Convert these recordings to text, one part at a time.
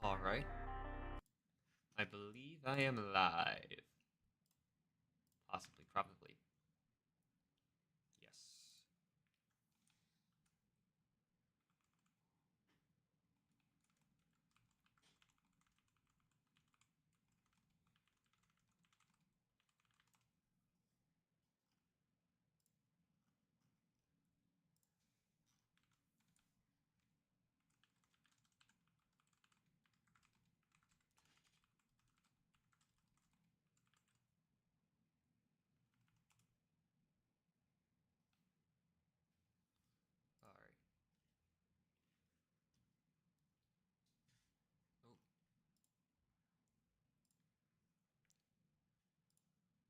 Alright. I believe I am live. Possibly, probably. Yes. Alright. Oh.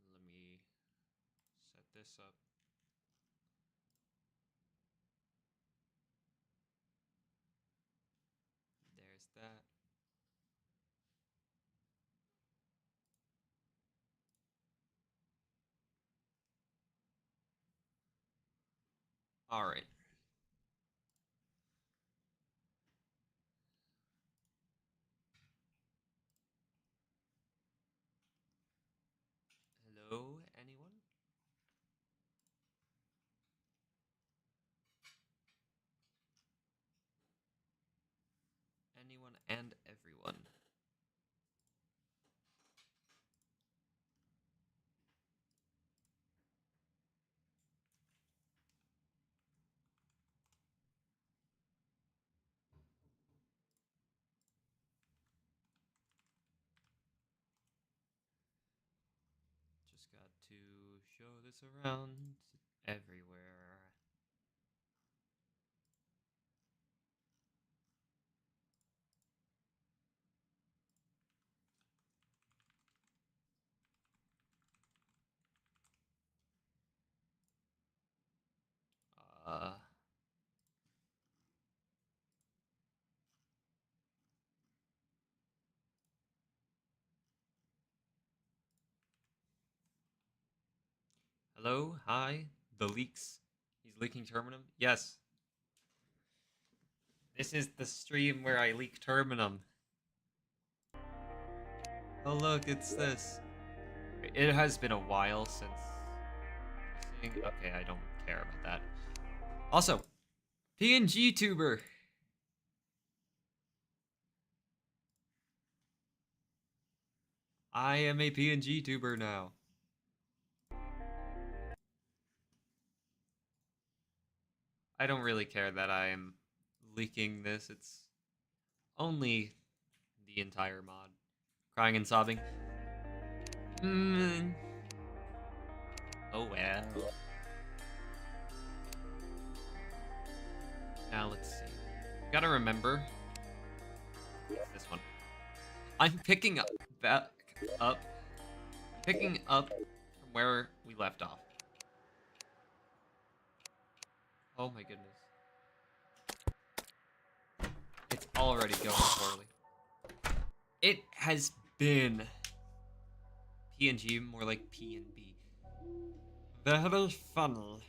Let me set this up. There's that. Alright. Hello, anyone? Anyone and everyone. Just got to show this around everywhere. Uh... Hello? Hi? The leaks? He's leaking Terminum? Yes. This is the stream where I leak Terminum. Oh look, it's this. It has been a while since... Okay, I don't care about that. Also, PNG tuber. I am a PNG tuber now. I don't really care that I am leaking this. It's only the entire mod. Crying and sobbing. Oh well. Now let's see. Gotta remember. This one. I'm picking up picking up from where we left off. Oh my goodness. It's already going poorly. It has been PNG, more like PNB. Very funny. Hold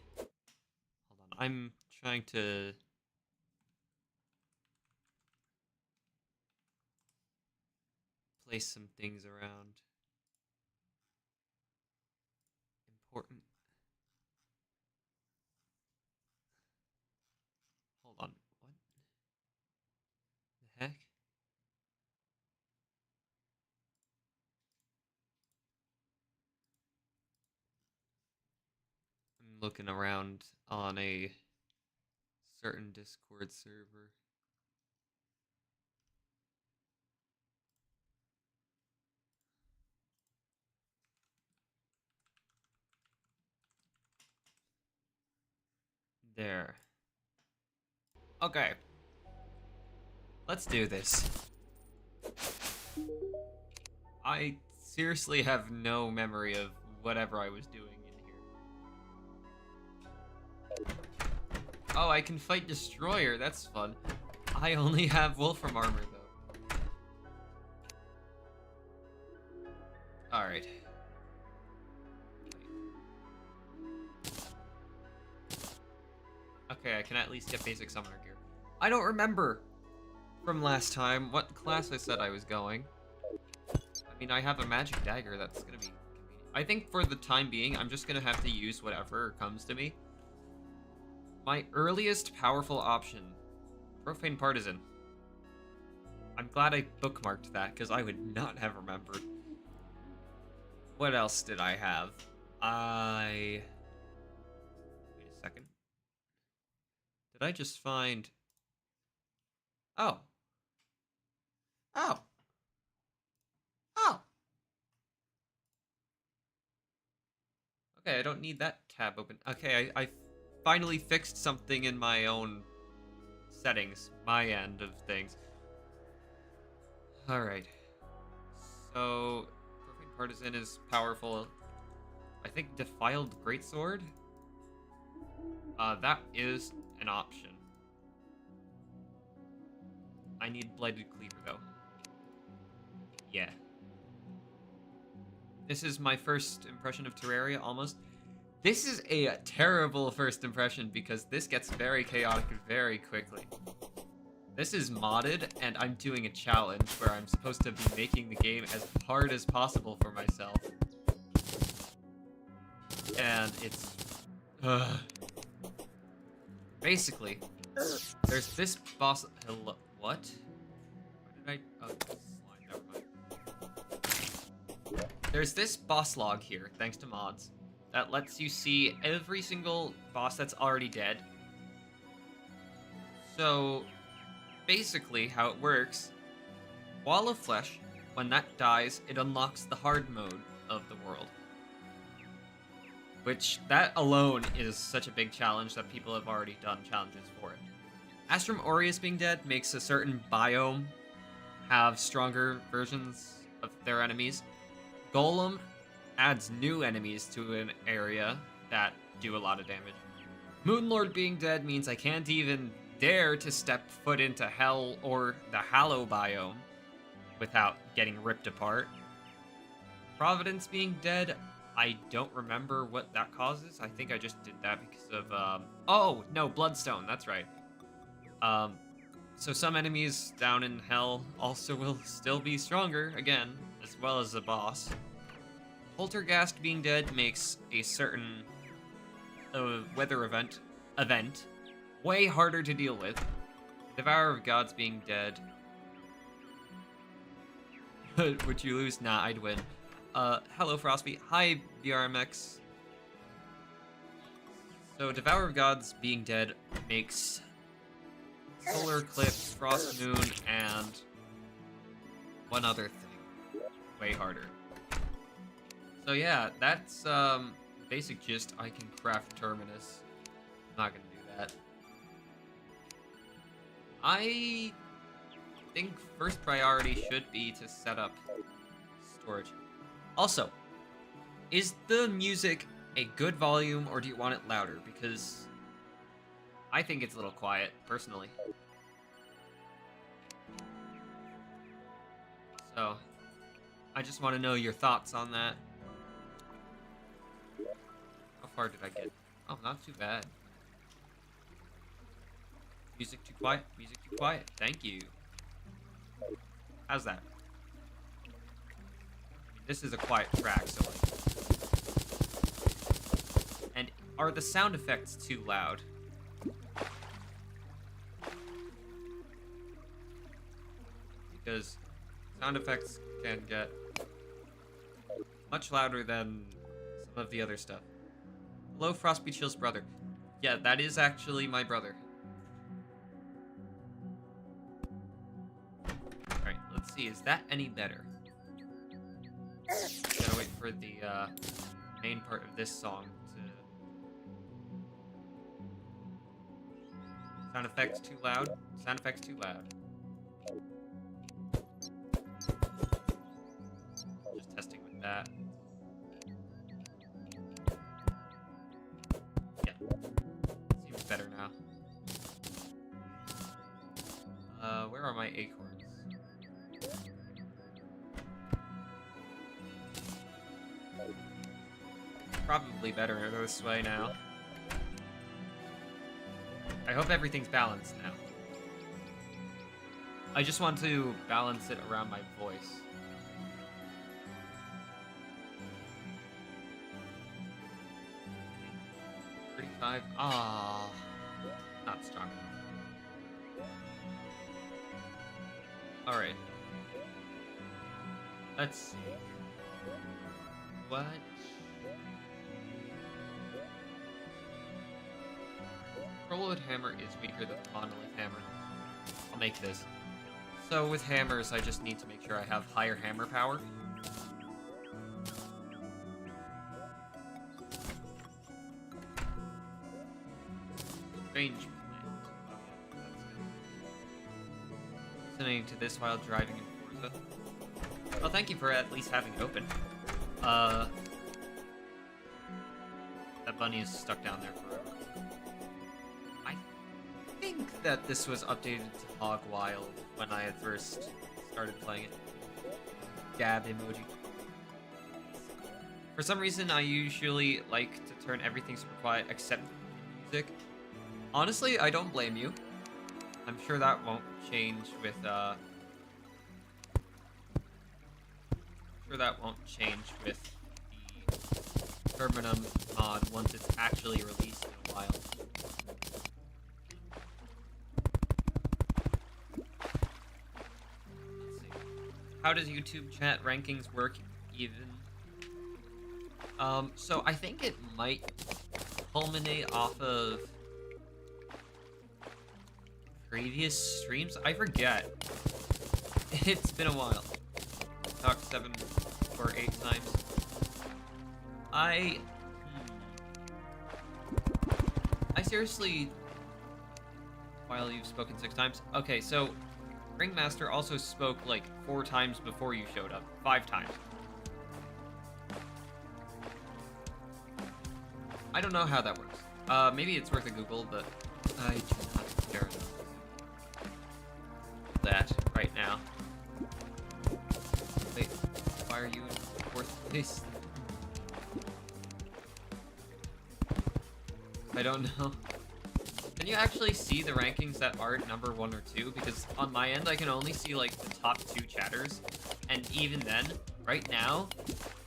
on, I'm trying to... place some things around. Important. Hold on, what the heck? I'm looking around on a certain Discord server. There. Okay. Let's do this. I seriously have no memory of whatever I was doing in here. Oh, I can fight Destroyer. That's fun. I only have Wolfram armor, though. Alright. Okay, I can at least get basic summoner gear. I don't remember! from last time what class I said I was going. I mean, I have a magic dagger that's gonna be convenient. I think for the time being, I'm just gonna have to use whatever comes to me. My earliest powerful option, Profane Partisan. I'm glad I bookmarked that, because I would not have remembered. What else did I have? Wait a second. Did I just find... Oh. Oh. Oh. Okay, I don't need that tab open. Okay, I finally fixed something in my own settings, my end of things. Alright. So, Profane Partisan is powerful. I think Defiled Greatsword? That is an option. I need Blighted Cleaver, though. Yeah. This is my first impression of Terraria, almost. This is a terrible first impression, because this gets very chaotic very quickly. This is modded, and I'm doing a challenge where I'm supposed to be making the game as hard as possible for myself. And it's... Basically, there's this boss... Hello, what? Where did I... Oh, slide, never mind. There's this boss log here, thanks to mods, that lets you see every single boss that's already dead. So... basically, how it works, Wall of Flesh, when that dies, it unlocks the hard mode of the world. Which, that alone is such a big challenge that people have already done challenges for it. Astrum Aureus being dead makes a certain biome have stronger versions of their enemies. Golem adds new enemies to an area that do a lot of damage. Moonlord being dead means I can't even dare to step foot into Hell or the Hallow biome without getting ripped apart. Providence being dead, I don't remember what that causes. I think I just did that because of, oh, no, Bloodstone, that's right. So some enemies down in Hell also will still be stronger, again, as well as the boss. Polterghast being dead makes a certain weather event way harder to deal with. Devourer of Gods being dead. Would you lose? Nah, I'd win. Hello, Frostby. Hi, BRMX. So, Devourer of Gods being dead makes Solar Eclipse, Frost Moon, and one other thing way harder. So yeah, that's basic gist. I can craft Terminus. I'm not gonna do that. I think first priority should be to set up storage. Also, is the music a good volume or do you want it louder? Because I think it's a little quiet, personally. So, I just want to know your thoughts on that. How far did I get? Oh, not too bad. Music too quiet? Music too quiet. Thank you. How's that? This is a quiet track, so like... And are the sound effects too loud? Because sound effects can get much louder than some of the other stuff. Hello, Frostby Chill's brother. Yeah, that is actually my brother. Alright, let's see. Is that any better? Gotta wait for the main part of this song to... Sound effects too loud? Sound effects too loud. Just testing with that. Yeah. Seems better now. Where are my acorns? Probably better this way now. I hope everything's balanced now. I just want to balance it around my voice. $35. Ah, not strong enough. All right. Let's see. What? Roll-wood hammer is weaker than the monolith hammer. I'll make this. So with hammers, I just need to make sure I have higher hammer power. Strange plant. Oh yeah, that's good. Listening to this while driving in Forza. Well, thank you for at least having it open. That bunny is stuck down there forever. I think that this was updated to Hog Wild when I had first started playing it. Gab emoji. For some reason, I usually like to turn everything super quiet except music. Honestly, I don't blame you. I'm sure that won't change with, the Terminum mod once it's actually released in a while. Let's see. How does YouTube chat rankings work even? So I think it might culminate off of previous streams? I forget. It's been a while. Talked 7 or 8 times. I seriously... While you've spoken 6 times? Okay, so Ringmaster also spoke like 4 times before you showed up. 5 times. I don't know how that works. Maybe it's worth a Google, but I do not care enough. That right now. Wait, why are you in 4th place? I don't know. Can you actually see the rankings that aren't number 1 or 2? Because on my end, I can only see like the top 2 chatters, and even then, right now,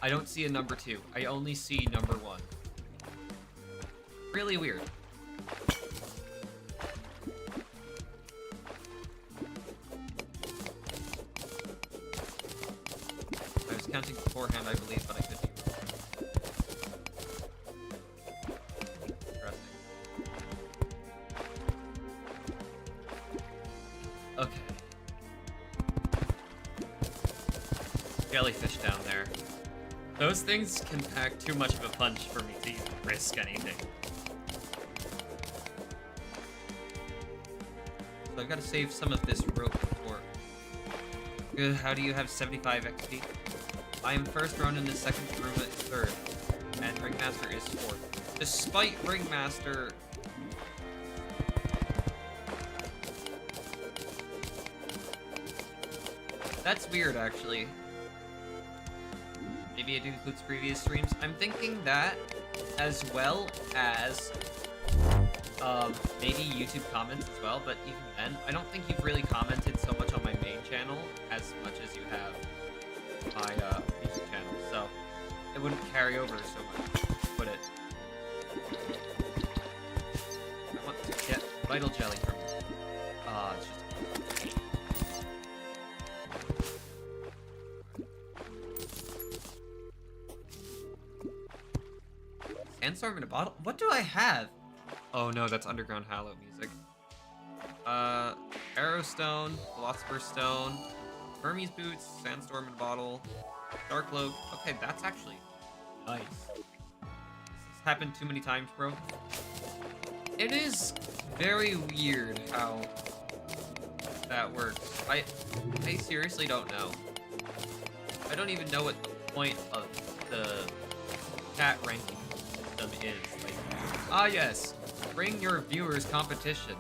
I don't see a number 2. I only see number 1. Really weird. I was counting beforehand, I believe, but I could be wrong. Interesting. Okay. Jellyfish down there. Those things can pack too much of a punch for me to even risk anything. So I've got to save some of this rope before. Good, how do you have 75 XP? I am first, Ronan is second, Karuma is third, and Ringmaster is fourth. Despite Ringmaster... That's weird, actually. Maybe it includes previous streams. I'm thinking that, as well as... maybe YouTube comments as well, but even then, I don't think you've really commented so much on my main channel as much as you have my YouTube channel, so it wouldn't carry over so much, would it? I want to get Vital Jelly from you. It's just... Sandstorm in a bottle? What do I have? Oh no, that's Underground Hallow music. Arrowstone, Philosopher's Stone, Hermes Boots, Sandstorm in a Bottle, Dark Cloak. Okay, that's actually nice. This has happened too many times, bro. It is very weird how that works. I seriously don't know. I don't even know what the point of the chat ranking system is. Like, ah yes, bring your viewers competition.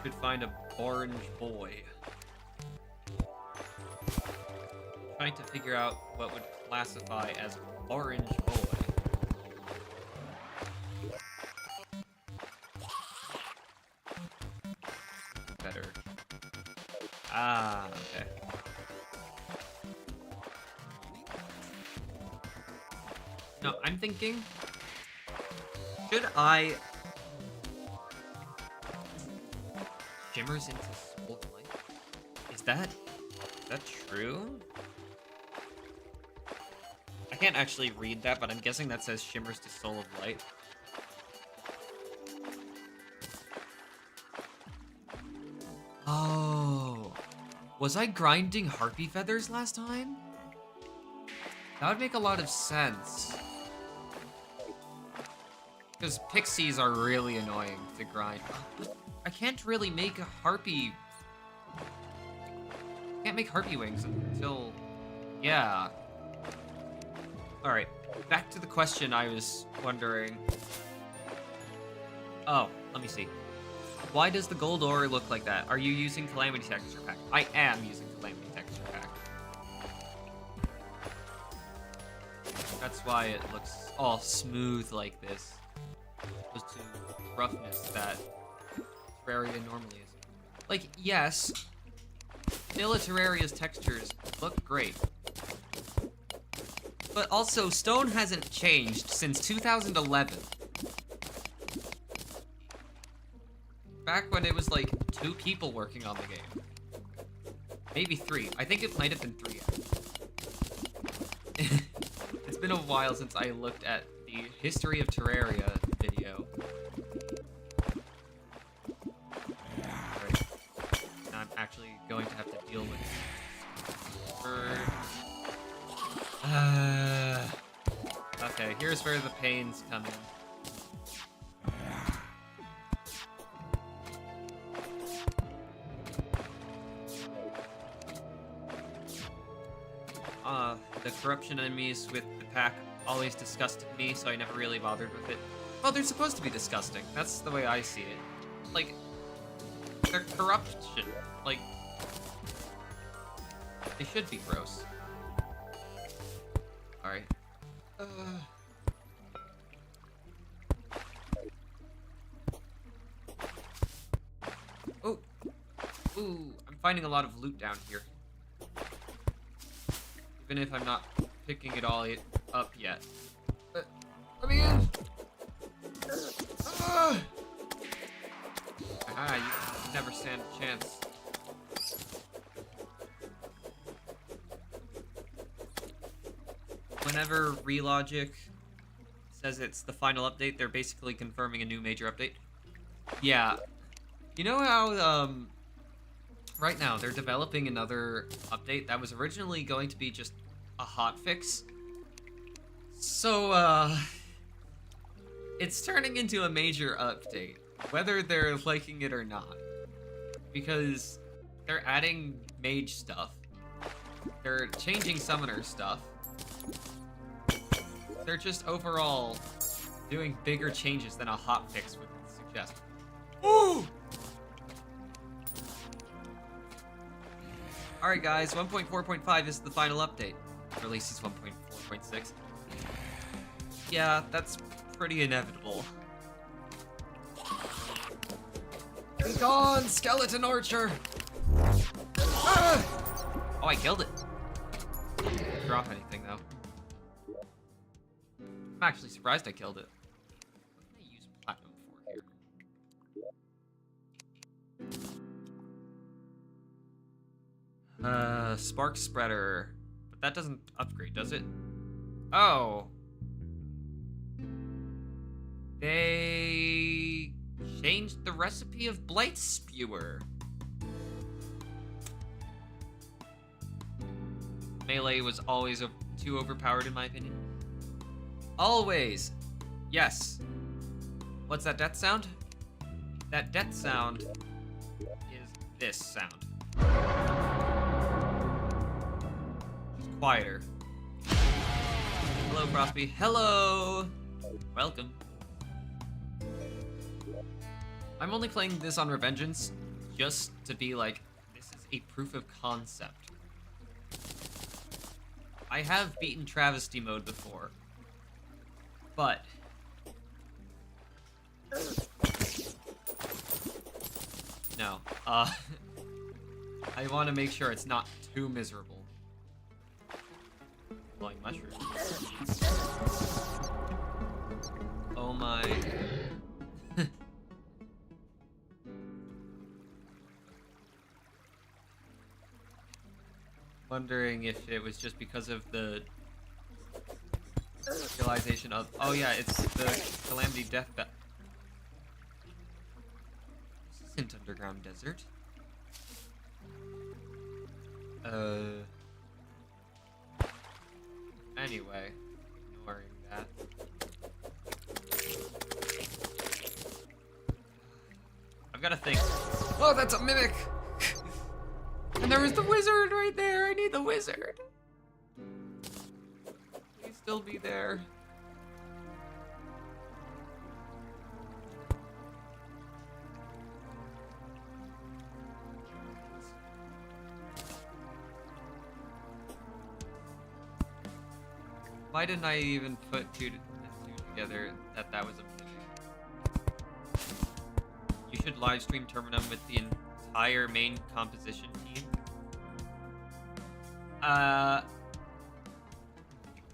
Could find a orange boy. Trying to figure out what would classify as orange boy. Ah, okay. No, I'm thinking, should I shimmers into soul of light? Is that true? I can't actually read that, but I'm guessing that says shimmers to soul of light. Oh, was I grinding harpy feathers last time? That would make a lot of sense. Because pixies are really annoying to grind. I can't really make a harpy... Can't make harpy wings until... Yeah. Alright, back to the question I was wondering. Oh, let me see. Why does the gold ore look like that? Are you using Calamity Texture Pack? I am using Calamity Texture Pack. That's why it looks all smooth like this. Opposed to roughness that Terraria normally is. Like, yes, vanilla Terraria's textures look great. But also, stone hasn't changed since 2011. Back when it was like 2 people working on the game. Maybe 3. I think it might have been 3. It's been a while since I looked at the History of Terraria video. Right. Now I'm actually going to have to deal with okay, here's where the pains come in. The corruption enemies with the pack always disgusted me, so I never really bothered with it. Well, they're supposed to be disgusting. That's the way I see it. Like, they're corruption. Like, they should be gross. Alright. Oh! Ooh, I'm finding a lot of loot down here. Even if I'm not picking it all up yet. Let me in! You never stand a chance. Whenever Relogic says it's the final update, they're basically confirming a new major update. Yeah. You know how, right now, they're developing another update that was originally going to be just a hotfix. So, it's turning into a major update, whether they're liking it or not. Because they're adding mage stuff. They're changing summoner stuff. They're just overall doing bigger changes than a hotfix would suggest. Ooh! Alright guys, 1.4.5 is the final update. Release is 1.4.6. Yeah, that's pretty inevitable. Be gone, skeleton archer! Ah! Oh, I killed it. Didn't drop anything though. I'm actually surprised I killed it. What can I use platinum for here? Spark spreader. But that doesn't upgrade, does it? Oh. They changed the recipe of Blight Spewer. Melee was always too overpowered in my opinion. Always. Yes. What's that death sound? That death sound is this sound. It's quieter. Hello, Frostby. Hello! Welcome. I'm only playing this on Revengeance just to be like, this is a proof of concept. I have beaten Travesty mode before, but no. I want to make sure it's not too miserable. Glowing mushrooms. Oh my. Wondering if it was just because of the realization of, oh yeah, it's the Calamity Death Bat. This isn't underground desert. Anyway, ignoring that. I've got to think. Oh, that's a mimic! And there was the wizard right there. I need the wizard. Please still be there. Why didn't I even put two together that was a mimic? You should live stream Terminum with the entire main composition team.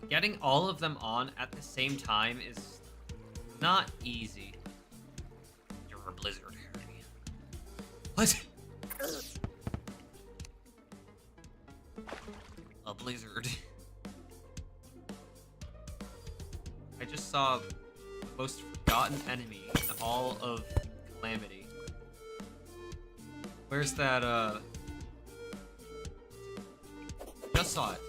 Getting all of them on at the same time is not easy. You're a blizzard, Harry. What? A blizzard. I just saw the most forgotten enemy in all of Calamity. Where's that, Just saw it.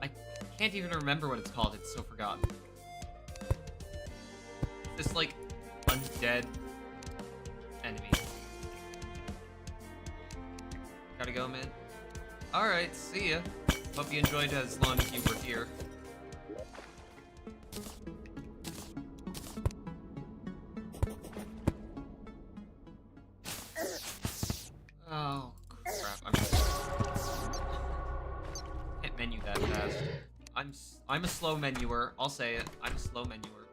I can't even remember what it's called, it's so forgotten. This, like, undead enemy. Gotta go, man. Alright, see ya. Hope you enjoyed as long as you were here. Oh, crap. Can't menu that fast. I'm a slow menuer. I'll say it. I'm a slow menuer.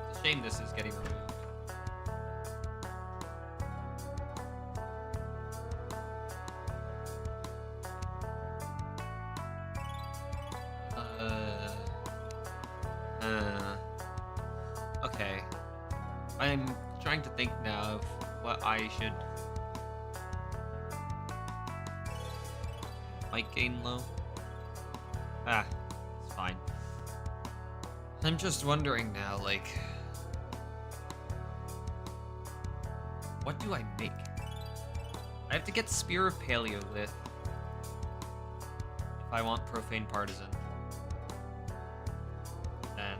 It's a shame this is getting removed. Okay. I'm trying to think now of what I should... Might gain low? Ah, it's fine. I'm just wondering now, like... What do I make? I have to get Spear of Paleolith if I want Profane Partisan. Then,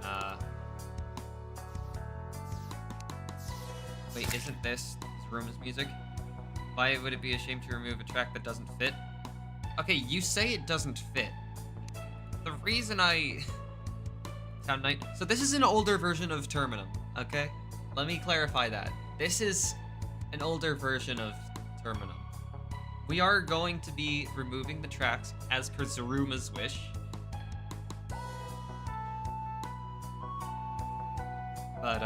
wait, isn't this room's music? Why would it be a shame to remove a track that doesn't fit? Okay, you say it doesn't fit. The reason I... Town Night... So this is an older version of Terminum, okay? Let me clarify that. This is an older version of Terminum. We are going to be removing the tracks as per Zaruma's wish. But,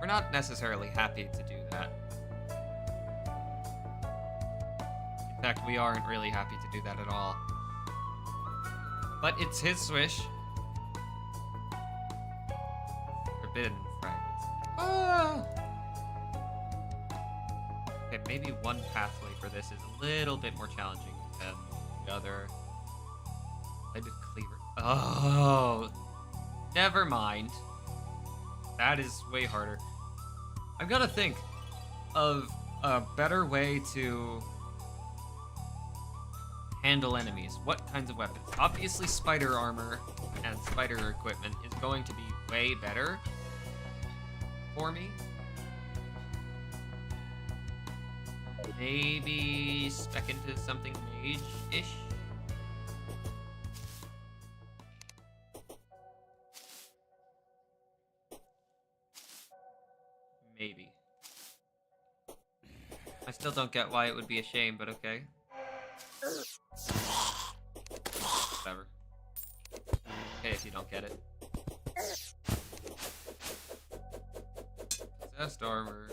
we're not necessarily happy to do that. In fact, we aren't really happy to do that at all. But it's his wish. Forbidden fragments. Ah! Okay, maybe one pathway for this is a little bit more challenging than the other. Blade of Cleaver. Oh! Never mind. That is way harder. I've got to think of a better way to handle enemies. What kinds of weapons? Obviously, spider armor and spider equipment is going to be way better for me. Maybe spec into something mage-ish? Maybe. I still don't get why it would be a shame, but okay. Whatever. Okay if you don't get it. Best armor.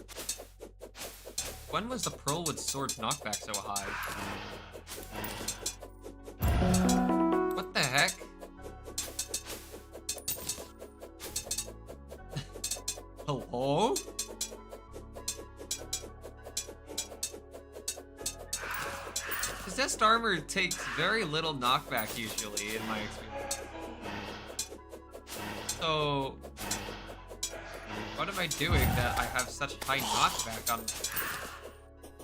When was the Pearlwood Sword's knockback so high? What the heck? Hello? Possessed armor takes very little knockback usually, in my experience. So, what am I doing that I have such high knockback on?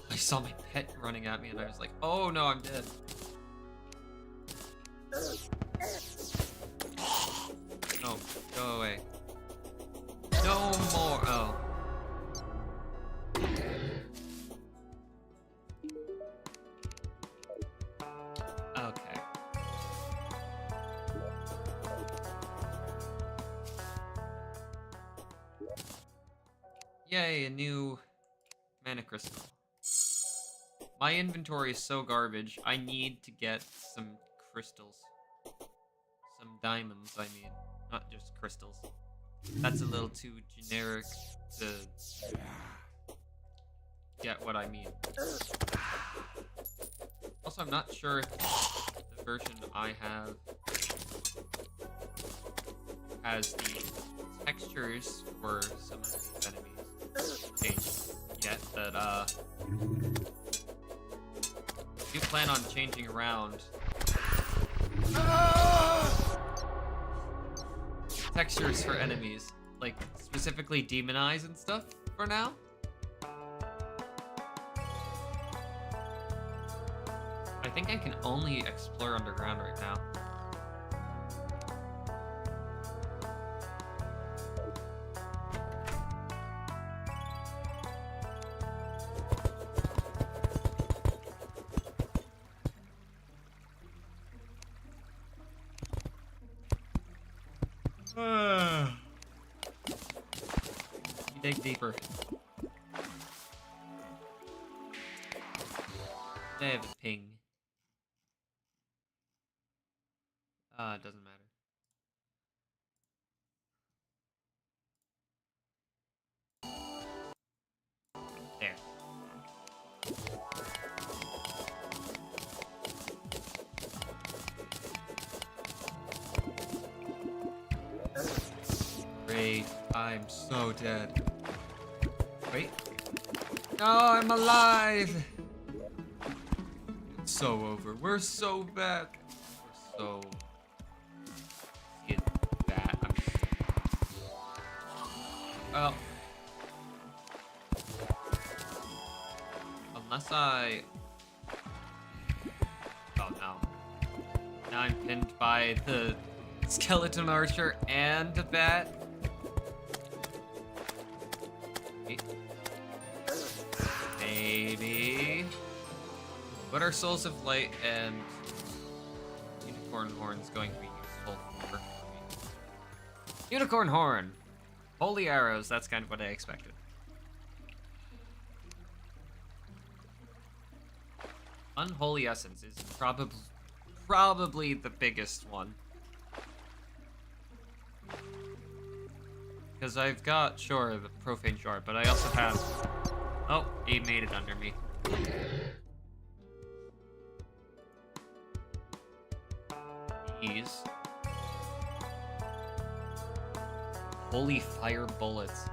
I saw my pet running at me and I was like, oh no, I'm dead. Oh, go away. No more. Oh. Okay. Yay, a new mana crystal. My inventory is so garbage. I need to get some crystals. Some diamonds, I mean. Not just crystals. That's a little too generic to get what I mean. Also, I'm not sure if the version I have has the textures for some of these enemies changed yet, but I do plan on changing around textures for enemies, like specifically demon eyes and stuff for now. I think I can only explore underground right now. Dig deeper. They have a ping. It doesn't matter. There. Great. I'm so dead. Wait. No, I'm alive! It's so over. We're so back. We're so... Get that. Well... Unless I... Oh, no. Now I'm pinned by the skeleton archer and the bat. Maybe. What are Souls of Light and Unicorn Horns going to be useful for? Unicorn Horn! Holy arrows, that's kind of what I expected. Unholy Essence is probably the biggest one. Because I've got, sure, the Profane Shard, but I also have... Oh, he made it under me. These. Holy Fire Bullets.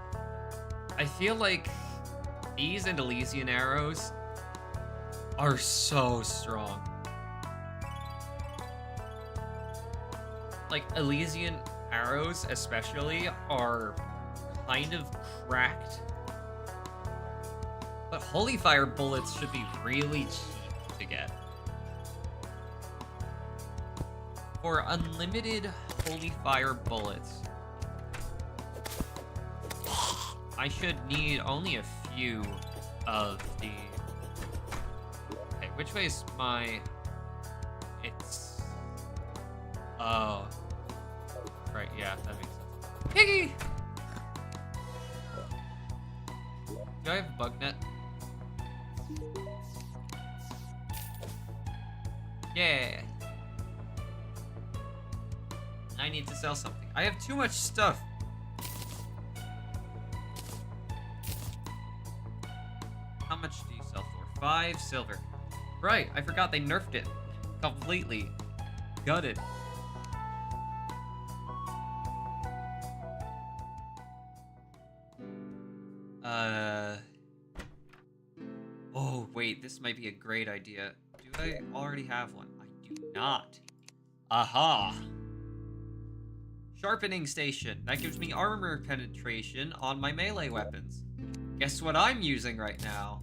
I feel like these and Elysian Arrows are so strong. Like, Elysian Arrows, especially, are kind of cracked. But Holy Fire Bullets should be really cheap to get. For unlimited Holy Fire Bullets, I should need only a few of the... Okay, which way is my... It's... Oh. Right, yeah, that makes sense. Piggy! Do I have bug net? Yeah. I need to sell something. I have too much stuff. 5 silver. Right, I forgot they nerfed it completely. Gutted. Oh, wait, this might be a great idea. Do I already have one? I do not. Aha! Sharpening station. That gives me armor penetration on my melee weapons. Guess what I'm using right now?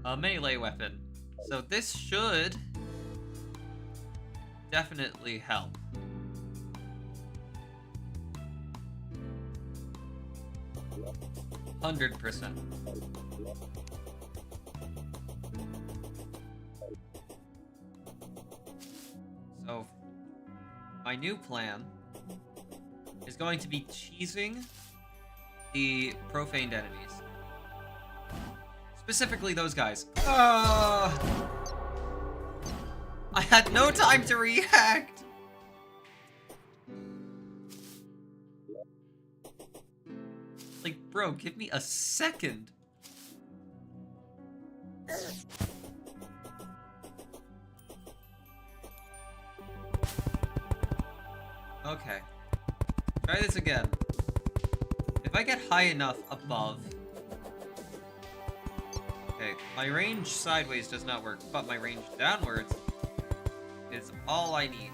A melee weapon. So this should definitely help. %100%. So, my new plan is going to be cheesing the profaned enemies. Specifically those guys. I had no time to react! Like, bro, give me a second. Okay. Try this again. If I get high enough above... Okay, my range sideways does not work, but my range downwards is all I need.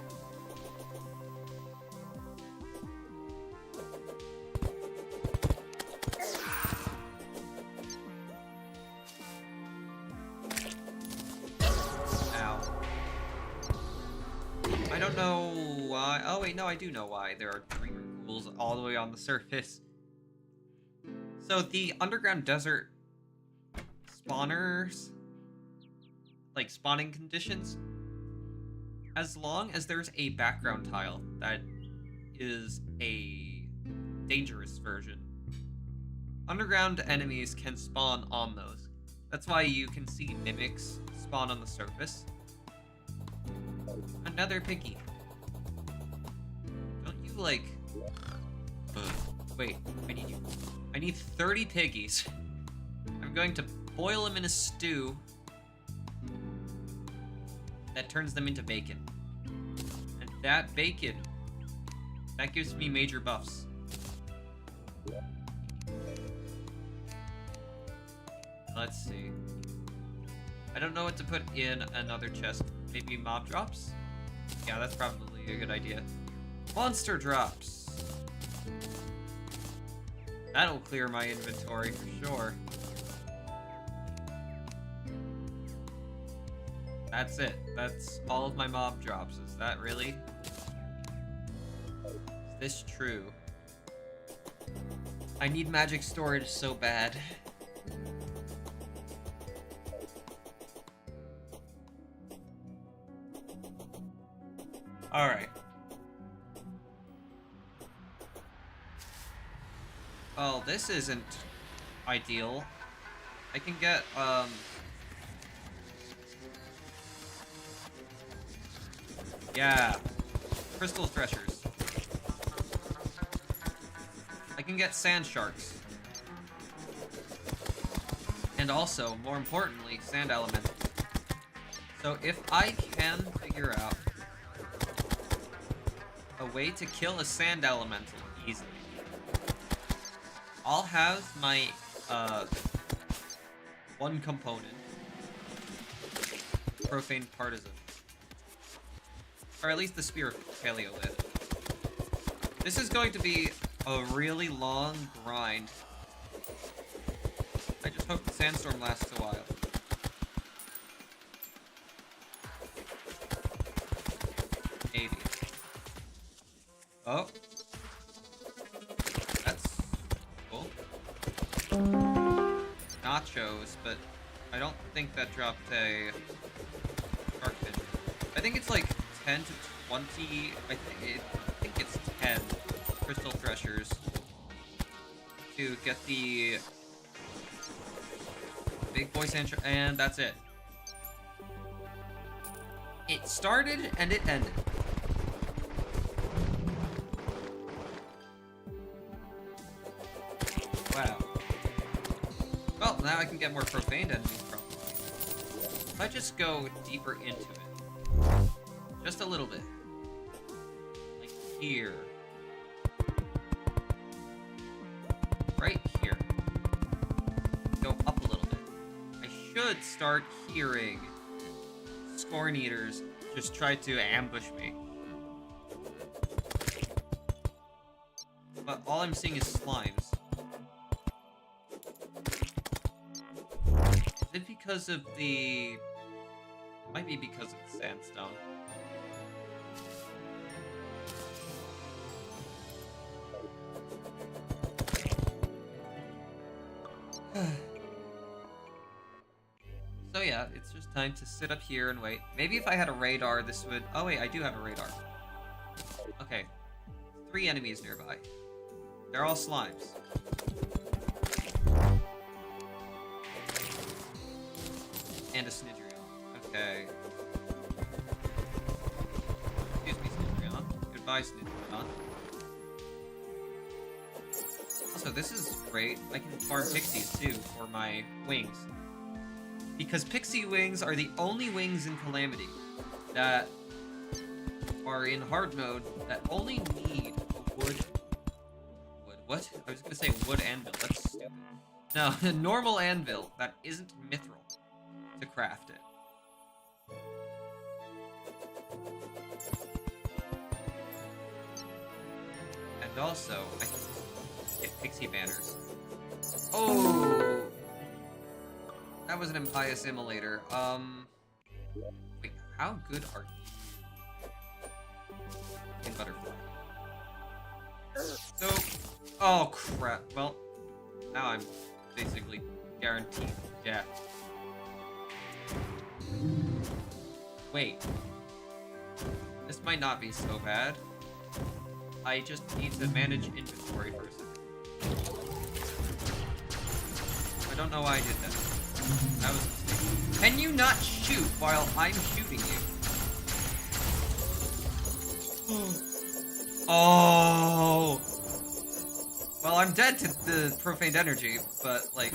I don't know why. Oh wait, no, I do know why. There are dreamer pools all the way on the surface. So the underground desert spawners, like spawning conditions, as long as there's a background tile that is a dangerous version, underground enemies can spawn on those. That's why you can see mimics spawn on the surface. Another piggy. Don't you, like... Wait, I need you. I need 30 piggies. I'm going to boil them in a stew that turns them into bacon. And that bacon, that gives me major buffs. Let's see. I don't know what to put in another chest. Maybe mob drops? Yeah, that's probably a good idea. Monster drops! That'll clear my inventory for sure. That's it. That's all of my mob drops. Is that really? Is this true? I need magic storage so bad. Alright. Well, this isn't ideal. I can get, yeah. Crystal threshers. I can get sand sharks. And also, more importantly, sand elementals. So if I can figure out a way to kill a sand elemental easily, I'll have my, one component, Profane Partisan. Or at least the Spear of Paleolith. This is going to be a really long grind. I just hope the sandstorm lasts a while. Maybe. Oh. That's cool. Nachos, but I don't think that dropped a shark fin. I think it's like 10 to 20, I think it's 10 crystal threshers to get the big boy sand shark, and that's it. It started and it ended. Wow. Well, now I can get more profaned enemies, probably. If I just go deeper into it. Just a little bit. Like here. Right here. Go up a little bit. I should start hearing Scorn Eaters just try to ambush me. But all I'm seeing is slimes. Is it because of the... It might be because of the sandstone. So yeah, it's just time to sit up here and wait. Maybe if I had a radar, this would... Oh wait, I do have a radar. Okay. 3 enemies nearby. They're all slimes. And a Snidrion. Okay. Excuse me, Snidrion. Goodbye, Snidrion. Also, this is great. I can farm pixies, too, for my wings. Because pixie wings are the only wings in Calamity that are in hard mode that only need a wood... What? I was gonna say wood anvil. That's stupid. No, a normal anvil that isn't mithril to craft it. And also, I can get pixie banners. Oh! That was an impious immolator. Wait, how good are you? In butterfly. So, oh crap. Well, now I'm basically guaranteed death. Wait. This might not be so bad. I just need to manage inventory for a second. I don't know why I did that. That was a mistake. Can you not shoot while I'm shooting you? Oh! Well, I'm dead to the profaned energy, but, like,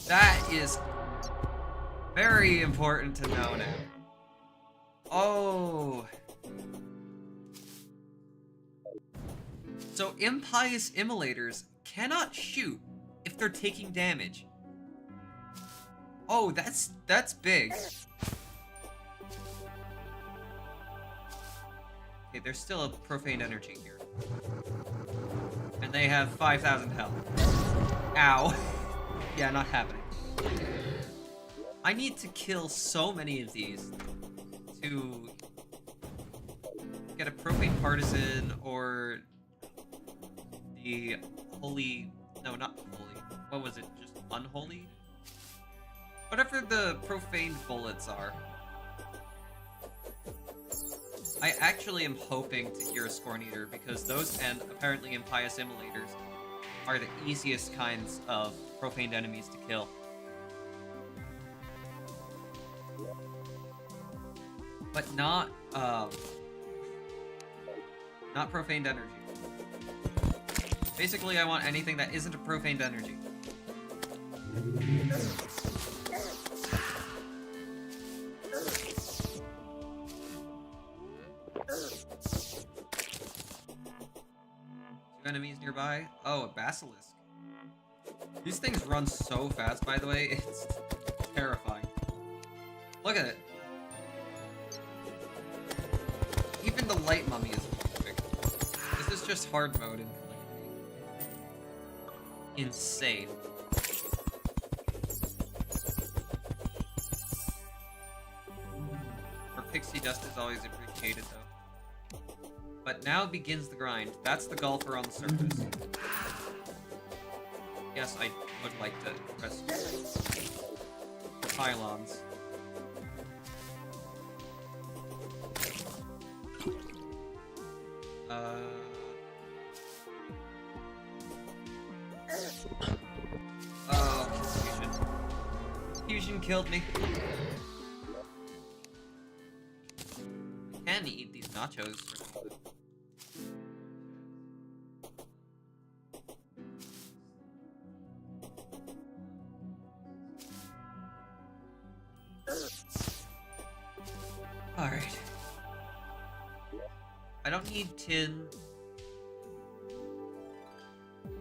that is very important to know now. Oh! So, impious immolators cannot shoot if they're taking damage. Oh, that's big. Okay, there's still a profane energy here. And they have 5,000 health. Ow. Yeah, not happening. I need to kill so many of these to get a profane partisan or the holy... No, not holy. What was it? Just unholy? Whatever the profane bullets are. I actually am hoping to hear a Scorn Eater because those and apparently impious immolators are the easiest kinds of profaned enemies to kill. But not profaned energy. Basically, I want anything that isn't a profaned energy. Enemies nearby. Oh, a basilisk. These things run so fast, by the way, it's terrifying. Look at it. Even the light mummy is quick. This is just hard mode in Calamity. Insane. Our pixie dust is always appreciated, though. But now begins the grind. That's the golfer on the surface. Yes, I would like to press the pylons. Oh, confusion. Confusion killed me. I can eat these nachos for something. Alright. I don't need tin.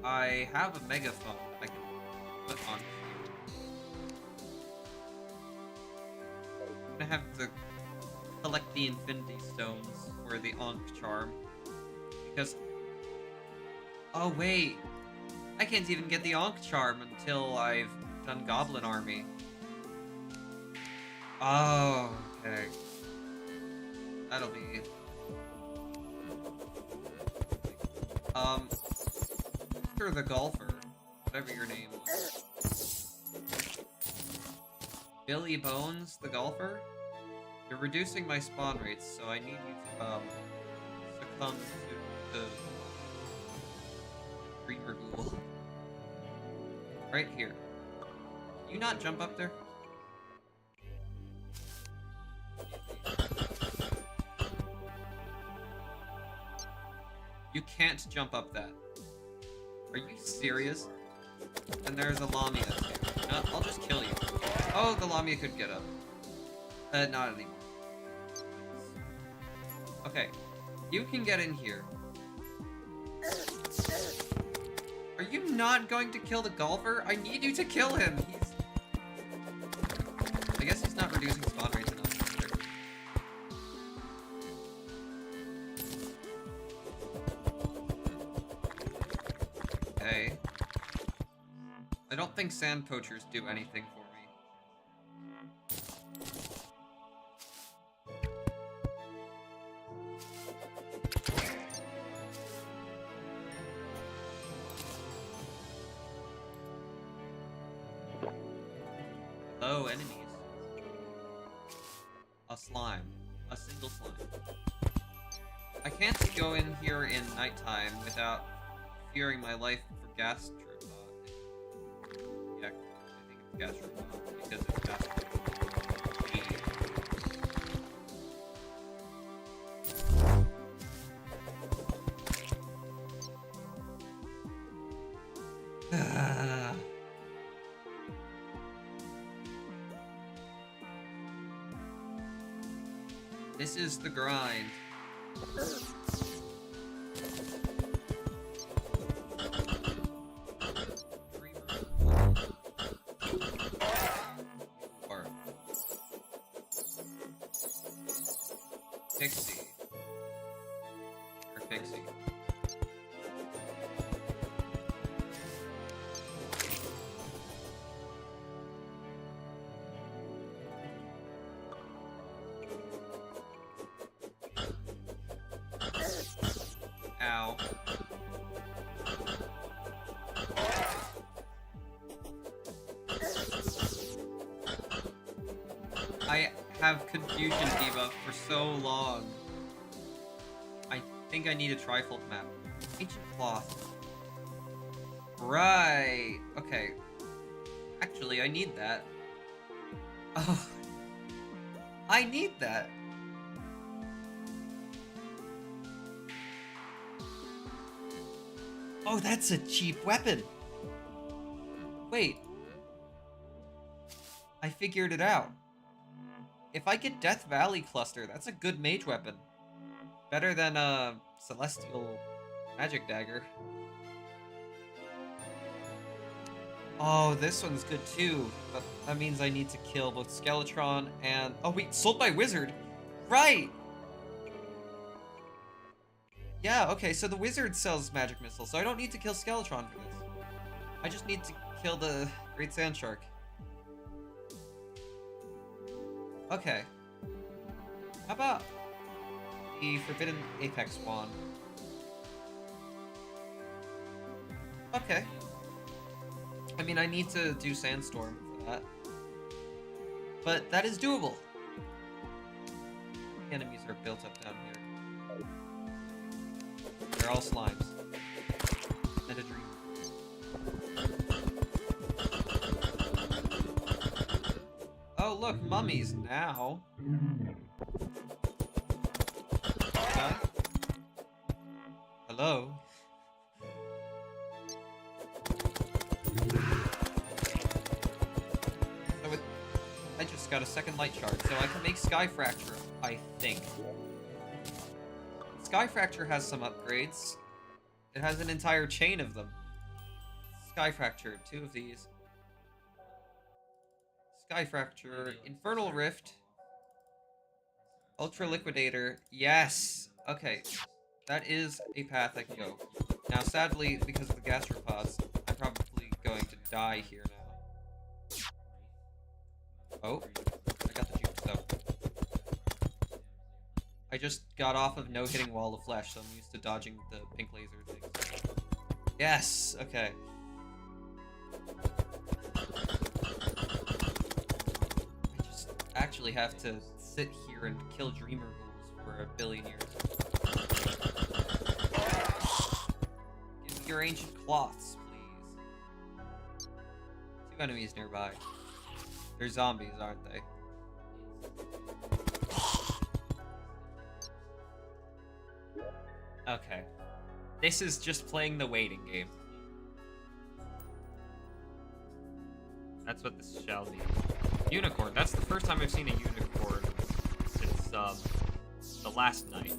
I have a megaphone I can put on here. I'm gonna have to collect the Infinity Stones for the Ankh Charm. Because... Oh, wait. I can't even get the Ankh Charm until I've done Goblin Army. Oh, okay. That'll be... Mr. the Golfer, whatever your name was. Billy Bones, the Golfer? You're reducing my spawn rates, so I need you to, succumb to the Dreamer Ghoul. Right here. Can you not jump up there? You can't jump up that. Are you serious? And there's a Lamia too. No, I'll just kill you. Oh, the Lamia could get up. Not anymore. Okay. You can get in here. Are you not going to kill the Golfer? I need you to kill him! I guess he's not reducing spawn rates enough. Okay. I don't think sand poachers do anything for me. Hello, enemies. A slime. A single slime. I can't go in here in nighttime without fearing my life for gas trip. Yeah, I think it's gas trip because it's gas trip. This is the grind. Pixie. Or Pixie. Ow. I have confusion debuff for so long. I think I need a trifold map. Ancient cloth. Right. Okay. Actually, I need that. Oh. I need that. Oh, that's a cheap weapon. Wait. I figured it out. If I get Death Valley Cluster, that's a good mage weapon. Better than Celestial Magic Dagger. Oh, this one's good too. But that means I need to kill both Skeletron and... Oh wait, sold by Wizard! Right! Yeah, okay, so the Wizard sells Magic Missile, so I don't need to kill Skeletron for this. I just need to kill the Great Sand Shark. Okay. How about the Forbidden Apex Wand? Okay. I mean, I need to do Sandstorm for that. But that is doable. The enemies are built up down here. They're all slimes. And a dream. Oh, look, mummies now. Huh? Hello? So I just just got a second light shard, so I can make Sky Fracture, I think. Sky Fracture has some upgrades. It has an entire chain of them. Sky Fracture, 2 of these. Sky Fracture, Infernal Rift, Ultra Liquidator, yes! Okay, that is a path I can go. Now, sadly, because of the gastropods, I'm probably going to die here now. Oh, I got the juice, though. I just got off of no-hitting Wall of Flesh, so I'm used to dodging the pink laser things. Yes! Okay. I just actually have to sit here and kill Dreamer Ghouls for a billion years. Give me your ancient cloths, please. 2 enemies nearby. They're zombies, aren't they? Okay. This is just playing the waiting game. That's what this shall be. Unicorn. That's the first time I've seen a unicorn since, the last night.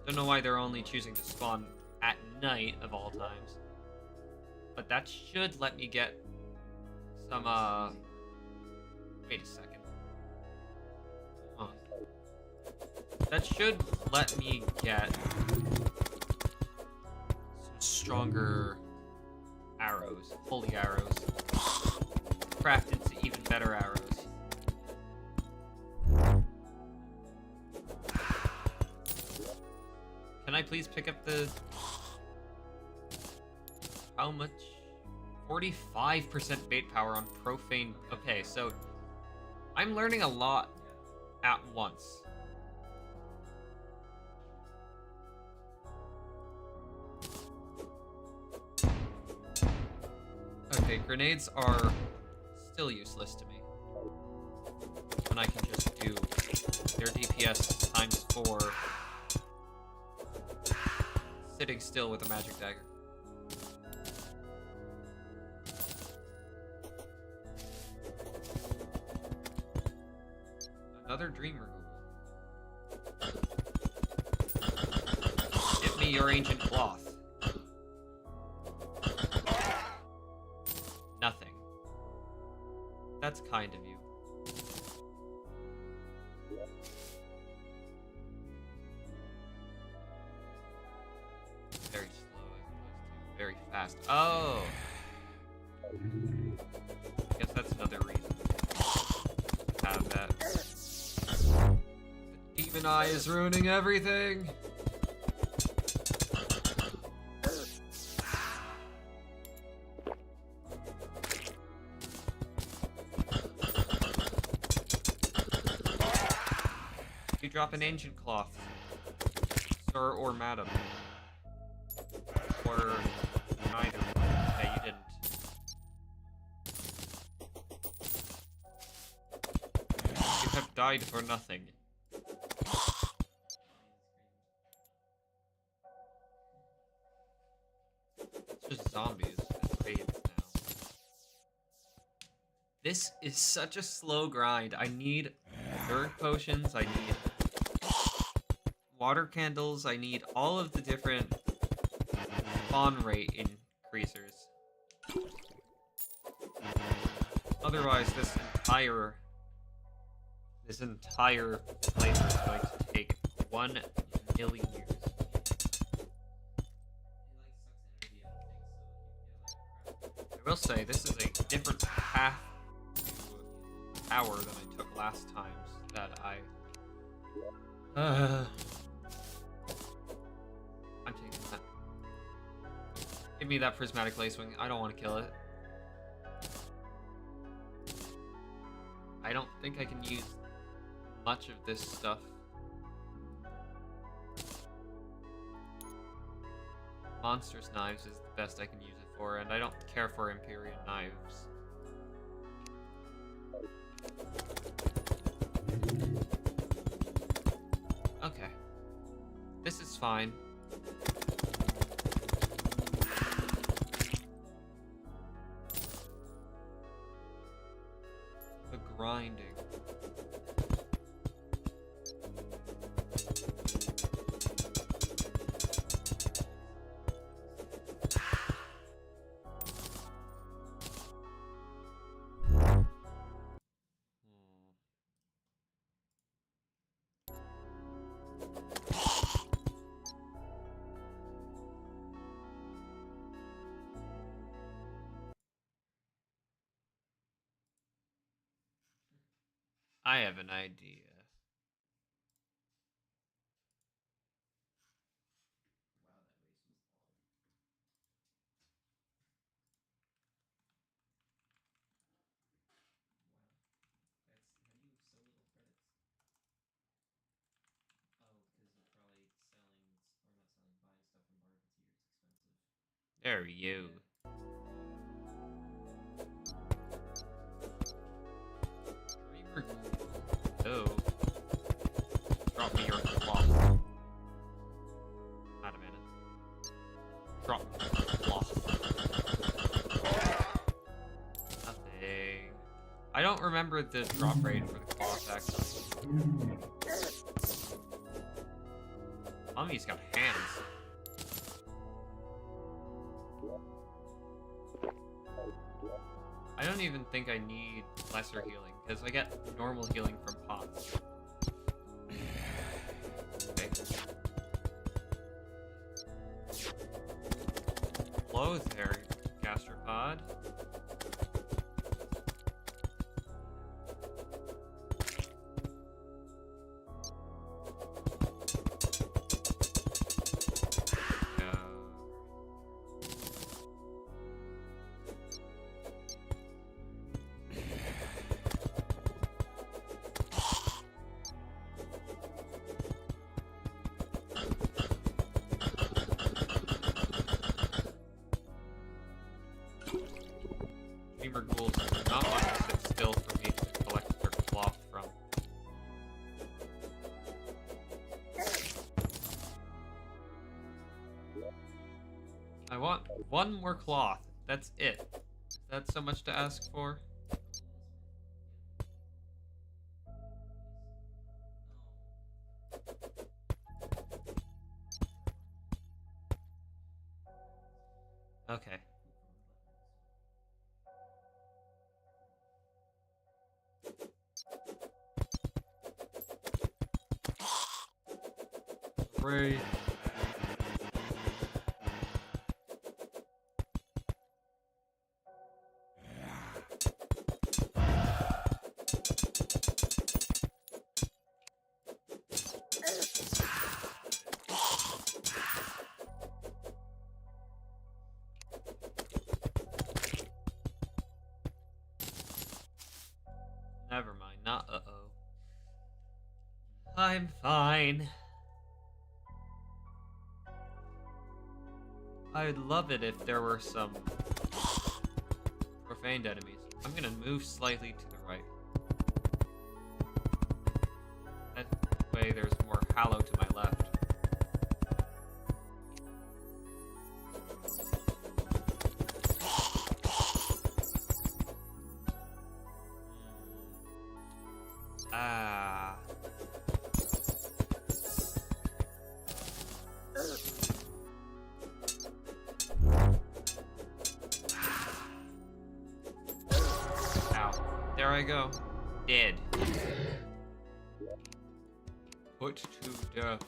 Don't know why they're only choosing to spawn at night, of all times. But that should let me get some, wait a second. Huh. That should let me get some stronger arrows, holy arrows, craft into even better arrows. Can I please pick up the... How much? 45% bait power on profane... Okay, so I'm learning a lot at once. Okay, grenades are still useless to me. When I can just do their DPS times 4 sitting still with a magic dagger. Another Dreamer Ghoul. Give me your ancient cloth. Nothing. That's kind of you. Very slow as opposed to very fast. Oh! I guess that's another reason to have that. The demon eye is ruining everything! You drop an ancient cloth, sir or madam, or neither. Okay, you didn't. You have died for nothing. It's just zombies and raids now. This is such a slow grind. I need dirt potions, I need water candles, I need all of the different spawn rate increasers. Otherwise, this entire playthrough is going to take 1 million years. I will say, this is a different path to power than I took last time that I'm taking that. Give me that prismatic lacewing. I don't want to kill it. I don't think I can use much of this stuff. Monstrous knives is the best I can use it for, and I don't care for Empyrean knives. Okay. This is fine. grinding. I have an idea. There you. Oh. Drop me your cloth. Not a minute. Drop me your cloth. Nothing. I don't remember the drop rate for the cloth, actually. Mummy's got hands. I don't even think I need lesser healing, because I get normal healing from pots. Okay. Hello there, gastropod. Ghouls do not want to sit still for me to collect their cloth from. I want one more cloth. That's it. Is that so much to ask for? Okay. Great. Never mind, not uh-oh. I'm fine. I'd love it if there were some profaned enemies. I'm gonna move slightly to the right. That way there's more hallow to my left. Ah. Ow. There I go. Dead. Put to death.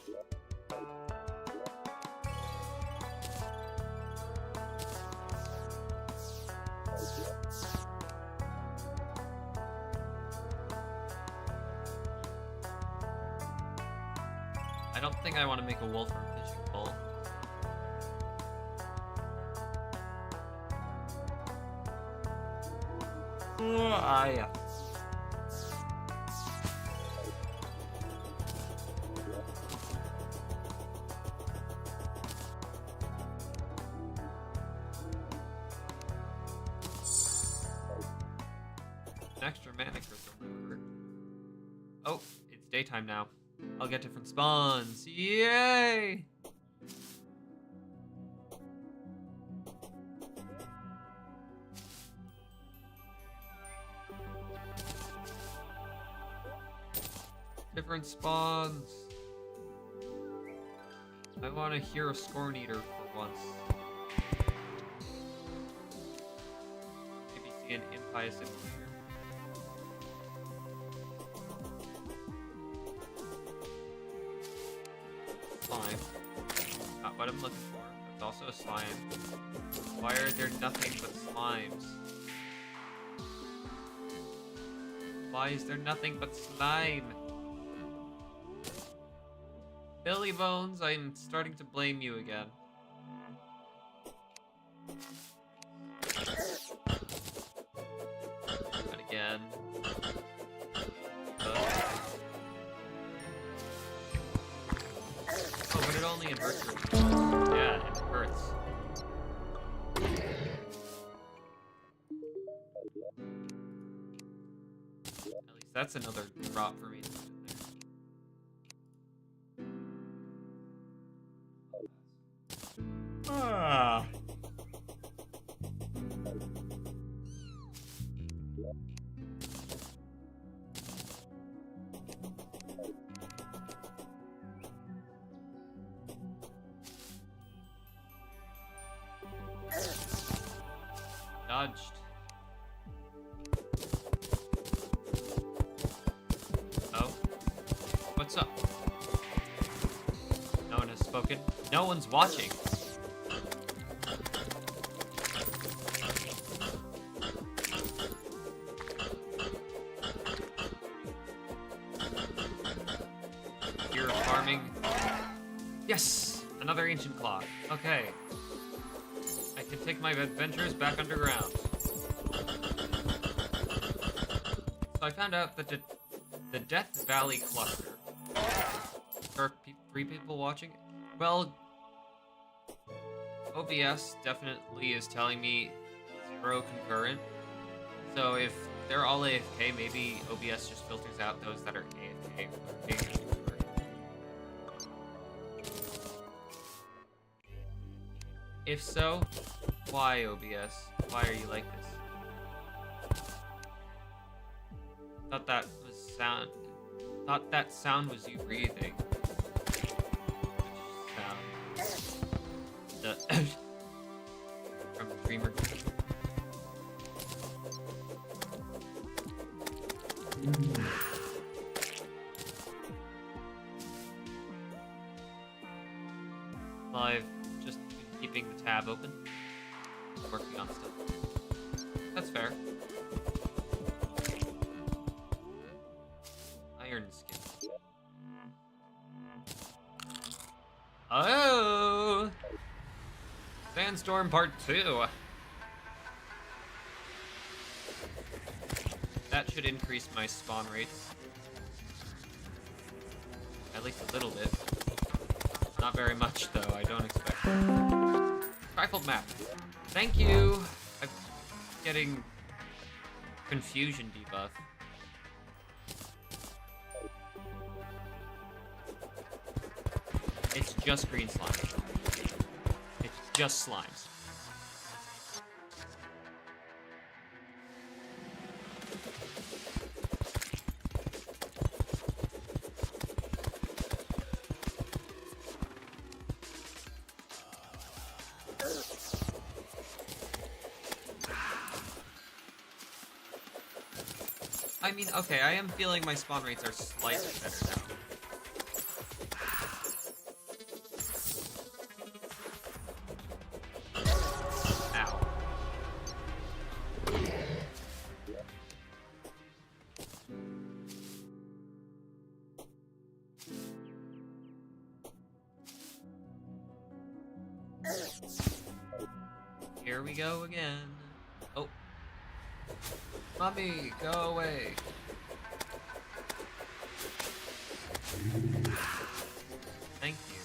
I don't think I want to make a wolf from fishing pole. Yeah. An extra mana crystal. Oh, it's daytime now. I'll get different spawns. Yay! Different spawns. I want to hear a Scorn Eater for once. Maybe see an Impious Imitator. Slime. Not what I'm looking for. There's also a slime. Why are there nothing but slimes? Why is there nothing but slime? Billy Bones, I'm starting to blame you again. Not again. Oh, but it only inverts your... Yeah, it hurts. At least that's another drop for me. Ah. Dodged. Oh. What's up? No one has spoken. No one's watching. You're farming. Yes! Another ancient clock. Okay. I can take my adventures back underground. So I found out that the Death Valley cluster. There are 3 people watching. Well, OBS definitely is telling me 0 concurrent. So if they're all AFK, maybe OBS just filters out those that are AFK. If so, why OBS? Why are you like this? Thought that sound was you breathing. Which sound? From Dreamer. Well, I've just been keeping the tab open, working on stuff. That's fair. Iron skin. Oh! Sandstorm Part 2. That should increase my spawn rates. At least a little bit. Not very much, though. I don't expect it. Trifled map. Thank you! I'm getting confusion debuff. It's just green slime. It's just slimes. I mean, okay, I am feeling my spawn rates are slightly better now. Ow. Here we go again. Oh. Mommy, go away. Thank you.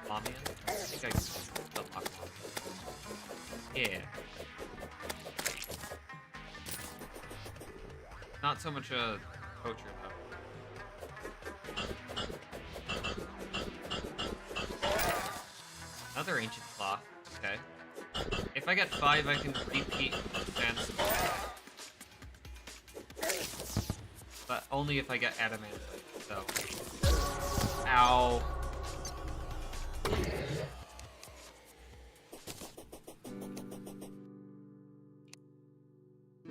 Mommy? I think I can unlock Mommy. Yeah. Not so much a poacher, though. Another ancient cloth. Okay. If I get 5, I can repeat Sandstorm. But only if I get adamantite, so. Ow.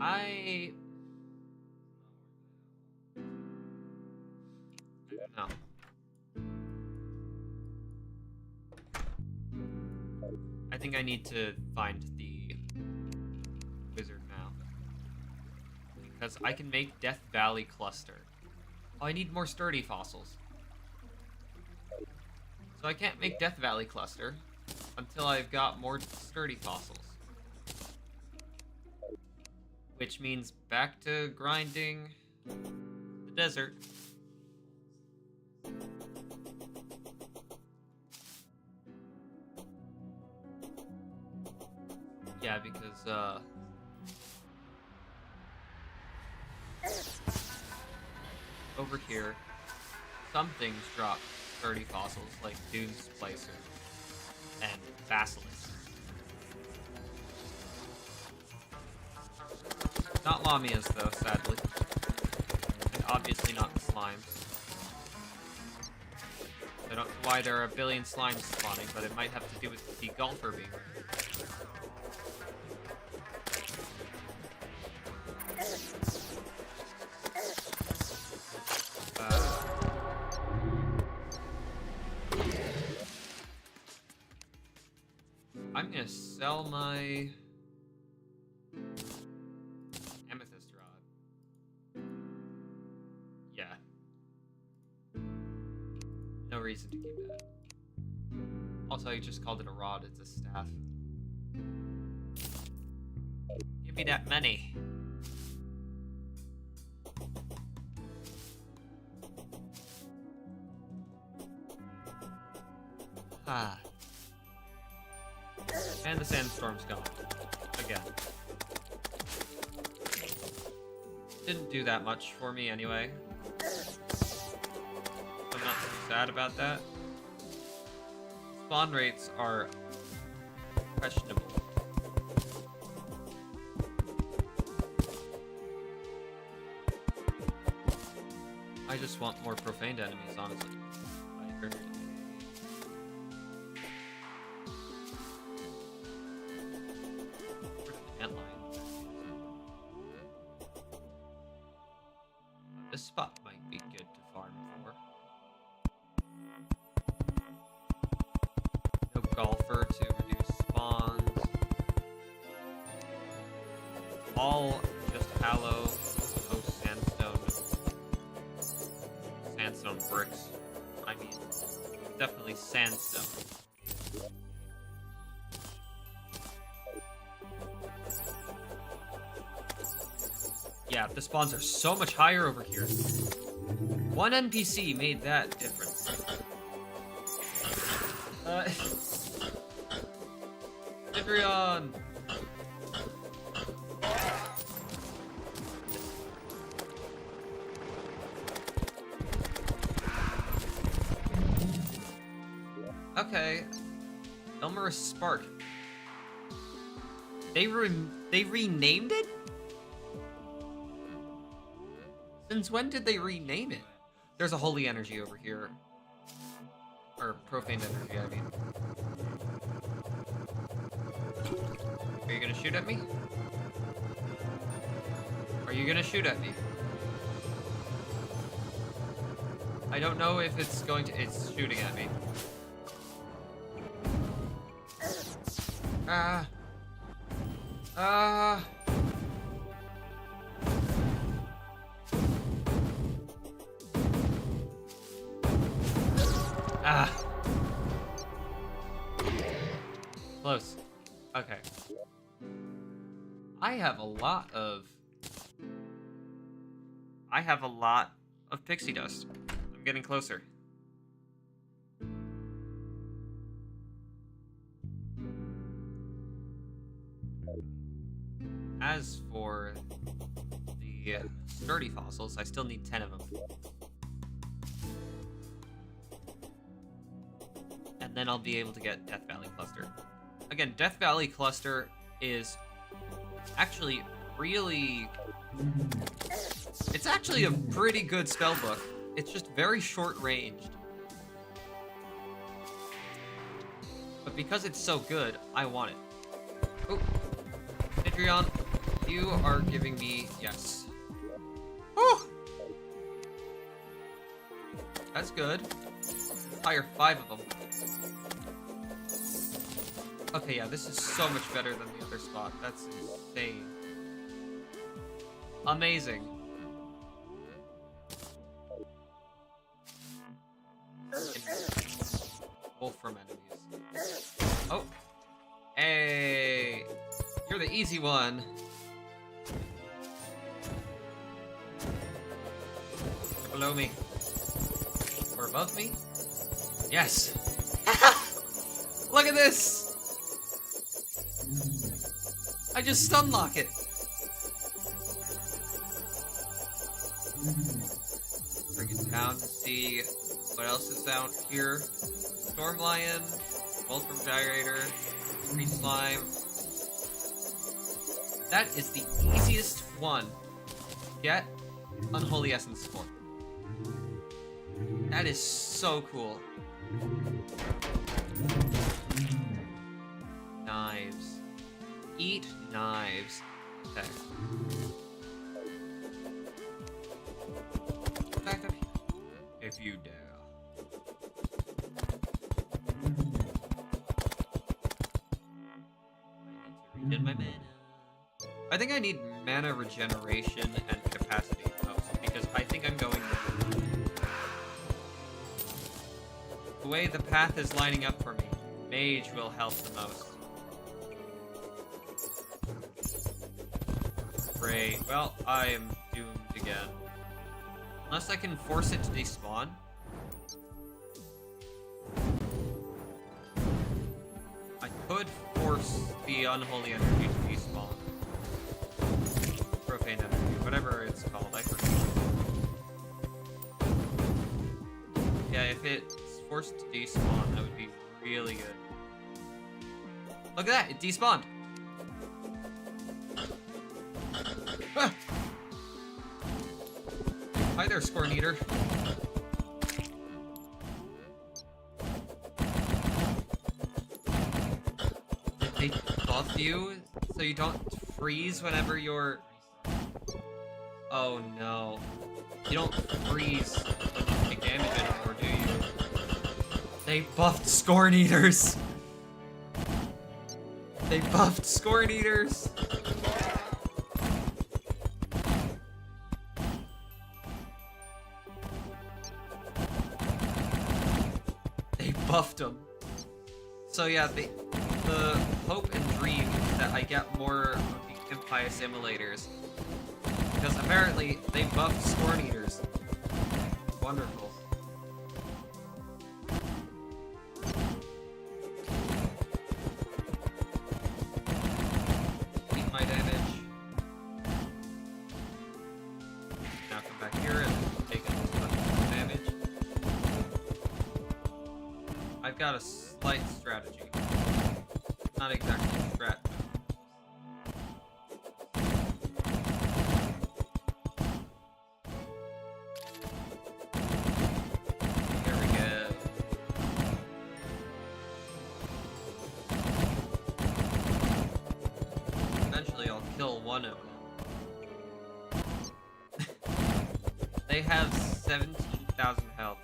I don't know. I think I need to find the wizard now. Because I can make Death Valley Cluster. Oh, I need more sturdy fossils. So I can't make Death Valley Cluster until I've got more sturdy fossils. Which means back to grinding the desert. Yeah, because, over here, some things drop 30 fossils, like Dune Splicer and Basilisk. Not Lamias, though, sadly. And obviously not the slimes. I don't know why there are a billion slimes spawning, but it might have to do with the golfer being here. I'm gonna sell my amethyst rod. Yeah. No reason to keep that. Also, I just called it a rod, it's a staff. Give me that money. Ah. And the sandstorm's gone. Again. Didn't do that much for me anyway. I'm not too sad about that. Spawn rates are questionable. I just want more profaned enemies, honestly. I heard. This spot might be good to farm for. No golfer to reduce spawns. All just hallow. No sandstone bricks. I mean, definitely sandstone. Yeah, the spawns are so much higher over here. One NPC made that difference. Cibrion! Okay. Elmer's Spark. They renamed it? Since when did they rename it? There's a holy energy over here. Or profane energy, I mean. Are you gonna shoot at me? Are you gonna shoot at me? I don't know if it's going to... It's shooting at me. Ah. Ah. Ah. Close. Okay. I have a lot of pixie dust. I'm getting closer. As for the sturdy fossils, I still need 10 of them. And then I'll be able to get Death Valley Cluster. Again, Death Valley Cluster is actually really... It's actually a pretty good spellbook. It's just very short-ranged. But because it's so good, I want it. Oh, Nidrion, you are giving me... Yes. Oh! That's good. Fire 5 of them. Okay, yeah, this is so much better than the other spot. That's insane. Amazing. Wolf from enemies. Oh. Hey. You're the easy one. Below me. Or above me? Yes. Look at this. I just stun lock it. Bring it down to see what else is out here. Storm Lion, Wolf from Gyrator, Tree Slime. That is the easiest one. Get Unholy Essence for. That is so cool. Knives. Eat knives. Okay. Back up here. If you dare. I need to regen my mana. I think I need mana regeneration and capacity most, because I think I'm going to... The way the path is lining up for me, Mage will help the most. Great. Well, I am doomed again. Unless I can force it to despawn. I could force the unholy energy to despawn. Profane energy, whatever it's called, I forget. Yeah, if it's forced to despawn, that would be really good. Look at that, it despawned! Ah! Hi there, Scorn Eater. They buff you so you don't freeze whenever you're... Oh no. You don't freeze when you take damage anymore, do you? They buffed Scorn Eaters! They buffed Scorn Eaters! They buffed them. So yeah, the hope and dream is that I get more of the Impious Immolators. Because apparently they buffed Scorn Eaters. Wonderful. Eat my damage. Now come back here and take a little damage. I've got a slight strategy. Not exactly a strat. There we go. Eventually I'll kill one of them. They have 17,000 health.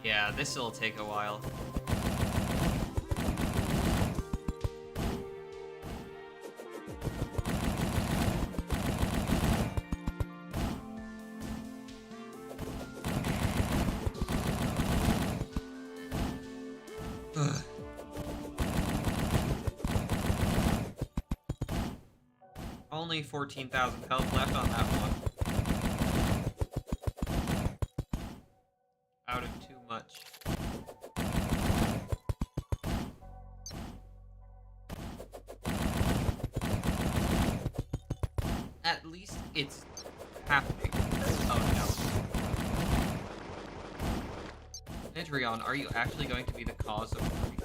Yeah, this will take a while. Only 14,000 health left on that one. Out of too much. At least it's happening. Oh no. Nidrion, are you actually going to be the cause of worry?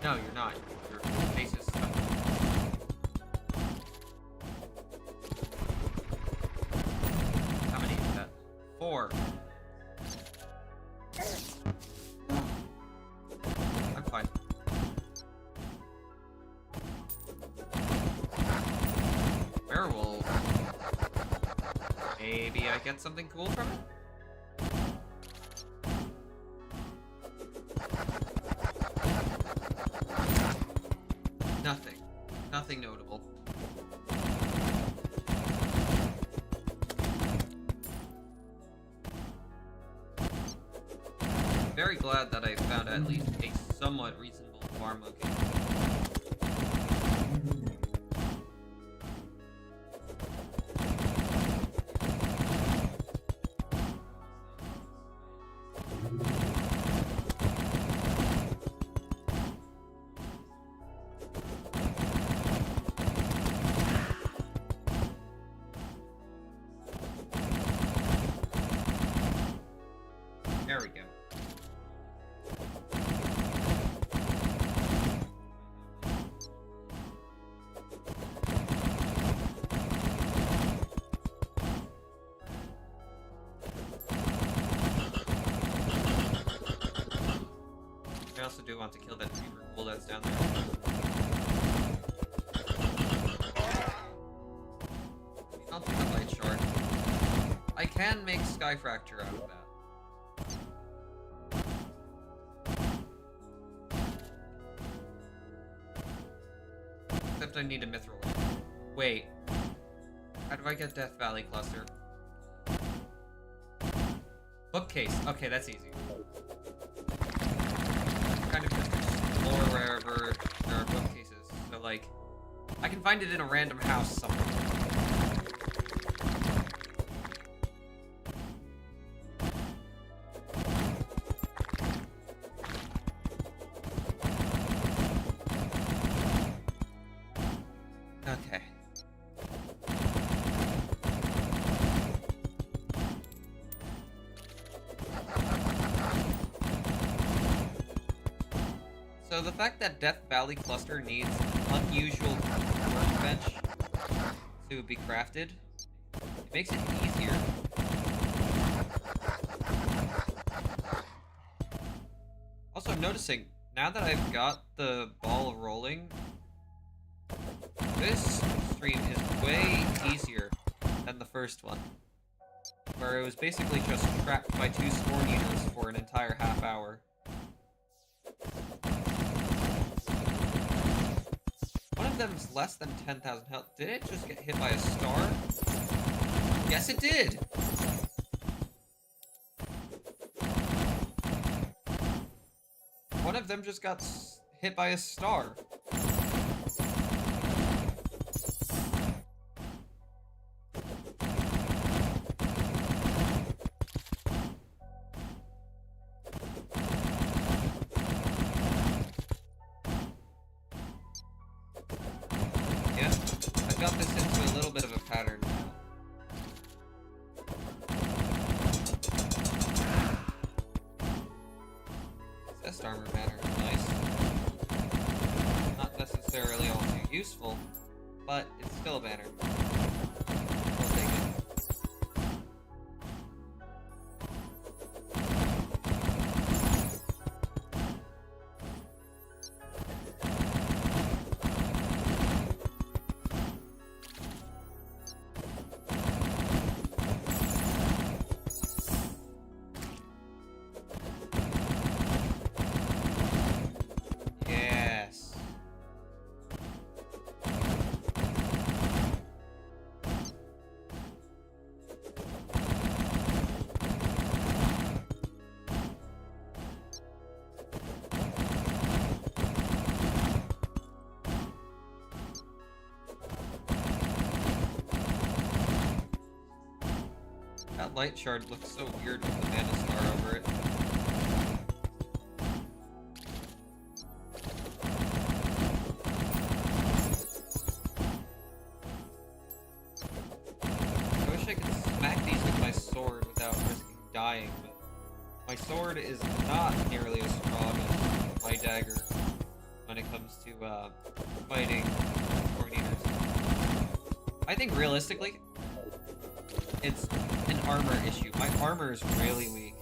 No, you're not. Your face is stuck. How many is that? 4. I'm fine. Werewolf. Maybe I get something cool from it? Nothing. Nothing notable. Very glad that I found at least a somewhat reasonable farm location. There we go. I also do want to kill that Reaper Ghoul that's down there. I'll take a light shard. I can make Sky Fracture out of that. Except I need a Mithril. Wait. How do I get Death Valley Cluster? Bookcase. Okay, that's easy. Kind of just explore wherever there are bookcases. So, like, I can find it in a random house somewhere. Okay. So the fact that Death Valley Cluster needs an unusual workbench to be crafted, it makes it easier. Also, I'm noticing, now that I've got the ball rolling, this stream is way easier than the first one, where it was basically just trapped by 2 Scorn Eaters for an entire half hour. One of them's less than 10,000 health. Did it just get hit by a star? Yes, it did! One of them just got hit by a star. Got this into a little bit of a pattern now. Zest armor banner is nice. Not necessarily all too useful, but it's still a banner. I'll take it. That light shard looks so weird with the mana star over it. dying, but my sword is not nearly as strong as my dagger when it comes to fighting Thorn Eaters. I think realistically, it's an armor issue. My armor is really weak.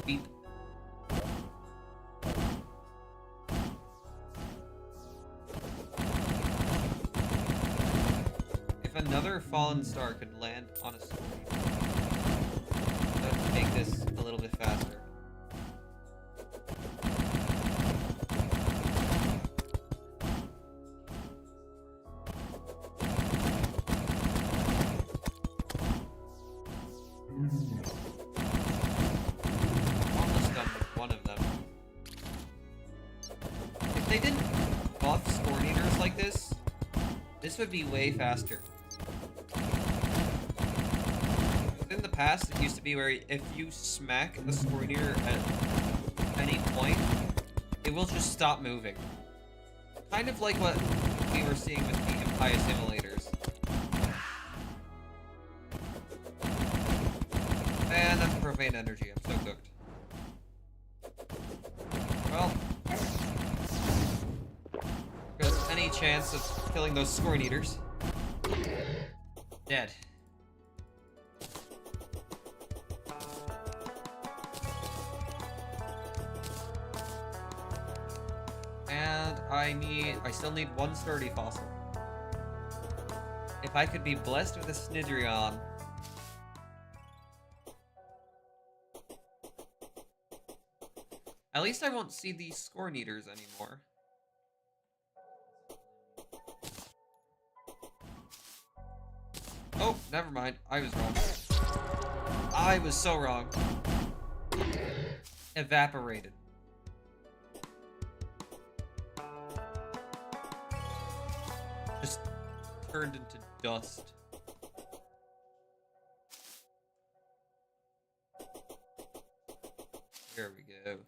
Beep. If another fallen star could land on a sword, that would make this a little bit faster. Almost done with one of them. If they didn't buff Scorn Eaters like this, this would be way faster. In the past, it used to be where if you smack a Scorn Eater at any point, it will just stop moving. Kind of like what we were seeing with the Impious Immolators. And that's Profane Energy. I'm so cooked. Well, there's any chance of killing those Scorn Eaters. Dead. And I still need one sturdy fossil. If I could be blessed with a Snidrion. At least I won't see these Scorn Eaters anymore. Oh, never mind. I was wrong. I was so wrong. Evaporated. Just turned into dust. There we go.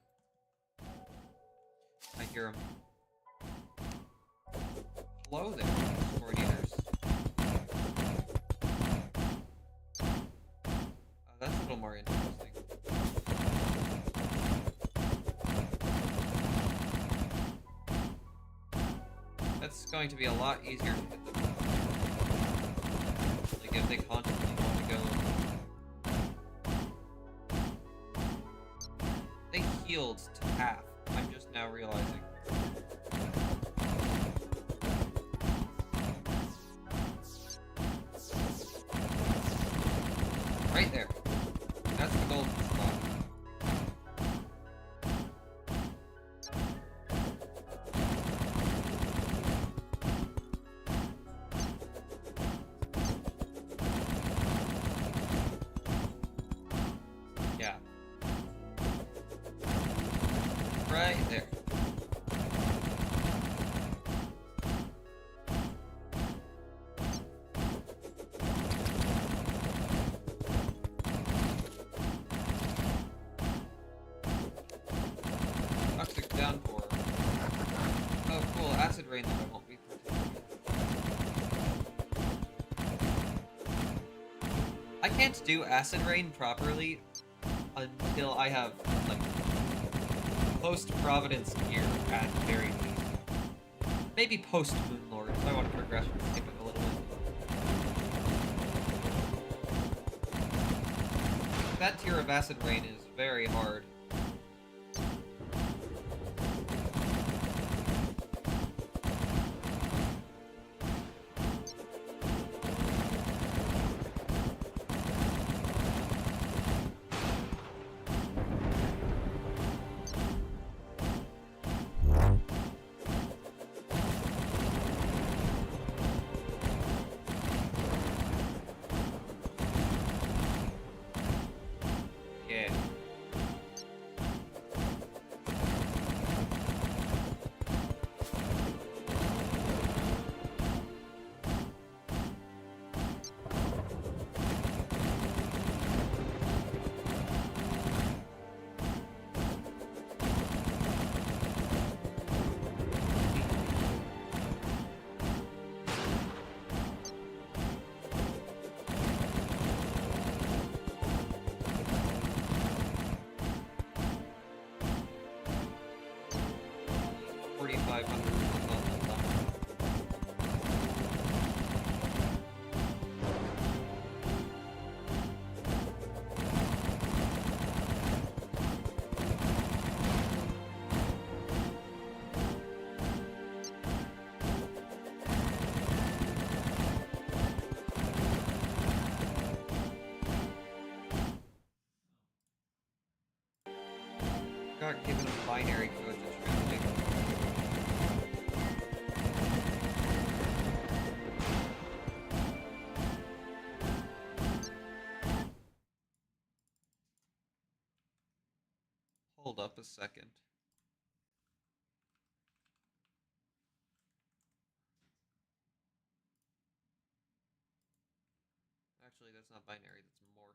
I hear him. Hello there, Scorn Eaters. That's a little more interesting. That's going to be a lot easier to hit them. Like if they constantly want to go. They healed to half. I'm just now realizing. Right there. That's the golden spot. Yeah. Right there. Toxic downpour. Oh, cool. Acid rain that I won't be protected. I can't do acid rain properly until I have, like, post-Providence gear at very least. Maybe post-Moonlord, if I want to progress and skip it a little bit. That tier of acid rain is very hard. Yeah. 500 left. Got given a binary code to translate. Hold up a second. Actually, that's not binary, that's Morse.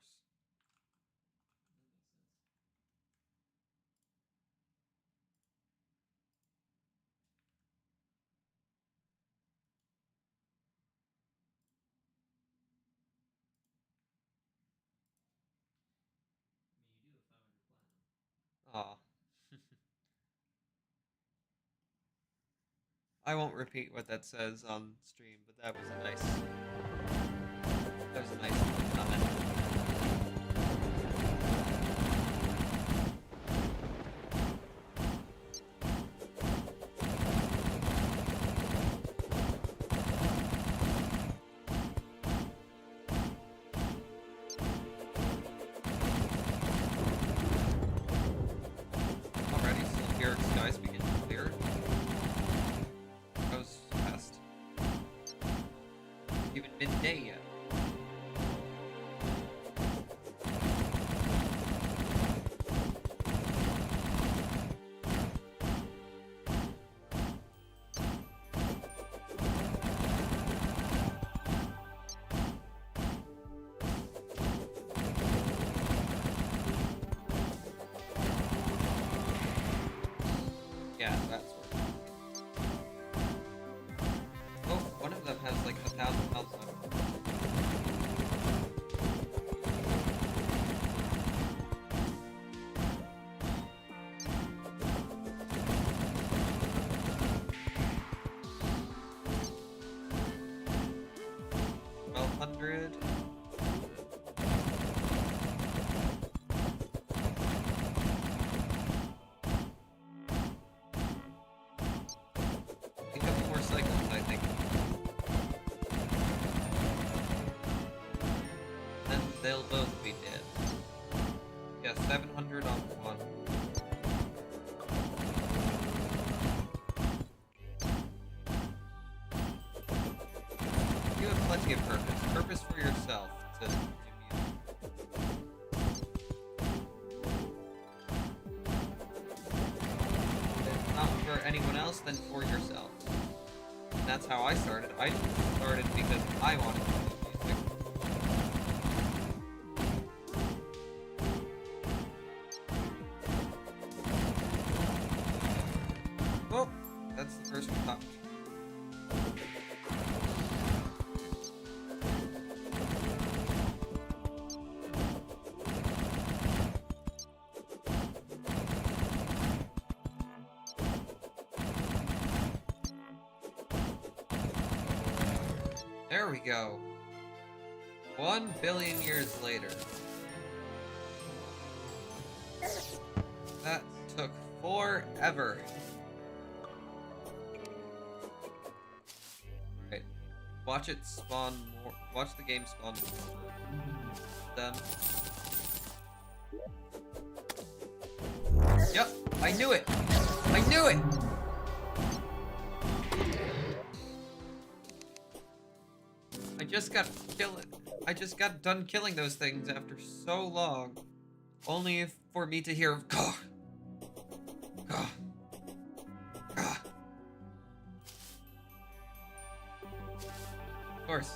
Aw. I won't repeat what that says on stream, but that was a nice comment. Already, sulfuric skies begin to clear. That was fast. Even midday yet. Yeah, that's what. Oh, one of them has like 1,000 health left. $1,200. A couple more cycles, I think. Then they'll both be dead. Yeah, 700 on one. You have plenty of purpose. Purpose for yourself to do music. If not for anyone else, then for yourself. And that's how I started. I started because I wanted to do music. Oh, that's the first one popped. There we go. 1 billion years later. That took forever. Alright. Watch it spawn more. Watch the game spawn more. Them. Yep, I knew it! I knew it! I just got done killing those things after so long. Only for me to hear gah, gah, gah. Of course.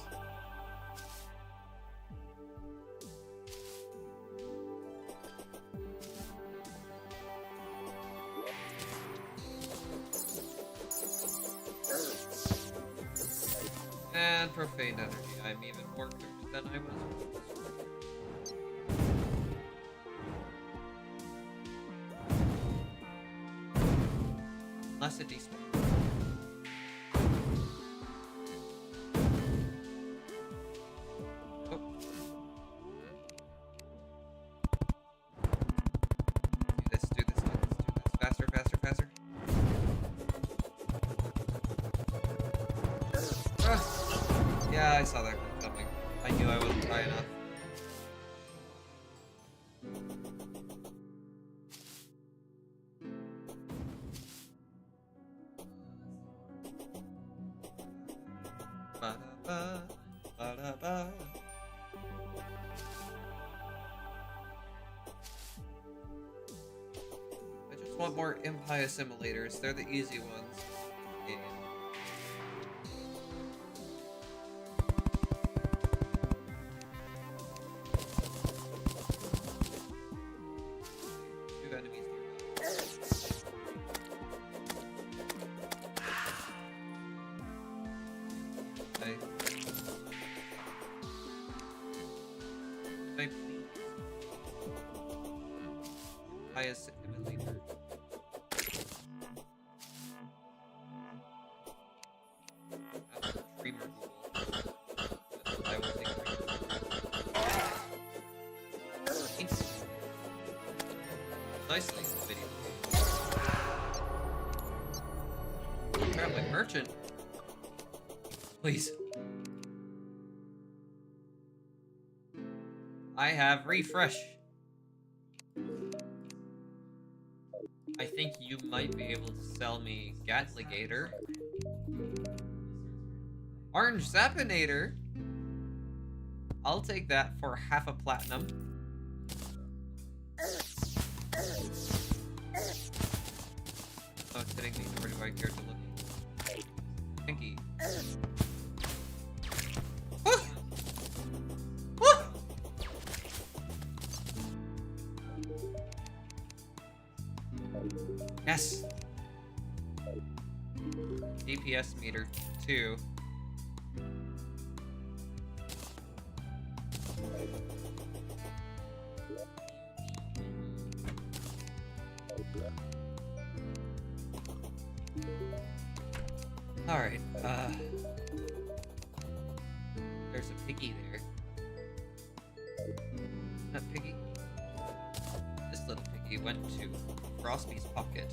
And profane energy. I'm even more cooked than I was. Unless it despawns. Yeah, I saw that one coming. I knew I wasn't high enough. Ba-da-ba, ba-da-ba. I just want more Empire simulators. They're the easy ones. Yeah. Two enemies nearby. Okay. Can I please? Highest simulator. Tree removal. I will take tree removal. Nicely, video. Traveling merchant. Please. I have refresh. I think you might be able to sell me Gatligator. Orange Zapinator. I'll take that for half a platinum. Oh, it's hitting me. Where do I care to look? Pinky. Yes! DPS meter 2. Alright, there's a piggy there. That piggy? This little piggy went to Frostby's pocket.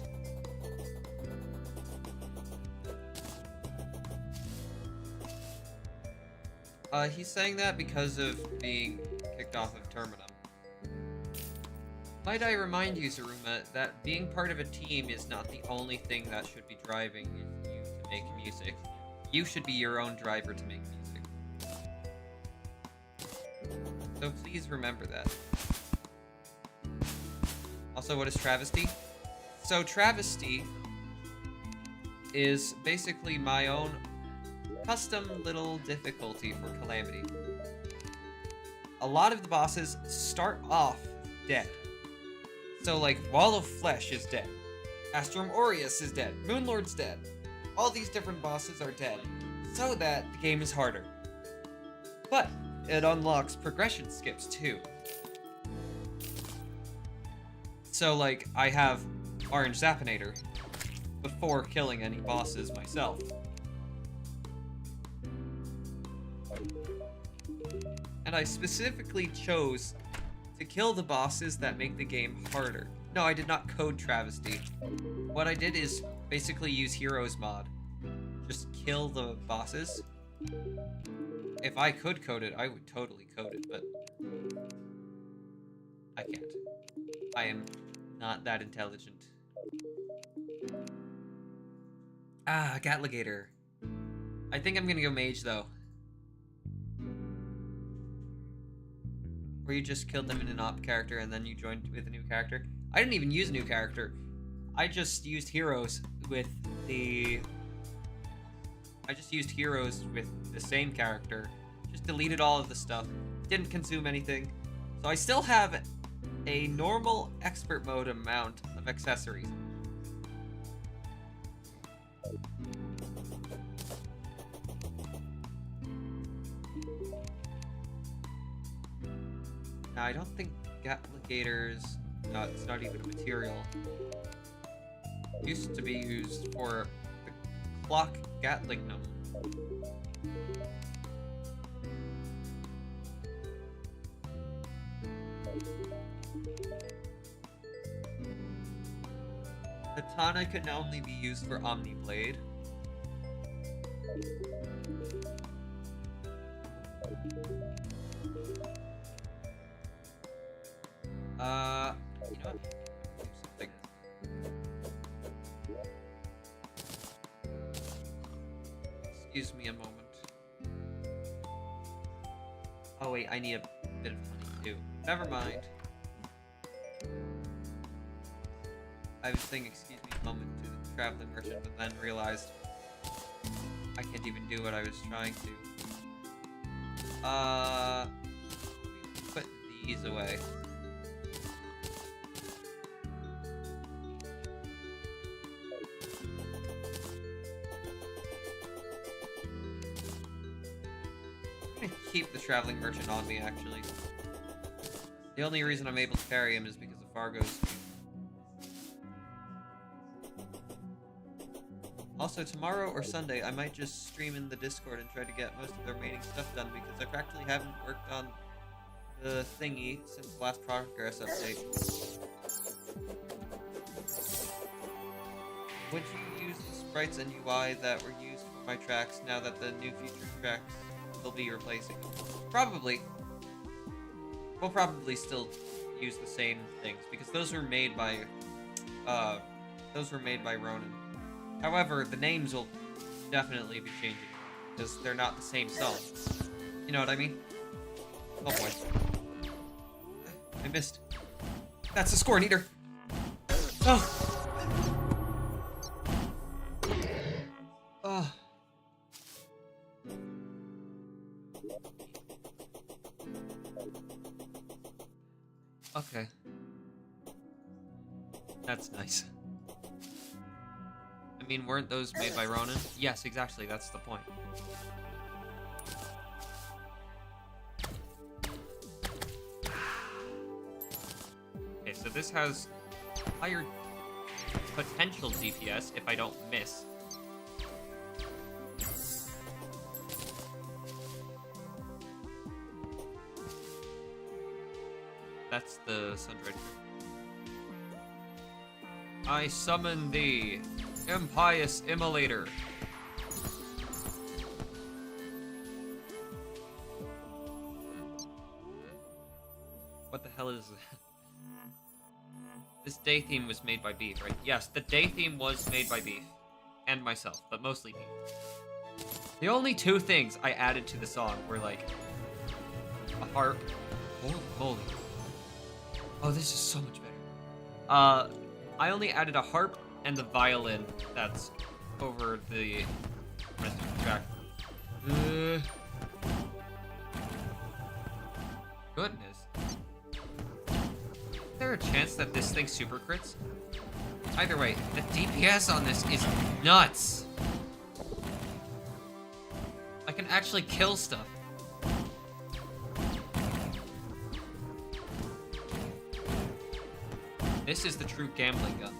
He's saying that because of being kicked off of Terminum. Might I remind you, Zaruma, that being part of a team is not the only thing that should be driving you to make music. You should be your own driver to make music. So please remember that. Also, what is Travesty? So Travesty is basically my own custom little difficulty for Calamity. A lot of the bosses start off dead. So like, Wall of Flesh is dead. Astrum Aureus is dead. Moonlord's dead. All these different bosses are dead, so that the game is harder. But it unlocks progression skips too. So like, I have Orange Zapinator before killing any bosses myself. And I specifically chose to kill the bosses that make the game harder. No, I did not code Travesty. What I did is basically use Heroes mod. Just kill the bosses. If I could code it, I would totally code it, but I can't. I am not that intelligent. Ah, Gatligator. I think I'm gonna go Mage, though. Where you just killed them in an op character and then you joined with a new character. I didn't even use a new character. I just used heroes with the... I just used heroes with the same character. Just deleted all of the stuff. Didn't consume anything. So I still have a normal expert mode amount of accessories. Now, I don't think Gatligators... No, it's not even a material. Used to be used for the clock Gatlignum. Katana can only be used for Omni Blade. You know what? Do something. Excuse me a moment. Oh wait, I need a bit of money too. Never mind. I was saying excuse me a moment to the traveling merchant, but then realized I can't even do what I was trying to. Put these away. I'm gonna keep the traveling merchant on me, actually. The only reason I'm able to carry him is because of Fargo's. Also, tomorrow or Sunday, I might just stream in the Discord and try to get most of the remaining stuff done, because I practically haven't worked on the thingy since the last progress update. Would you use the sprites and UI that were used for my tracks now that the new feature tracks will be replacing them? Probably. We'll probably still use the same things, because those were made by Ronan. However, the names will definitely be changing, because they're not the same song. You know what I mean? Oh boy. I missed. That's a scorn eater! Oh! Oh. Okay. That's nice. I mean, weren't those made by Ronan? Yes, exactly, that's the point. Okay, so this has higher potential DPS if I don't miss. That's the Sundred. I summon thee, impious immolator. What the hell is that? This day theme was made by Beef, right? Yes, the day theme was made by Beef. And myself, but mostly Beef. The only two things I added to the song were like a harp. Holy. Oh, this is so much better. I only added a harp and the violin that's over the rest of the track. Goodness. Is there a chance that this thing super crits? Either way, the DPS on this is nuts. I can actually kill stuff. This is the true gambling gun.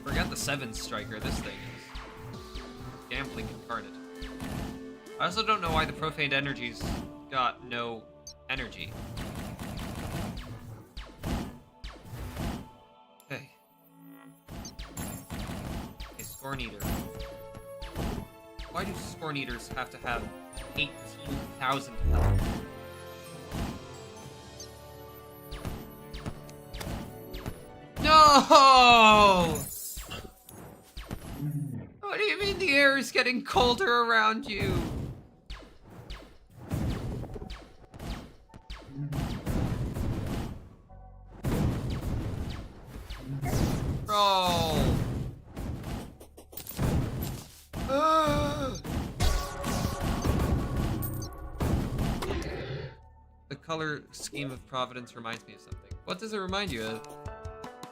Forget the 7 striker, this thing is gambling incarnate. I also don't know why the profaned energies got no energy. Okay. A Scorn Eater. Why do Scorn Eaters have to have 18,000 health? No! What do you mean the air is getting colder around you? Bro! The color scheme of Providence reminds me of something. What does it remind you of?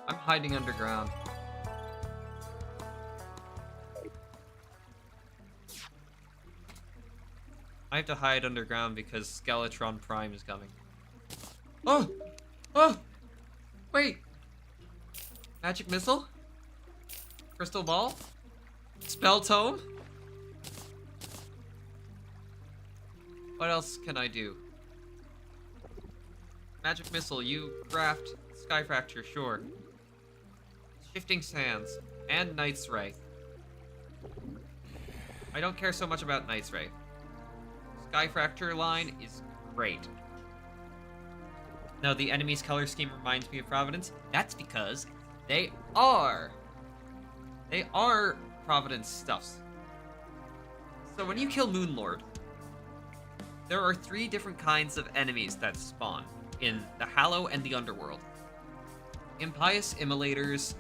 I'm hiding underground. I have to hide underground because Skeletron Prime is coming. Oh! Oh! Wait! Magic Missile? Crystal Ball? Spell Tome? What else can I do? Magic Missile, you craft Sky Fracture, sure. Shifting Sands, and Knight's Ray. I don't care so much about Knight's Wraith. Sky Fracture line is great. Now, the enemy's color scheme reminds me of Providence. That's because they are Providence stuffs. So when you kill Moonlord, there are 3 different kinds of enemies that spawn in the Hallow and the Underworld. Impious Immolators,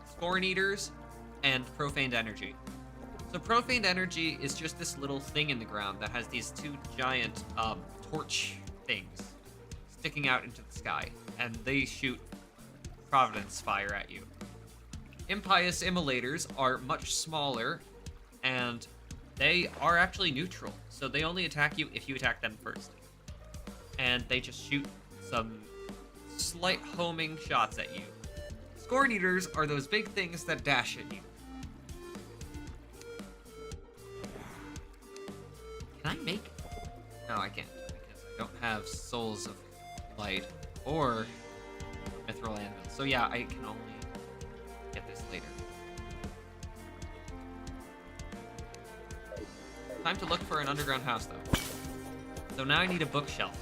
Scorn Eaters, and Profaned Energy. So Profaned Energy is just this little thing in the ground that has these 2 giant torch things sticking out into the sky, and they shoot Providence fire at you. Impious Immolators are much smaller, and they are actually neutral, so they only attack you if you attack them first. And they just shoot some slight homing shots at you. Scorn Eaters are those big things that dash at you. Can I make... No, I can't, because I don't have Souls of Light or Mithril Anvil. So yeah, I can only get this later. Time to look for an underground house, though. So now I need a bookshelf.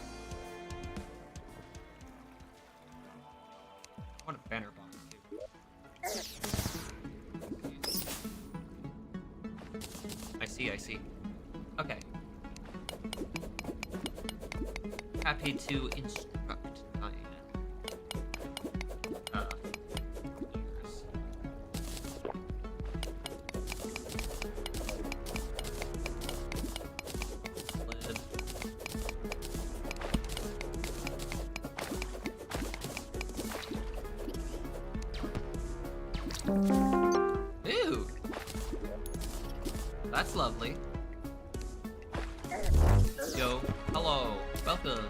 I want a banner box, too. I see. Okay. Happy to instruct my ears. Ooh! That's lovely. Yo, hello, welcome.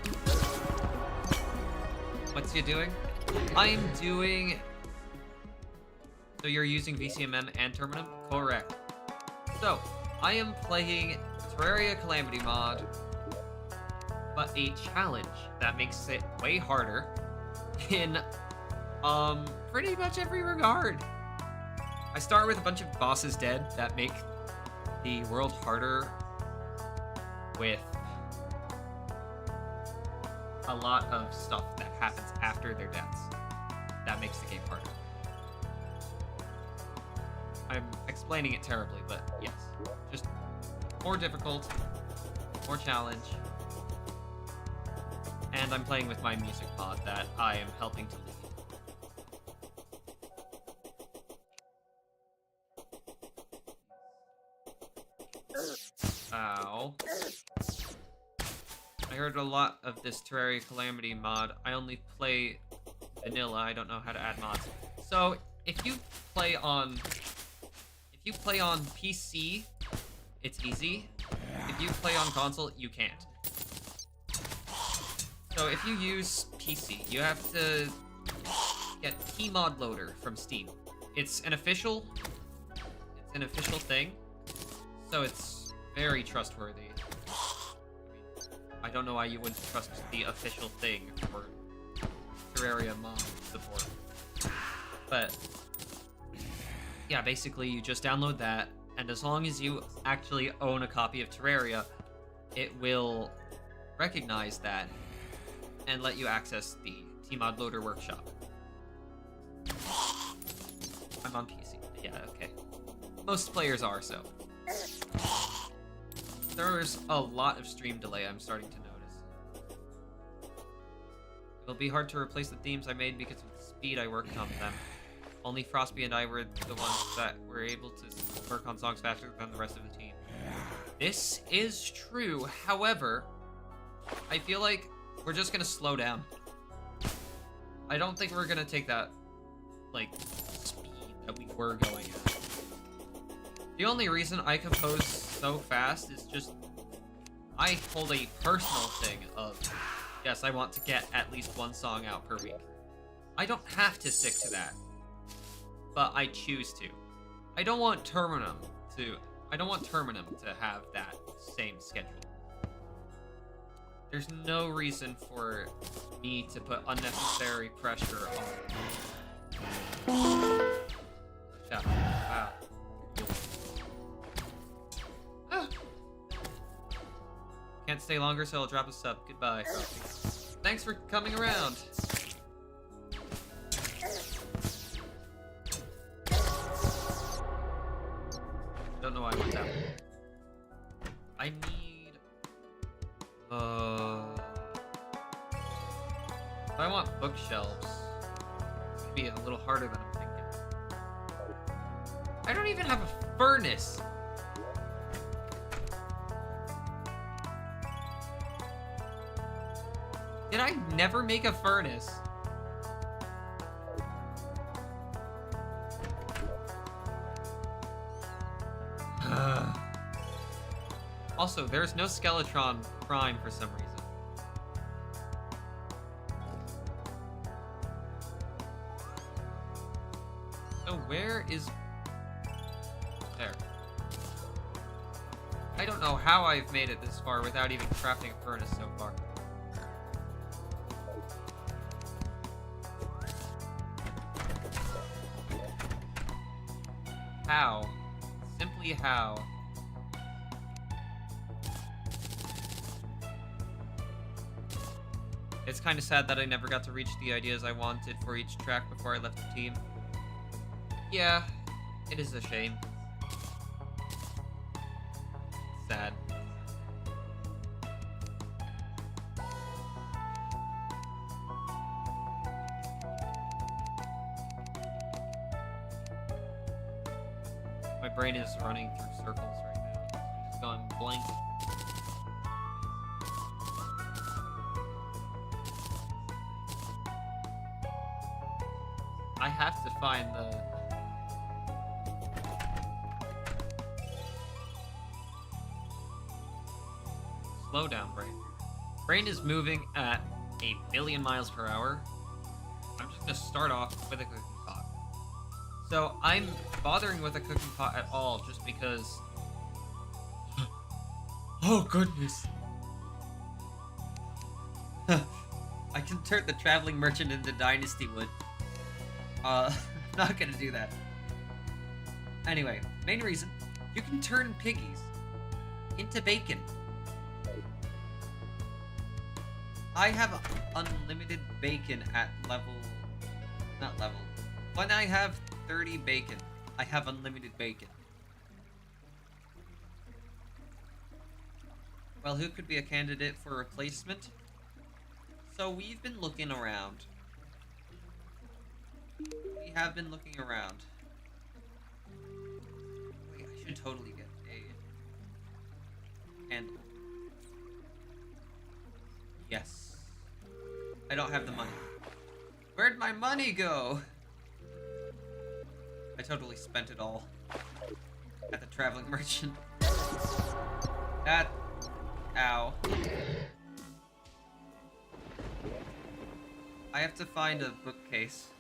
What's you doing? I'm doing... So you're using VCMM and Terminum? Correct. So, I am playing Terraria Calamity mod, but a challenge that makes it way harder in, pretty much every regard. I start with a bunch of bosses dead that make the world harder with a lot of stuff that happens after their deaths. That makes the game harder. I'm explaining it terribly, but yes. Just more difficult, more challenge. And I'm playing with my music mod that I am helping to lead. Ow. I heard a lot of this Terraria Calamity mod. I only play vanilla. I don't know how to add mods. So if you play on PC, it's easy. If you play on console, you can't. So if you use PC, you have to get Tmod Loader from Steam. It's an official thing, so it's very trustworthy. I don't know why you wouldn't trust the official thing for Terraria mod support. But yeah, basically you just download that, and as long as you actually own a copy of Terraria, it will recognize that and let you access the Tmod Loader workshop. I'm on PC. Yeah, okay. Most players are, so. There's a lot of stream delay I'm starting to notice. It'll be hard to replace the themes I made because of the speed I worked on them. Only Frostby and I were the ones that were able to work on songs faster than the rest of the team. This is true, however, I feel like we're just gonna slow down. I don't think we're gonna take that, like, speed that we were going at. The only reason I compose so fast is just I hold a personal thing of, yes, I want to get at least one song out per week. I don't have to stick to that, but I choose to. I don't want Terminum to have that same schedule. There's no reason for me to put unnecessary pressure on. Wow. Can't stay longer, so I'll drop a sub. Goodbye. Thanks for coming around. Don't know why I went down. I need... If I want bookshelves, it's gonna be a little harder than I'm thinking. I don't even have a furnace! Did I never make a furnace? Also, there's no Skeletron Prime for some reason. So where is... There. I don't know how I've made it this far without even crafting a furnace so far. How? Simply how? It's kind of sad that I never got to reach the ideas I wanted for each track before I left the team. Yeah, it is a shame. Sad. My brain is running through circles right now. I'm just going blank. I have to find the... Slow down, brain. Brain is moving at 1,000,000 miles per hour. I'm just gonna start off with a cooking pot. So I'm bothering with a cooking pot at all just because... Oh goodness! I can turn the traveling merchant into Dynasty Wood. I'm not gonna do that. Anyway, main reason, you can turn piggies into bacon. I have unlimited bacon at level... Not level. When I have 30 bacon, I have unlimited bacon. Well, who could be a candidate for replacement? So we've been looking around. We have been looking around. Wait, I should totally get a candle. Yes. I don't have the money. Where'd my money go? I totally spent it all at the traveling merchant. That... Ow. I have to find a bookcase.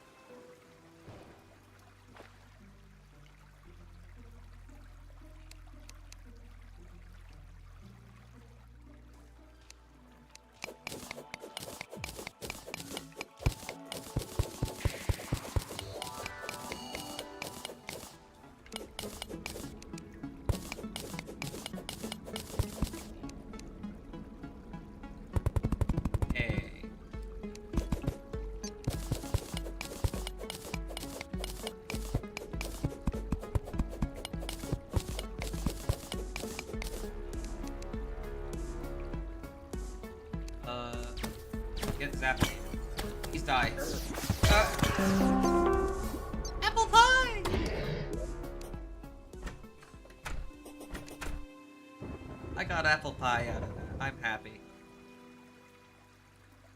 Get zapped. Please die. Apple pie! I got apple pie out of that. I'm happy.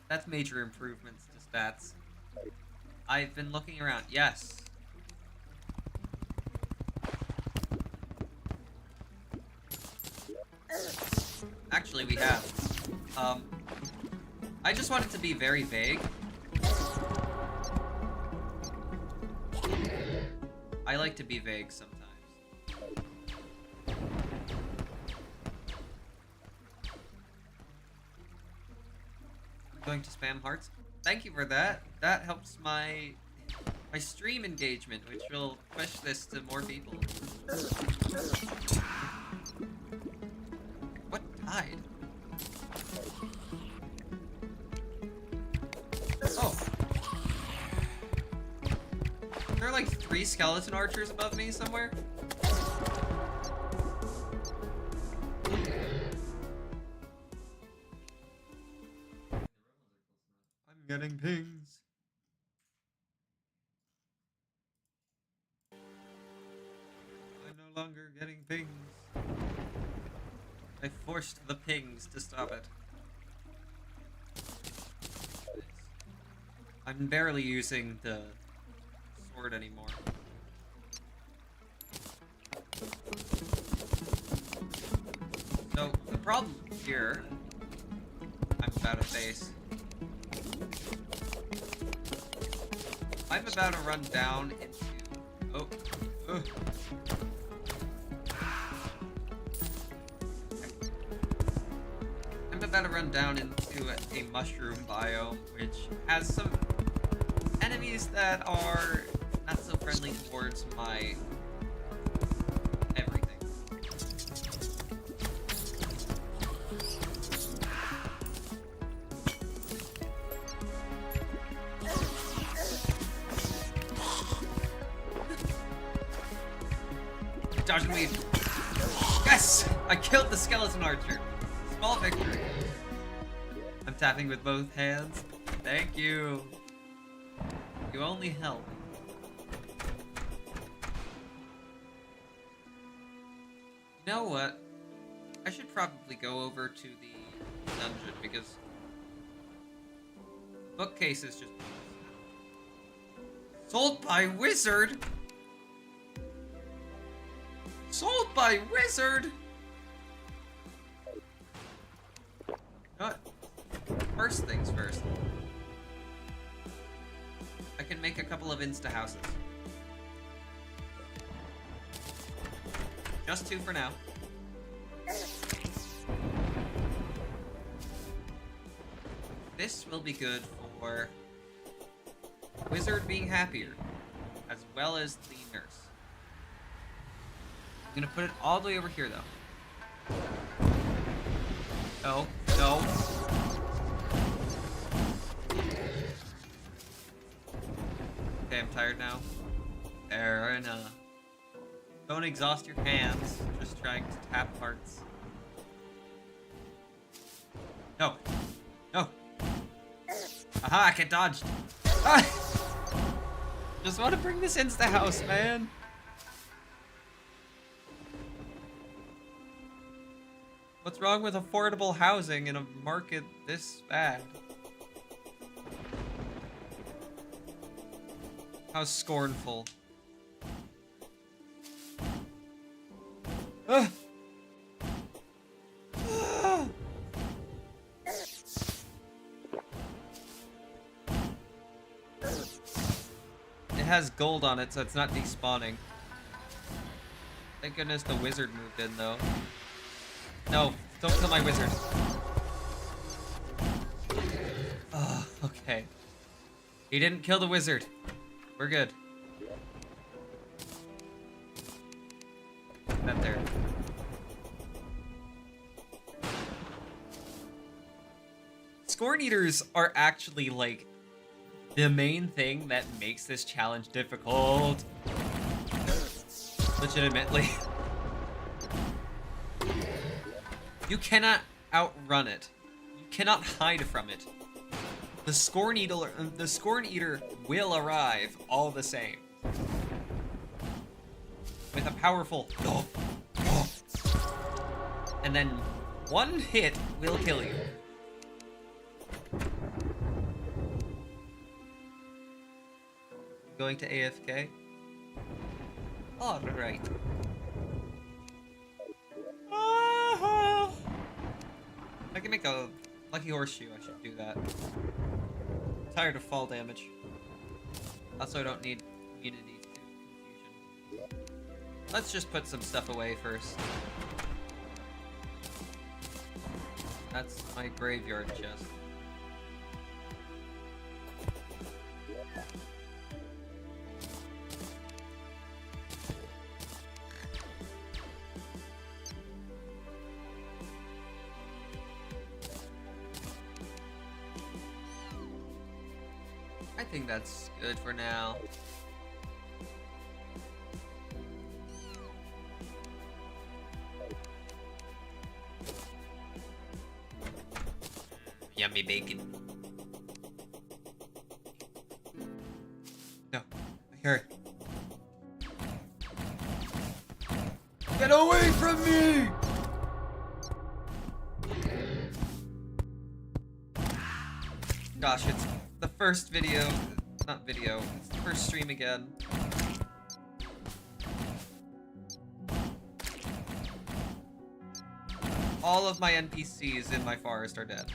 That's major improvements to stats. I've been looking around. Yes. Actually, we have. I just want it to be very vague. I like to be vague sometimes. I'm going to spam hearts. Thank you for that. That helps my stream engagement, which will push this to more people. What died? Oh. There are like 3 skeleton archers above me somewhere. I'm getting pings. I'm no longer getting pings. I forced the pings to stop it. I'm barely using the sword anymore. So, the problem here I'm about to face. I'm about to run down into... Oh. Ugh. I'm about to run down into a mushroom biome, which has some enemies that are not so friendly towards my everything. Dodge and weave. Yes! I killed the skeleton archer. Small victory. I'm tapping with both hands. Thank you. You only help. You know what? I should probably go over to the dungeon because bookcase is just sold by wizard. Sold by wizard. What? First things first. I can make a couple of insta houses. Just 2 for now. This will be good for wizard being happier, as well as the nurse. I'm gonna put it all the way over here, though. No, no. Okay, I'm tired now. Fair enough. Don't exhaust your hands, just trying to tap hearts. No. No. Aha, I can dodge. Ah! Just want to bring this into the house, man. What's wrong with affordable housing in a market this bad? How scornful. Ah! Ah! It has gold on it, so it's not despawning. Thank goodness the wizard moved in, though. No, don't kill my wizard. Oh, okay. He didn't kill the wizard. We're good. That there. Scorn Eaters are actually, like, the main thing that makes this challenge difficult. Legitimately. You cannot outrun it. You cannot hide from it. The Scorn Eater will arrive all the same. With a powerful and then one hit will kill you. Going to AFK? Alright. I can make a lucky horseshoe, I should do that. I'm tired of fall damage. Also, I don't need immunity to confusion. Let's just put some stuff away first. That's my graveyard chest. think that's good for now. Yummy bacon. No, I hear it. Get away from me! Gosh, it's the first video. Not video, it's the first stream again. All of my NPCs in my forest are dead.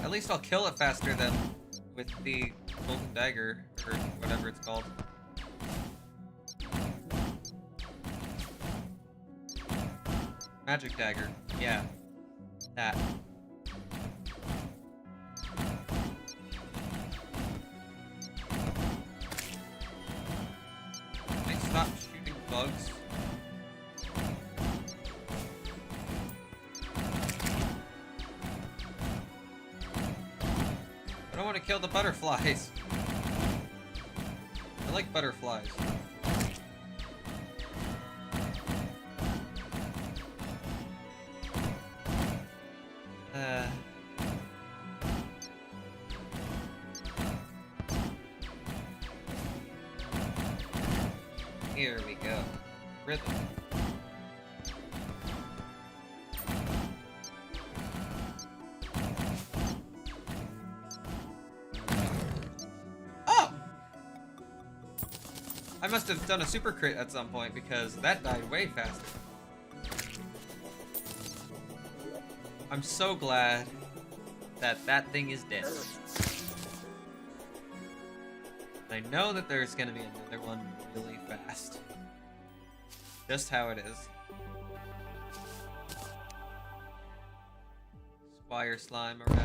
At least I'll kill it faster than with the golden dagger, or whatever it's called. Magic dagger. Yeah. That. Can I stop shooting bugs? I don't want to kill the butterflies. I like butterflies. Here we go. Rhythm. Oh! I must have done a super crit at some point because that died way faster. I'm so glad that that thing is dead. I know that there's gonna be another one really fast. Just how it is. Squire Slime arrived.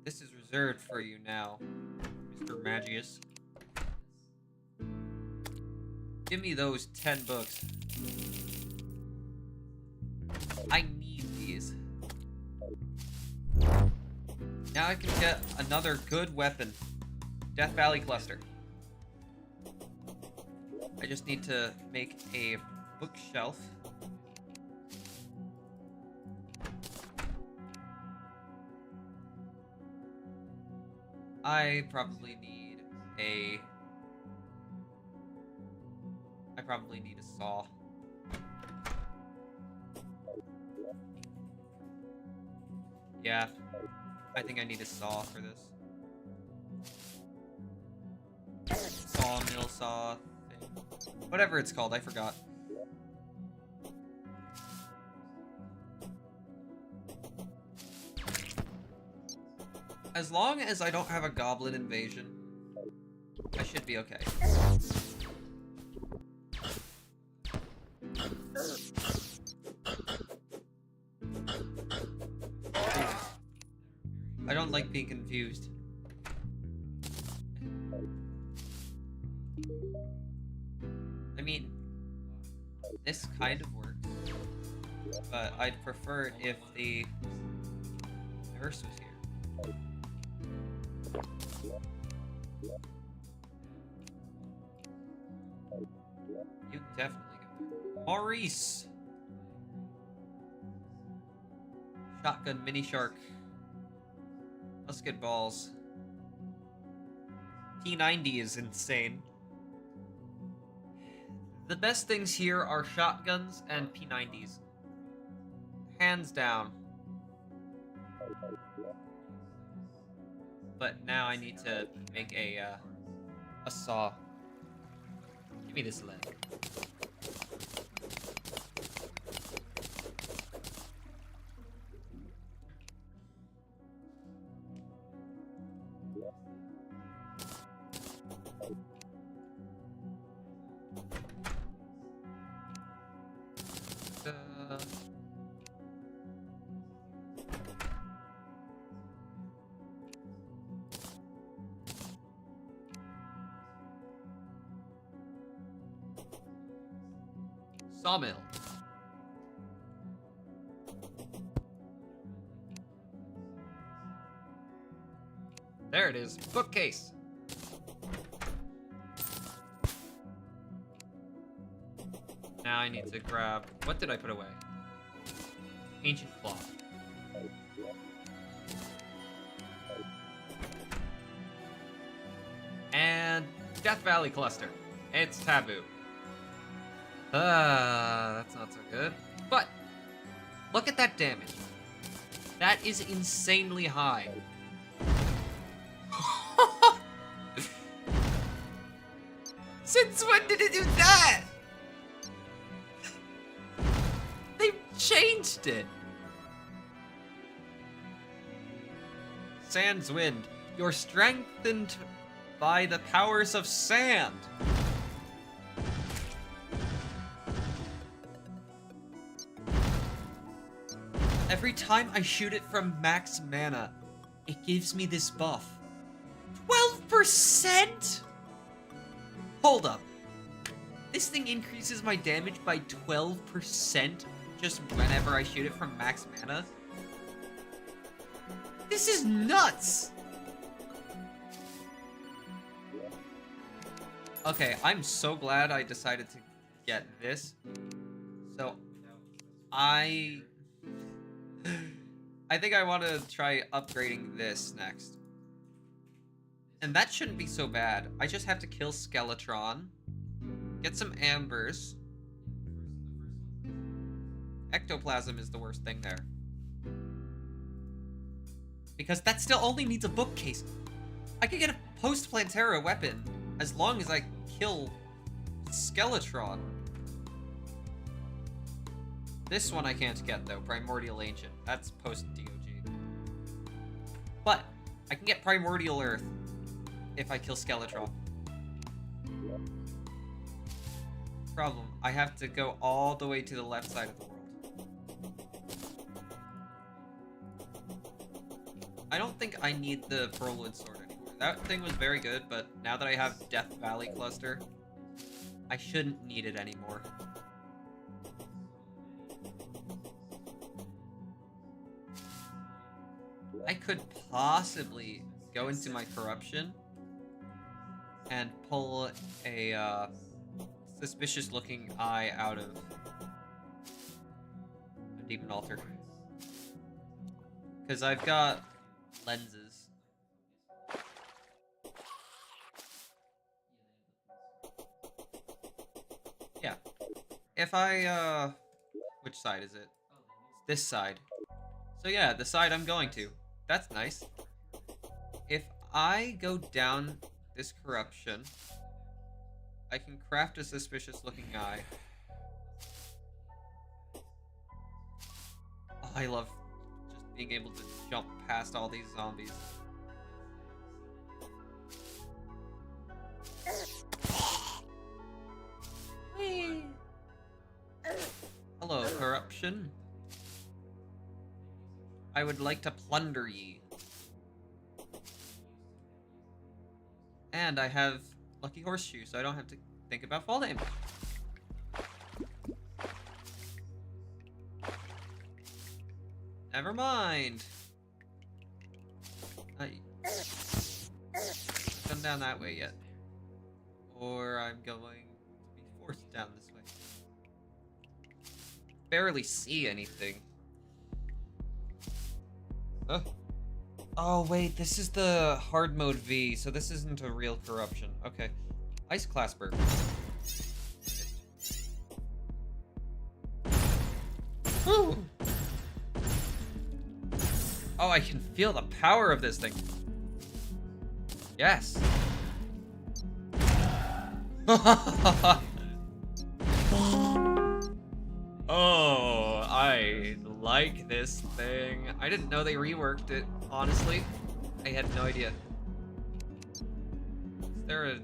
This is reserved for you now, Mr. Magius. Give me those 10 books. I need these. Now I can get another good weapon. Death Valley Cluster. I just need to make a bookshelf. I probably need a saw. Yeah, I think I need a saw for this. Sawmill saw thing. Whatever it's called, I forgot. As long as I don't have a goblin invasion, I should be okay. I don't like being confused. I mean, this kind of works, but I'd prefer it if the nurse was here. You definitely go there. Maurice! Shotgun mini shark. Musket balls. P90 is insane. The best things here are shotguns and P90s. Hands down. But now I need to make a saw. Give me this lead. Sawmill. There it is. Bookcase. Now I need to grab... What did I put away? Ancient cloth. And Death Valley Cluster. It's taboo. That's not so good. But, look at that damage. That is insanely high. Since when did it do that? They changed it. Sand's Wind. You're strengthened by the powers of sand. Every time I shoot it from max mana, it gives me this buff. 12%? Hold up. This thing increases my damage by 12% just whenever I shoot it from max mana? This is nuts! Okay, I'm so glad I decided to get this. So, I think I want to try upgrading this next. And that shouldn't be so bad. I just have to kill Skeletron, get some ambers. Ectoplasm is the worst thing there. Because that still only needs a bookcase. I could get a post-Plantera weapon as long as I kill Skeletron. This one I can't get, though. Primordial Ancient. That's post-DOG. But I can get Primordial Earth if I kill Skeletron. Problem. I have to go all the way to the left side of the world. I don't think I need the Pearlwood Sword anymore. That thing was very good, but now that I have Death Valley Cluster, I shouldn't need it anymore. I could possibly go into my corruption and pull a suspicious looking eye out of a demon altar. Because I've got lenses. Yeah. If I, which side is it? It's this side. So yeah, the side I'm going to. That's nice. If I go down this corruption, I can craft a suspicious looking eye. Oh, I love just being able to jump past all these zombies. Whee! Hello, corruption. I would like to plunder ye. And I have Lucky Horseshoe, so I don't have to think about fall damage. Never mind. I come down that way yet. Or I'm going to be forced down this way. Barely see anything. Oh, wait, this is the hard mode V, so this isn't a real corruption. Okay. Ice Clasper. Woo! Oh, I can feel the power of this thing. Yes. Oh, I like this thing. I didn't know they reworked it, honestly. I had no idea. Is there a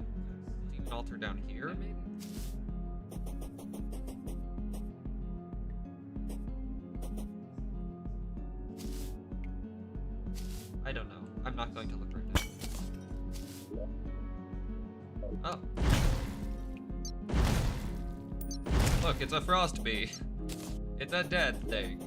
demon altar down here, maybe? I don't know. I'm not going to look right now. Oh. Look, it's a frost bee. It's a dead thing.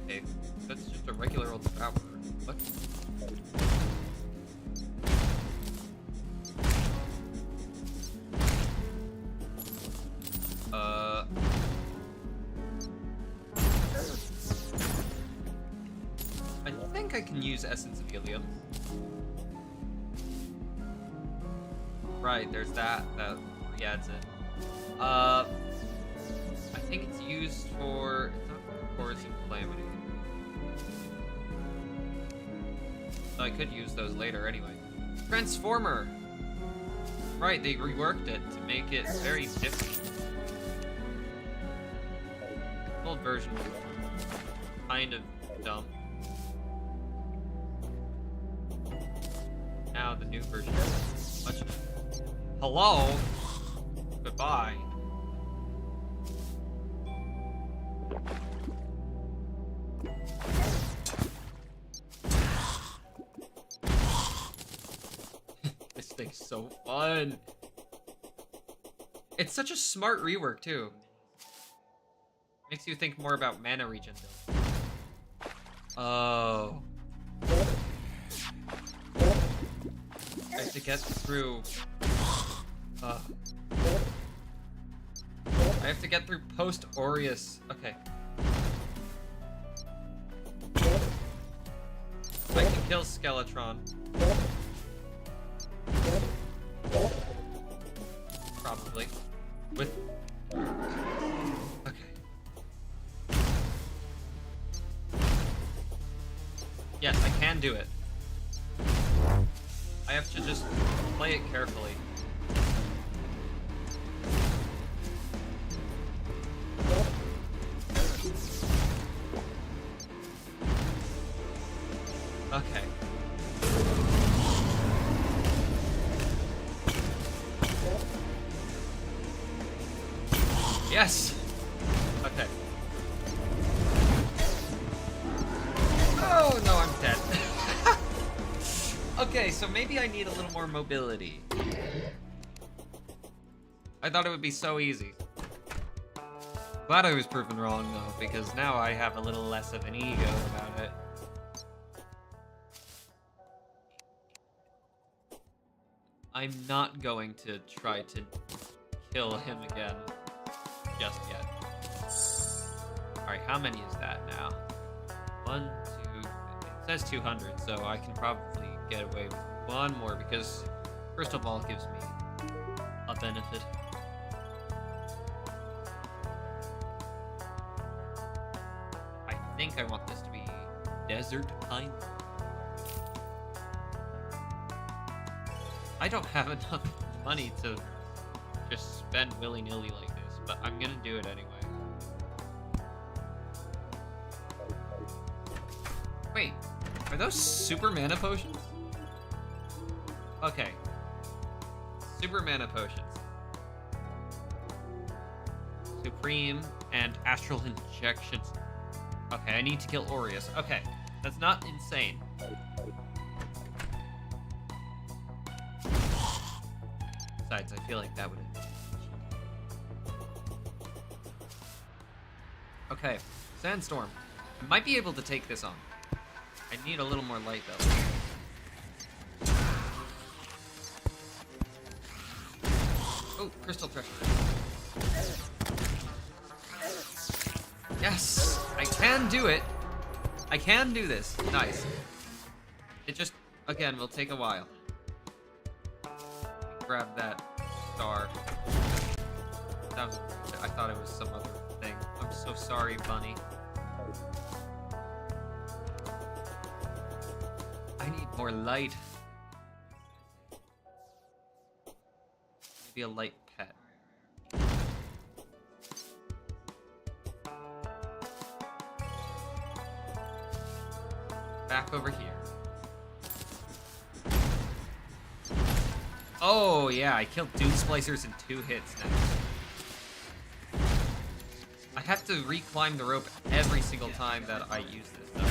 Okay, that's just a regular old Devourer. What? I think I can use Essence of Helium. Right, there's that re-adds it. I think it's used for... It's not for Chorus and Calamity. So I could use those later anyway. Transformer! Right, they reworked it to make it very different. The old version was kind of dumb. Now the new version is much... Hello? Goodbye. This thing's so fun. It's such a smart rework too. Makes you think more about mana regen though. Oh. I have to get through... I have to get through post Aureus. Okay. I can kill Skeletron. Probably. With... Okay. Yes, I can do it. I have to just play it carefully. Okay. Yes! Okay. Oh, no, I'm dead. Okay, so maybe I need a little more mobility. I thought it would be so easy. Glad I was proven wrong, though, because now I have a little less of an ego about it. I'm not going to try to kill him again just yet. Alright, how many is that now? 1, 2, it says 200, so I can probably get away with one more because Crystal Ball gives me a benefit. I think I want this to be Desert Pine. I don't have enough money to just spend willy-nilly like this, but I'm gonna do it anyway. Wait, are those super mana potions? Okay. Super mana potions. Supreme and Astral Injections. Okay, I need to kill Aureus. Okay, that's not insane. Besides, I feel like that would... Okay, Sandstorm. I might be able to take this on. I need a little more light, though. Oh, Crystal Pressure. Yes! I can do it! I can do this. Nice. It just, again, will take a while. Grab that star. That was, I thought it was some other thing. I'm so sorry, Bunny. I need more light. Maybe a light pet. Back over here. Oh, yeah, I killed Dune Splicers in 2 hits now. I have to re-climb the rope every single time that I use this, though.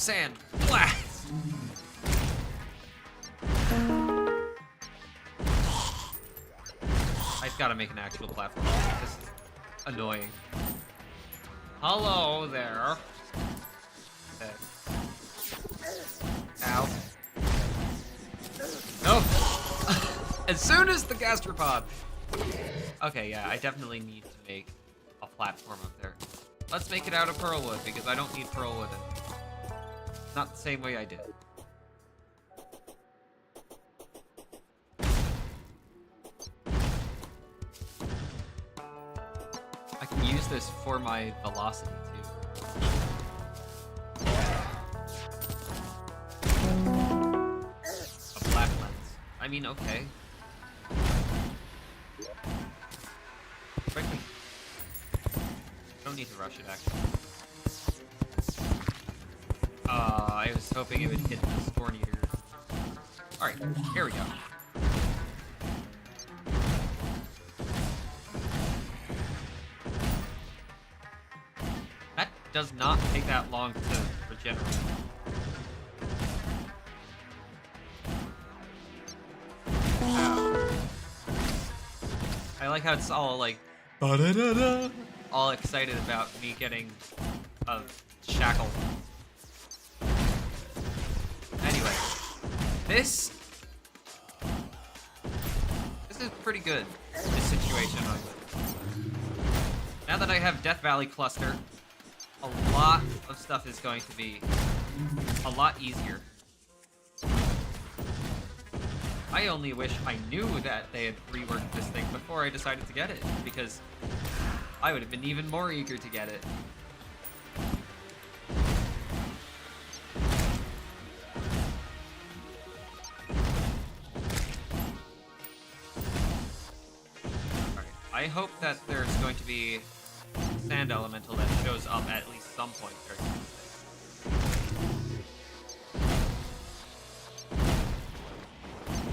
sand. Blast! I've got to make an actual platform. This is annoying. Hello there. Okay. Ow. Nope. As soon as the gastropod. Okay, yeah, I definitely need to make a platform up there. Let's make it out of pearlwood, because I don't need pearlwood anymore. Not the same way I did. I can use this for my velocity, too. A black lens. I mean, okay. Quickly. Don't need to rush it, actually. I was hoping it would hit the Scorn Eater. Alright, here we go. That does not take that long to regenerate. Ow. I like how it's all like all excited about me getting a shackle. Anyway, this is pretty good, this situation. Now that I have Death Valley Cluster, a lot of stuff is going to be a lot easier. I only wish I knew that they had reworked this thing before I decided to get it, because I would have been even more eager to get it. Alright, I hope that there's going to be a sand elemental that shows up at least some point during this thing.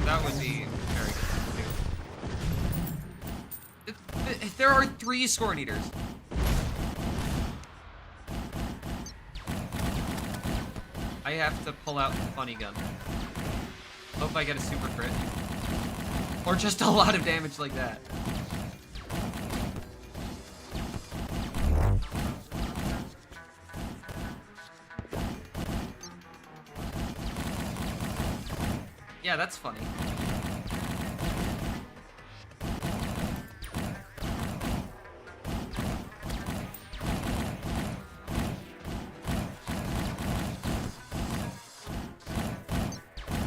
That would be very good. There are 3 Scorn Eaters. I have to pull out the funny gun. Hope I get a super crit. Or just a lot of damage like that. Yeah, that's funny.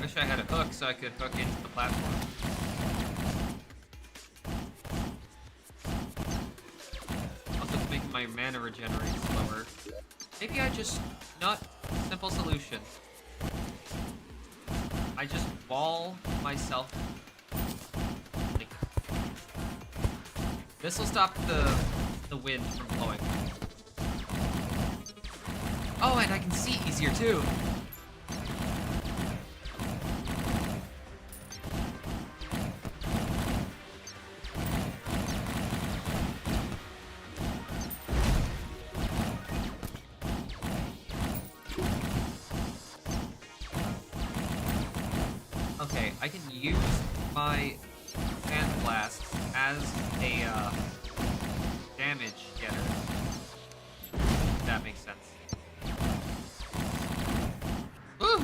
Wish I had a hook so I could hook into the platform. Also, to make my mana regenerate slower. Maybe I just... not simple solution. I just wall myself. Like, this will stop the wind from blowing. Oh, and I can see easier too. Okay, I can use my Sand Blast as a damage getter. If that makes sense. Woo!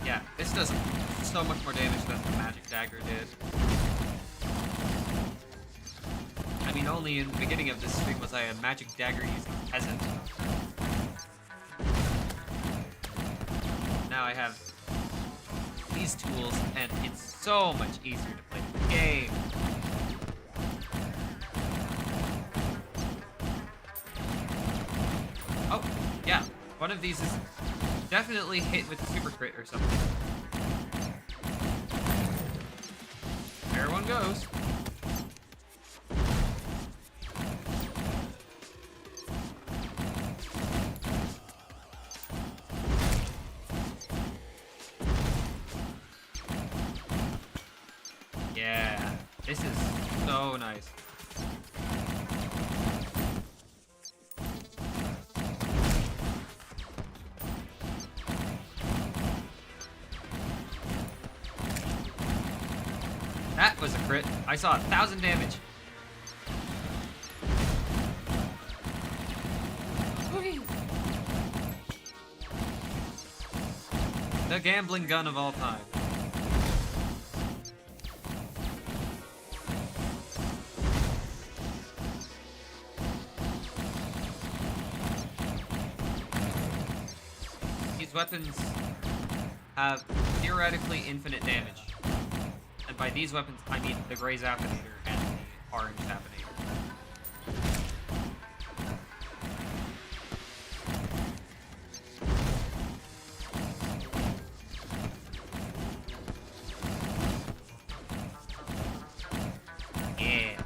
Yeah, this does so much more damage than the Magic Dagger did. I mean, only in the beginning of this stream was I a Magic Dagger using Peasant. Now I have these tools, and it's so much easier to play the game. Oh, yeah. One of these is definitely hit with a super crit or something. There one goes. Yeah. This is so nice. That was a crit. I saw 1,000 damage. The gambling gun of all time. These weapons have theoretically infinite damage. And by these weapons, I mean the Gray Zappinator and the Orange Zappinator. Yeah.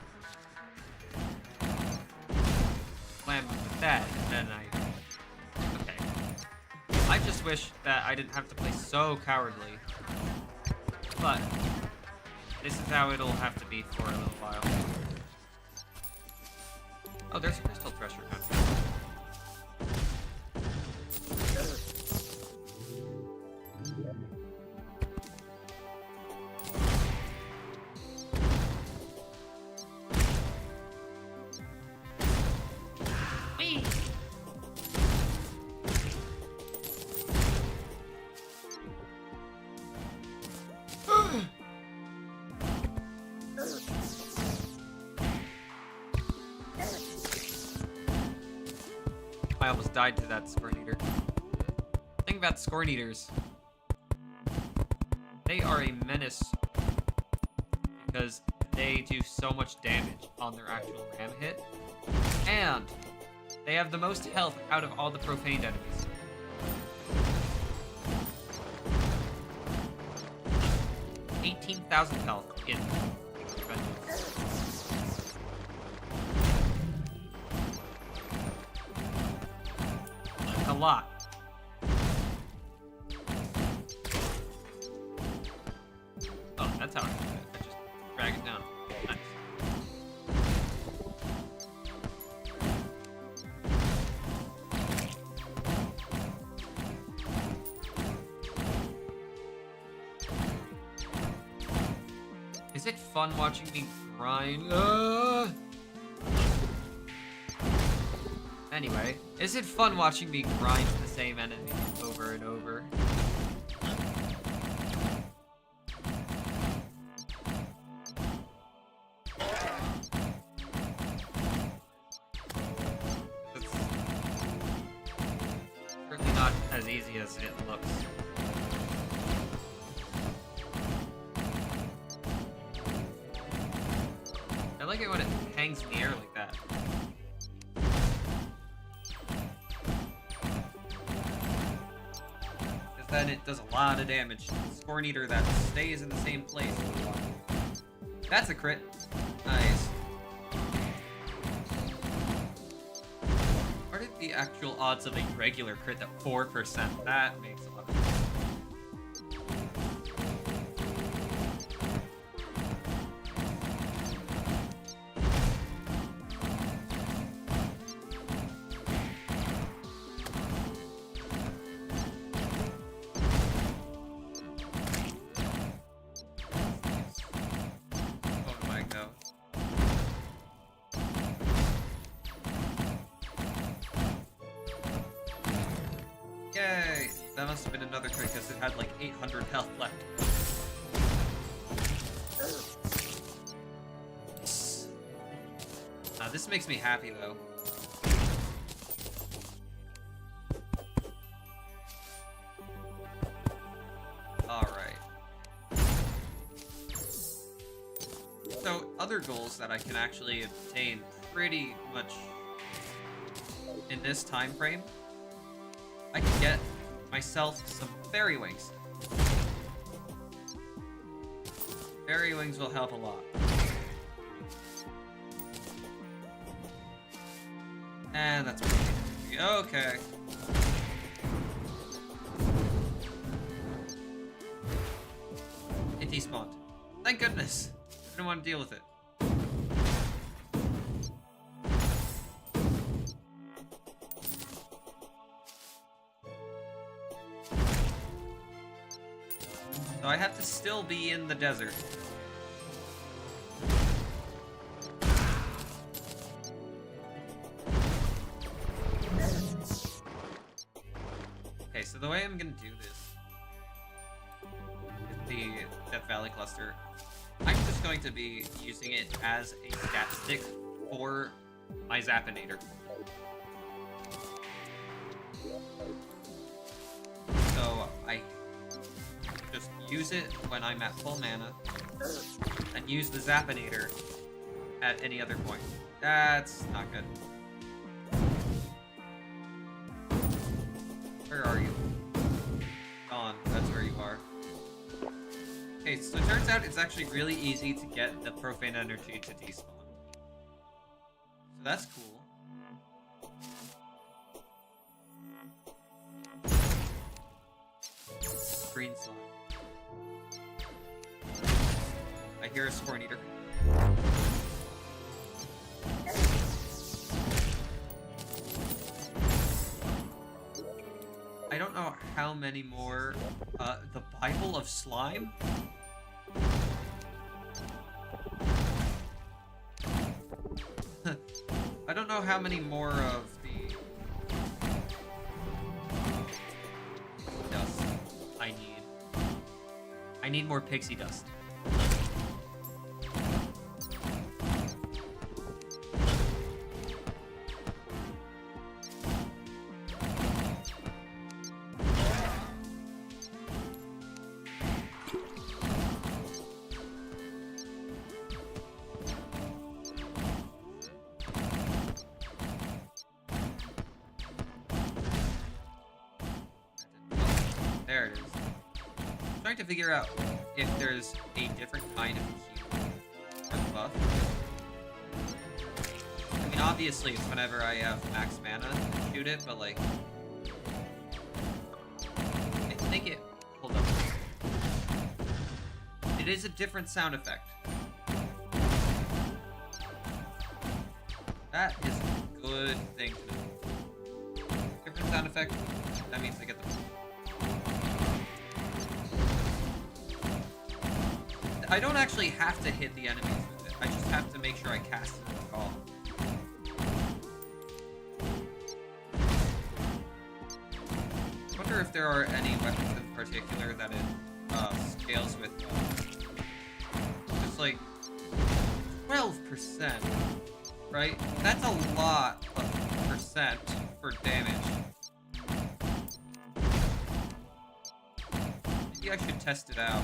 Slam with that, and then okay. I just wish that I didn't have to play so cowardly. But this is how it'll have to be for a little while. Oh, there's a crystal treasure hunt. Whee! I almost died to that Scorn Eater. The thing about Scorn Eaters, they are a menace because they do so much damage on their actual ram hit, and they have the most health out of all the profaned enemies. $18,000 health in Providence. A lot. Oh, that's how I do it. I just drag it down. Nice. Is it fun watching me grind? Anyway, is it fun watching me grind the same enemy over and over? It's certainly not as easy as it looks. I like it when it hangs in the air like that. Then it does a lot of damage. Scorn Eater that stays in the same place. That's a crit. Nice. What are the actual odds of a regular crit at 4%? That makes a lot of sense. Yay! That must have been another trick because it had like 800 health left. This makes me happy though. Alright. So, other goals that I can actually obtain pretty much in this time frame, I can get myself some fairy wings. Fairy wings will help a lot. And that's pretty okay. It despawned. Thank goodness. didn't want to deal with it. So I have to still be in the desert. Okay, so the way I'm gonna do this with the Death Valley cluster, I'm just going to be using it as a stat stick for my Zappinator. So I just use it when I'm at full mana, and use the Zappinator at any other point. That's not good. Where are you? Gone. That's where you are. Okay, so it turns out it's actually really easy to get the Profane Energy to despawn. So that's cool. Green slime. I hear a Scorn Eater. I don't know how many more, the Bible of Slime? I don't know how many more of the dust I need. I need more pixie dust. There it is. I'm trying to figure out if there's a different kind of heal for the buff. I mean, obviously it's whenever I have max mana to shoot it, but like... I think it... Hold up. It is a different sound effect. That is a good thing to know. Different sound effect, that means I get the... I don't actually have to hit the enemies with it. I just have to make sure I cast it at all. I wonder if there are any weapons in particular that it scales with. Just like 12%, right? That's a lot of percent for damage. Maybe I should test it out.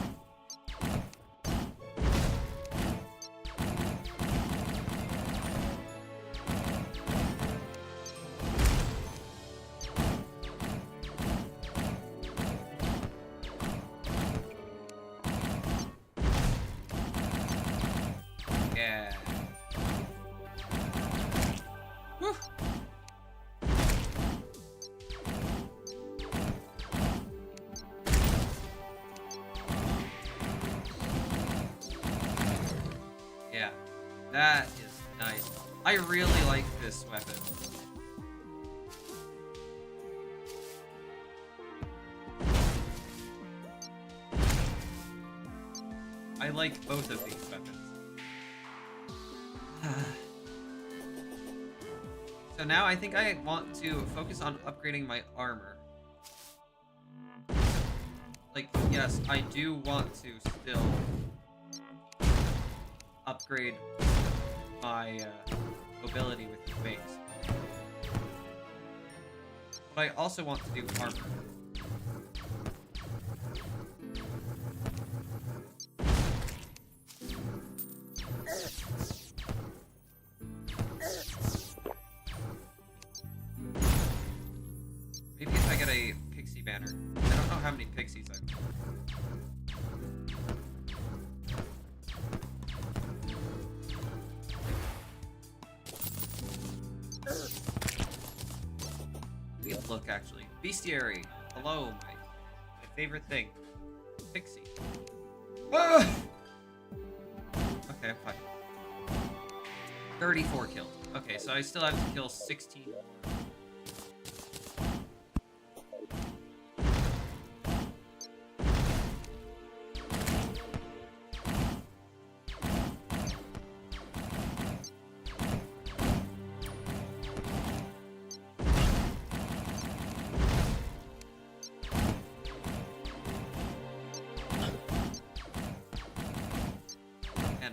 Yeah. Woo. Yeah, that is nice. I really like this weapon. I like both of these weapons. So now I think I want to focus on upgrading my armor. Like, yes, I do want to still upgrade my mobility with the wings. But I also want to do armor. Maybe if I get a pixie banner. I don't know how many pixies I've got. We have look actually. Bestiary. Hello, my favorite thing. Pixie. Ah! Okay, I'm fine. 34 killed. Okay, so I still have to kill 16 more.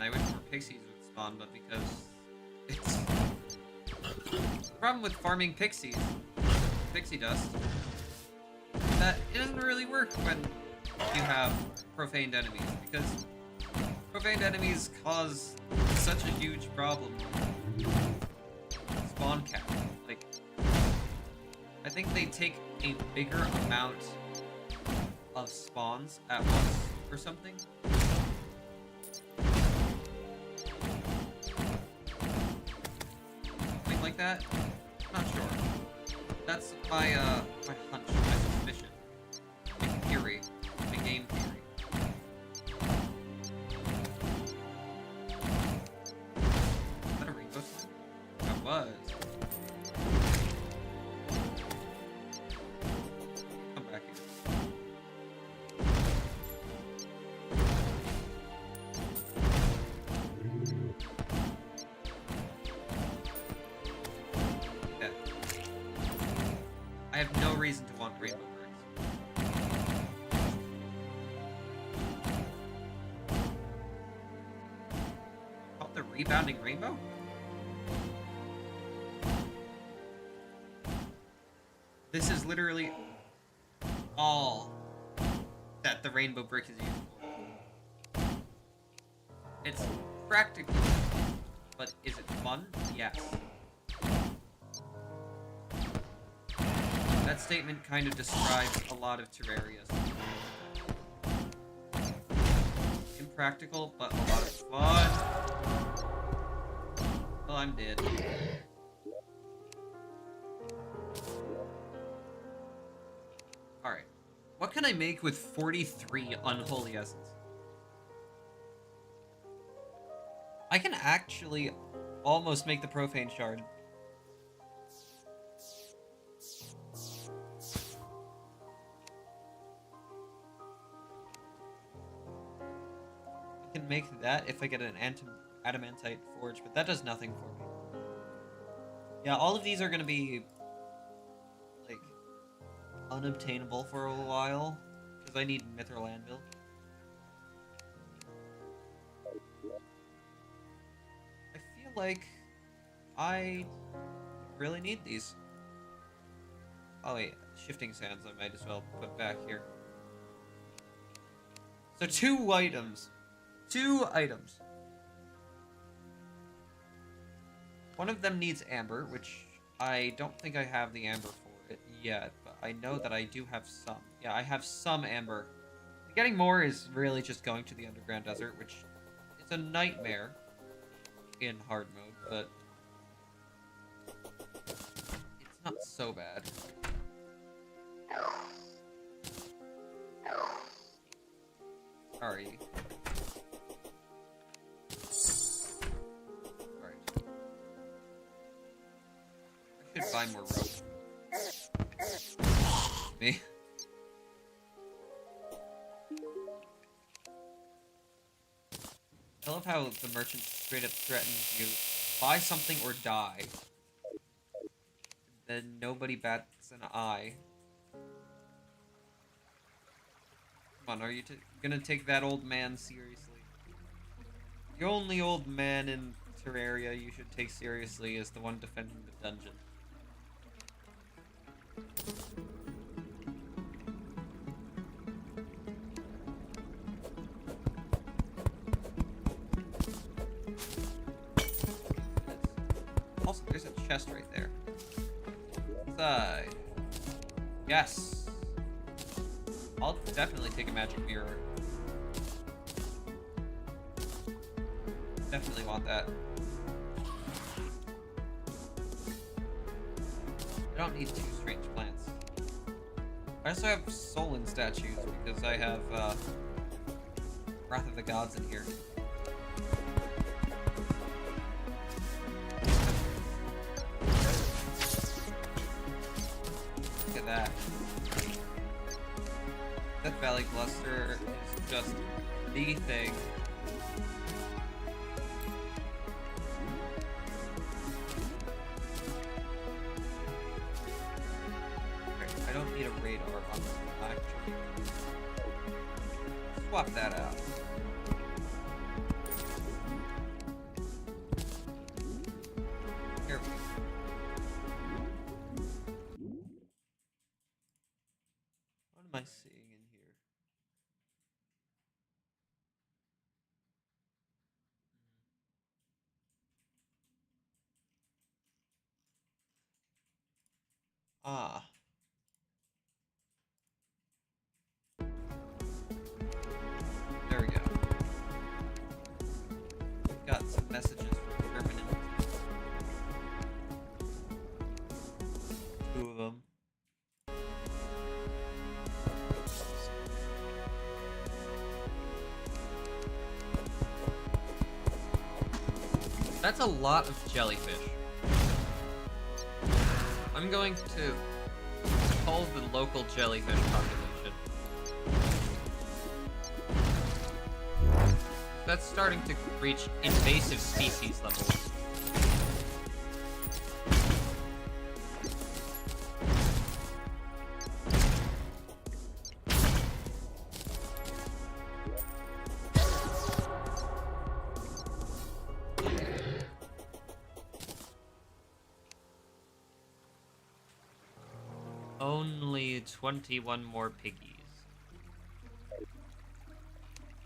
I wish more pixies would spawn, but because it's the problem with farming pixies, pixie dust, that it doesn't really work when you have profaned enemies, because profaned enemies cause such a huge problem with spawn cap. Like, I think they take a bigger amount of spawns at once or something. Like that? Not sure. That's my my hunch, my suspicion. My theory. My game theory. Is that a rainbow slime? That was. Come back here. I have no reason to want rainbow birds. Called the rebounding rainbow? This is literally all that the rainbow brick is used for. It's practical, but is it fun? Yes. That statement kind of describes a lot of Terrarias. Impractical, but a lot of fun. Well, I'm dead. Alright. What can I make with 43 unholy essence? I can actually almost make the profane shard. Can make that if I get an adamantite forge, but that does nothing for me. Yeah, all of these are gonna be like unobtainable for a while because I need mithril anvil. I feel like I really need these. Oh wait, shifting sands I might as well put back here. So 2 items. 2 items. One of them needs amber, which I don't think I have the amber for it yet, but I know that I do have some. Yeah, I have some amber. Getting more is really just going to the underground desert, which is a nightmare in hard mode, but it's not so bad. Sorry. I should buy more rope. Me. I love how the merchant straight up threatens you, buy something or die. Then nobody bats an eye. Come on, are you gonna take that old man seriously? The only old man in Terraria you should take seriously is the one defending the dungeon. Also, there's a chest right there. Inside. Yes. I'll definitely take a magic mirror. Definitely want that. I don't need 2 strange plants. I also have Solon statues because I have Wrath of the Gods in here. that. Death Valley Cluster is just the thing. Okay, I don't need a radar on the actually. Swap that out. Here we go. What am I seeing in here? Ah. There we go. Got some messages from Terminum. Two of them. That's a lot of jellyfish. I'm going to call the local jellyfish population. That's starting to reach invasive species levels. Only 21 more piggies.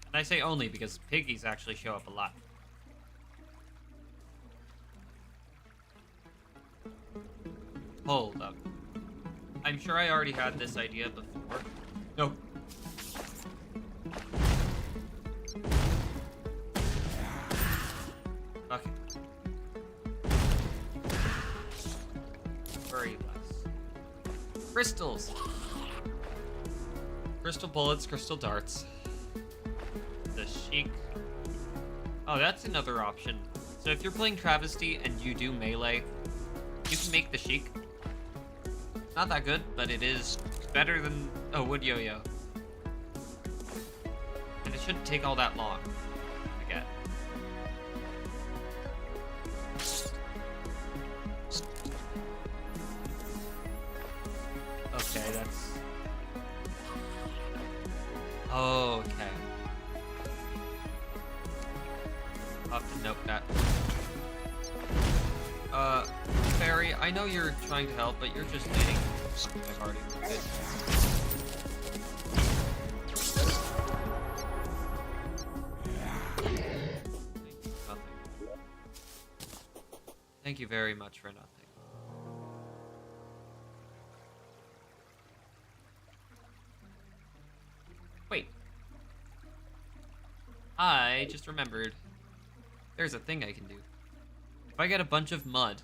And I say only because piggies actually show up a lot. Hold up. I'm sure I already had this idea before. No. Okay. Worry less. Crystals! Crystal bullets, crystal darts. The Sheik. Oh, that's another option. So if you're playing Travesty and you do melee, you can make the Sheik. Not that good, but it is better than a wood yo-yo. And it shouldn't take all that long to get. Okay, that's... Oh, okay. I'll have to note that. Barry, I know you're trying to help, but you're just leading. I've already moved it. Nothing. Thank you very much for nothing. Wait. I just remembered. There's a thing I can do. If I get a bunch of mud,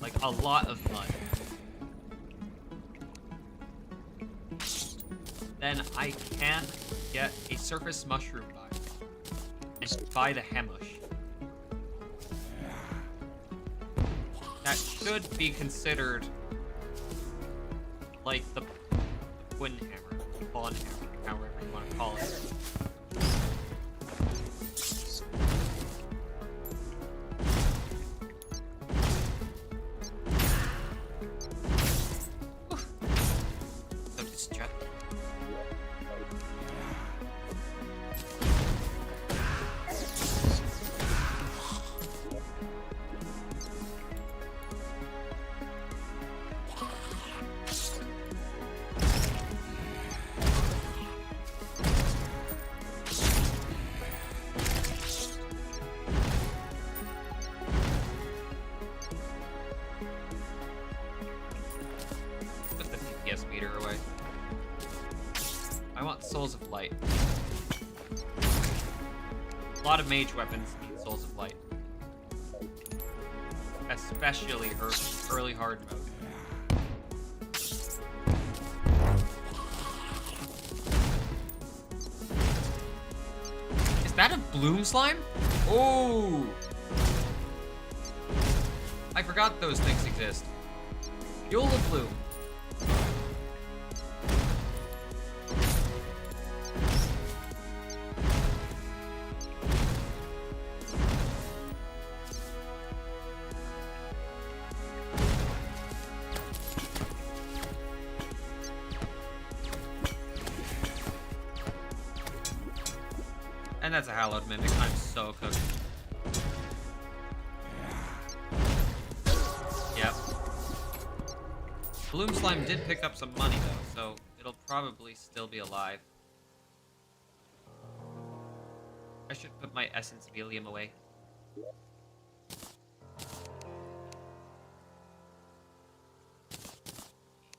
like a lot of mud, then I can get a surface mushroom biome and buy the Hamush. That should be considered like the twin hammer, pawn hammer, however you want to call it. Meter away. I want Souls of Light. A lot of mage weapons need Souls of Light. Especially early hard mode. Is that a bloom slime? Oh! I forgot those things exist. Fuel of Bloom. And that's a Hallowed Mimic. I'm so cooked. Yep. Bloom Slime did pick up some money, though, so it'll probably still be alive. I should put my Essence Velium away.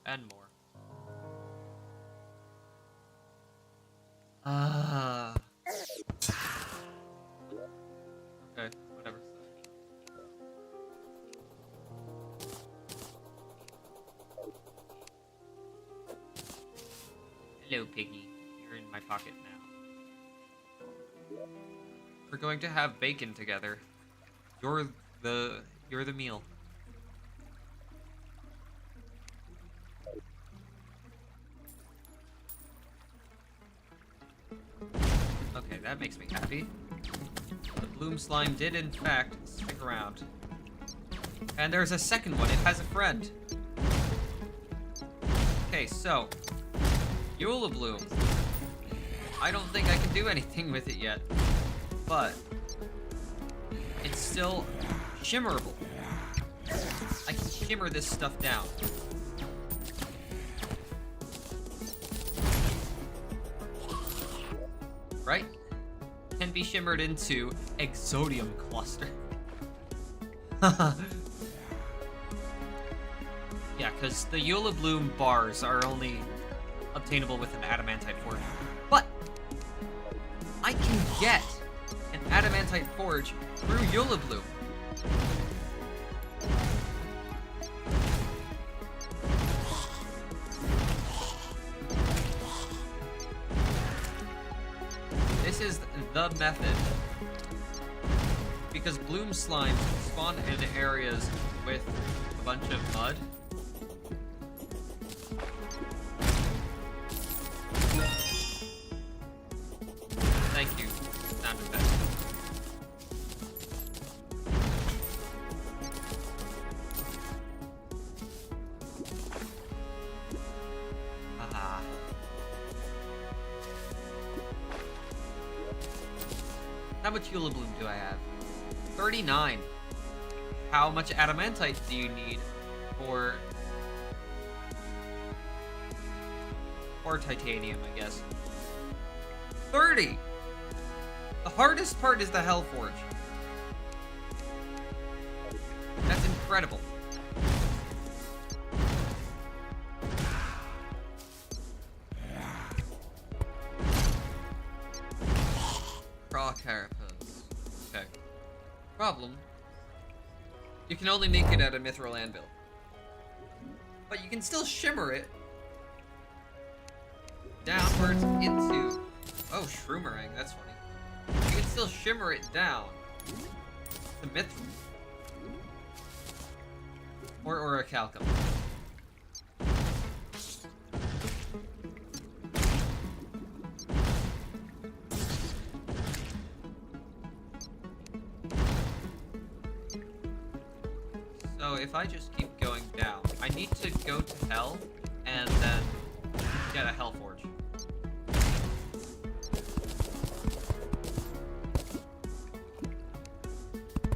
And more. Okay, whatever. Hello, Piggy. You're in my pocket now. We're going to have bacon together. You're the meal. Okay, that makes me happy. The Bloom Slime did, in fact, stick around. And there's a second one. It has a friend. Okay, so... Eula Bloom. I don't think I can do anything with it yet. But... it's still... shimmerable. I can shimmer this stuff down. Right? Can be shimmered into Exodium Cluster. Yeah, because the Eula Bloom bars are only obtainable with an Adamantite Forge. But I can get an Adamantite Forge through Eula Bloom. This is the method. Because Bloom Slime spawn in areas with a bunch of mud. Thank you, sound effect. How much Eula Bloom do I have? 39. How much Adamantite do you need for titanium, I guess? 30! The hardest part is the Hellforge. That's incredible. Raw carapace. Okay. Problem. You can only make it out of Mithril Anvil. But you can still shimmer it downwards into... Oh, Shroomerang, that's funny. You can still shimmer it down to Mithril. Or Orichalcum. So if I just keep going down, I need to go to Hell and then get a Hellforge.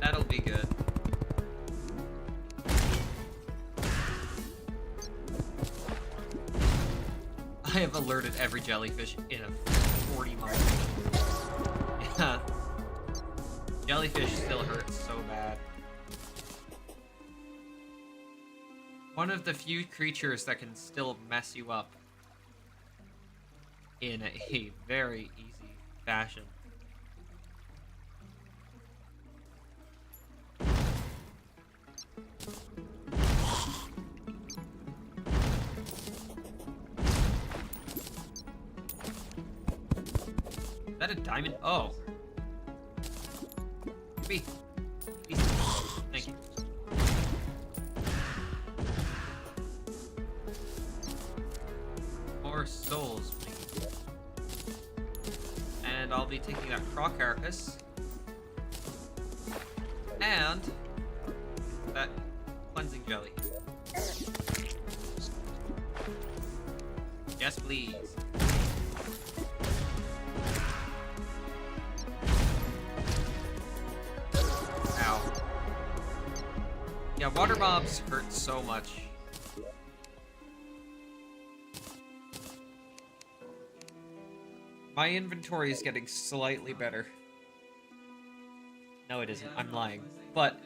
That'll be good. I have alerted every jellyfish in a 40 mile. Yeah. Jellyfish still hurts so bad. One of the few creatures that can still mess you up in a very easy fashion. Is that a diamond? Oh. Be. Thank you. more souls, please. And I'll be taking that Croc Carapace. And that cleansing jelly. Yes, please. Ow. Yeah, water mobs hurt so much. My inventory is getting slightly better. No, it isn't. I'm lying. But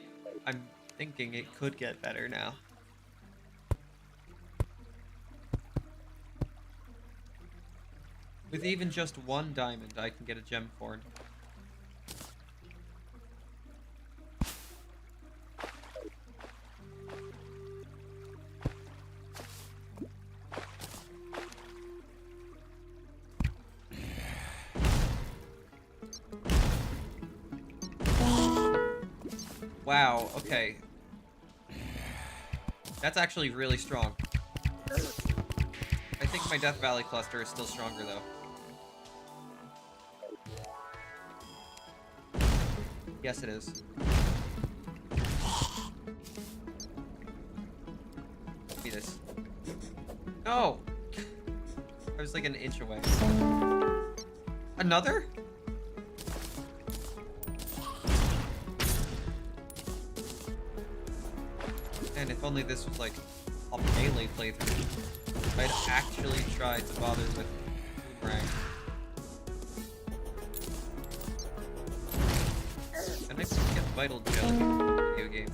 I'm thinking it could get better now. With even just one diamond, I can get a gem corn. Wow, okay. That's actually really strong. I think my Death Valley cluster is still stronger, though. Yes, it is. Be this. No! I was like an inch away. Another? And if only this was like a melee playthrough, I'd actually try to bother with Boomerang. And I just get Vital Jelly in the video game.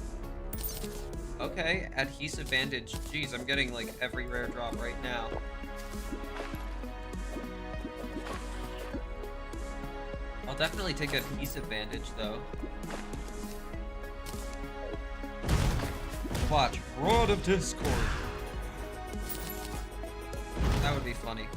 Okay, Adhesive Bandage. Jeez, I'm getting like every rare drop right now. I'll definitely take Adhesive Bandage though. Watch, Rod of Discord. That would be funny.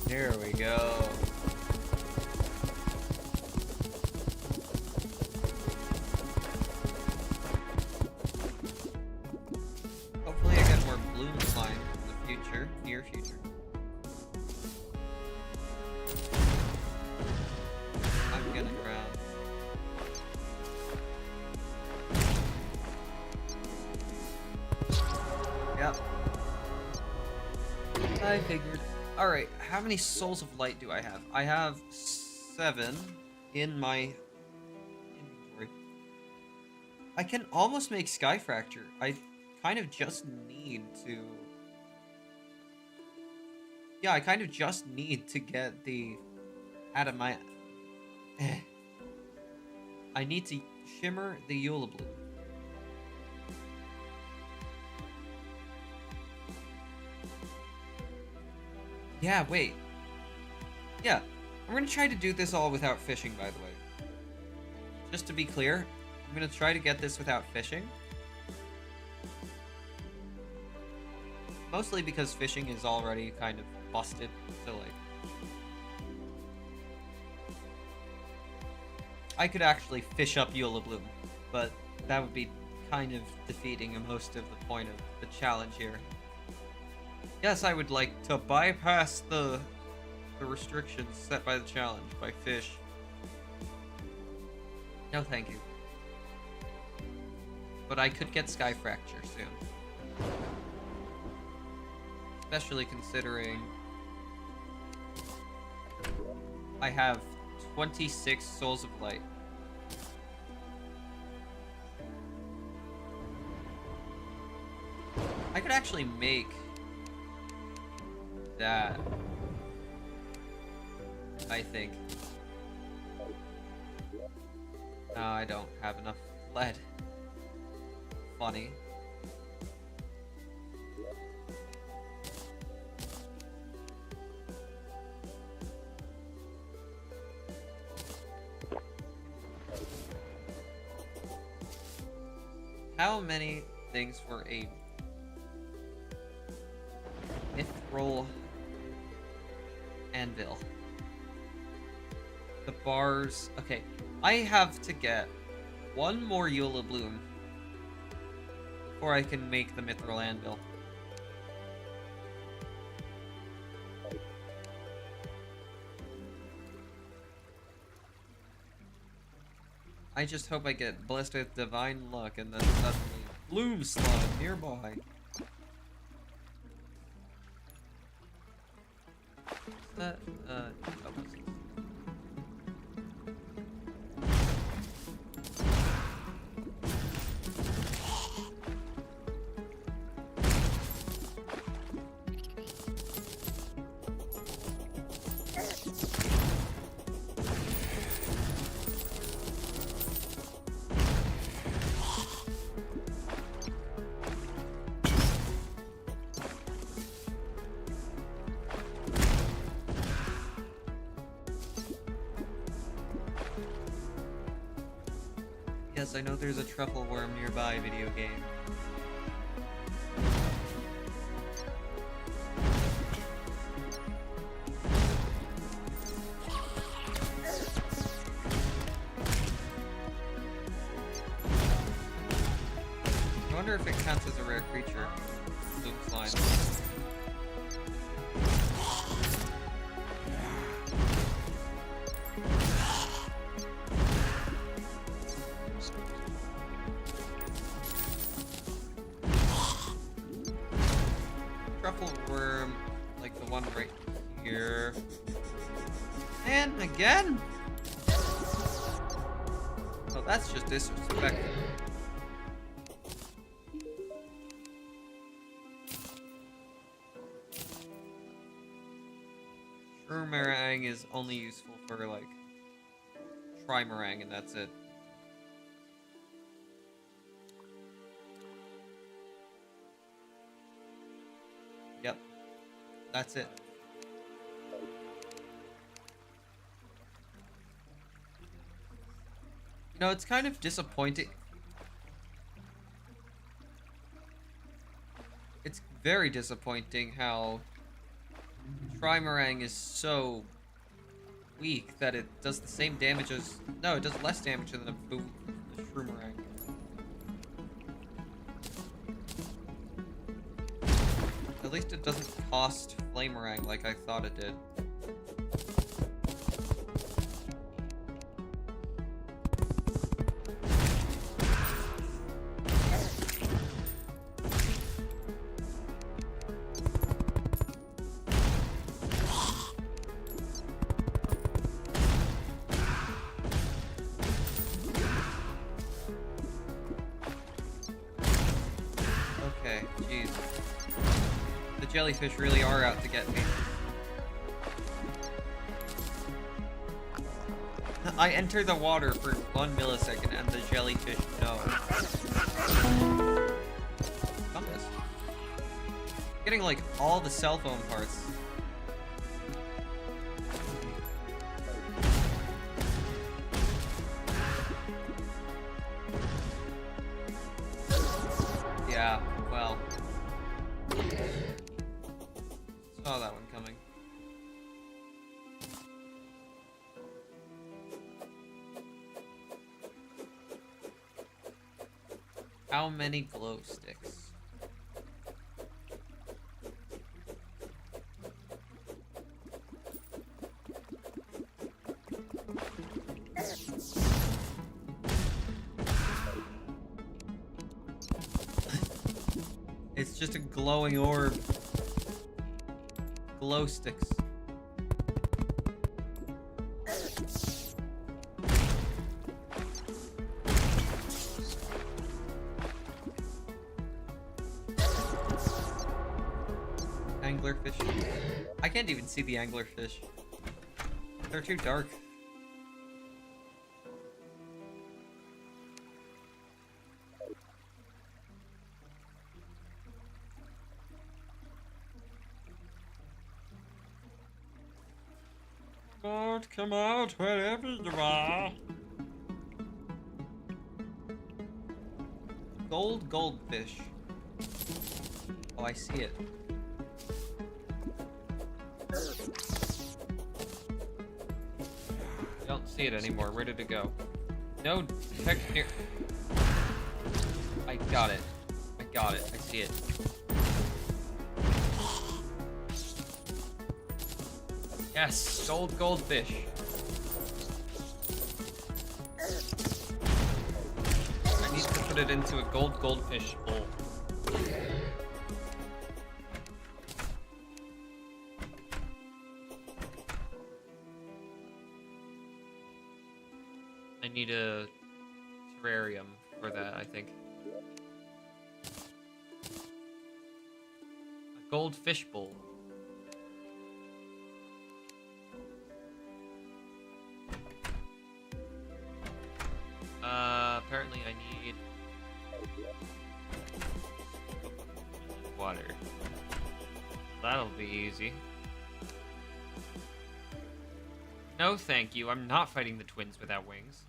There we go. Hopefully I get more bloom slime in the future, near future. I'm getting around. Yep. I figured. Alright, how many Souls of Light do I have? I have 7 in my inventory. I can almost make Sky Fracture. I kind of just need to... Yeah, I kind of just need to get the... Adamant. I need to shimmer the Eula Bloom. Yeah, wait. Yeah, I'm gonna try to do this all without fishing, by the way. Just to be clear, I'm gonna try to get this without fishing. Mostly because fishing is already kind of busted, so like... I could actually fish up Eula Bloom, but that would be kind of defeating most of the point of the challenge here. Yes, I would like to bypass the restrictions set by the challenge by fish. No, thank you. But I could get Sky Fracture soon. Especially considering I have 26 Souls of Light. I could actually make that, I think. No, I don't have enough lead. Funny. How many things for a mithril anvil. The bars... Okay, I have to get one more Eula Bloom before I can make the Mithril Anvil. I just hope I get blessed with divine luck and then suddenly Bloom Slime nearby. Is that, oh, yes, I know there's a truffle worm nearby video game. I wonder if it counts as a rare creature. Bloom Slime. Truffle worm, like the one right here. And again? Oh, that's just disrespectful. Shroomerang is only useful for, like, Trimerang, and that's it. Yep. That's it. You know, it's kind of disappointing. It's very disappointing how Trimerang is so weak that it does the same damage as... No, it does less damage than the Shroomerang. At least it doesn't cost Flamerang like I thought it did. Okay, jeez. The jellyfish really are out to get me. I enter the water for 1 millisecond and the jellyfish know. Compass. Getting like all the cell phone parts. Yeah, well. Saw that one coming. How many glow sticks? It's just a glowing orb. Glow sticks. Anglerfish. I can't even see the anglerfish. They're too dark. Come out wherever you are. Goldfish. Oh, I see it. I don't see it anymore. Where did it go? No, heck here. I got it. I got it. I see it. Yes, goldfish. I need to put it into a goldfish bowl. I need a terrarium for that, I think. A goldfish bowl. Apparently I need water. That'll be easy. No, thank you. I'm not fighting the twins without wings.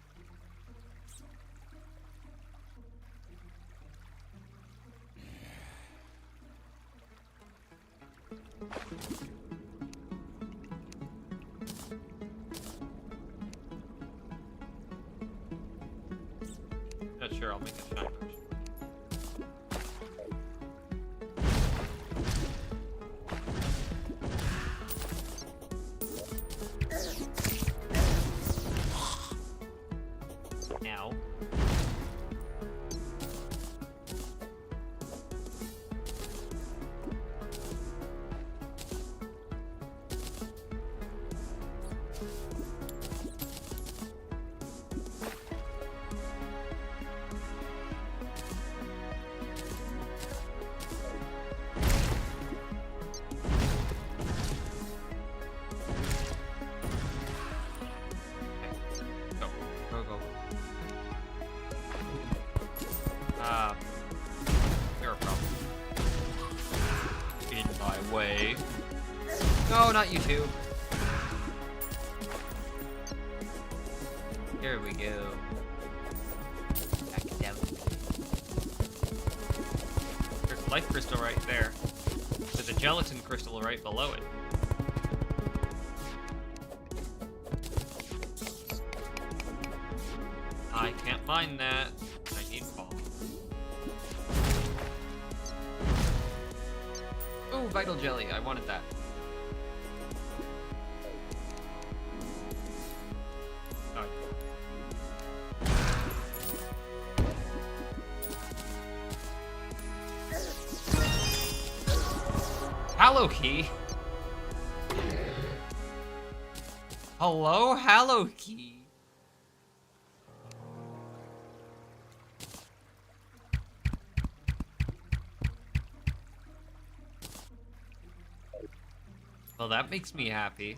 Not sure, I'll make a shine potion. Now. You're a problem. In my way. No, not you two. Here we go. Back down. There's a life crystal right there. There's a gelatin crystal right below it. I can't mine that. I need fall. Oh, vital jelly. I wanted that. Oh. Hallow key. Hello, hallow key. Well, that makes me happy.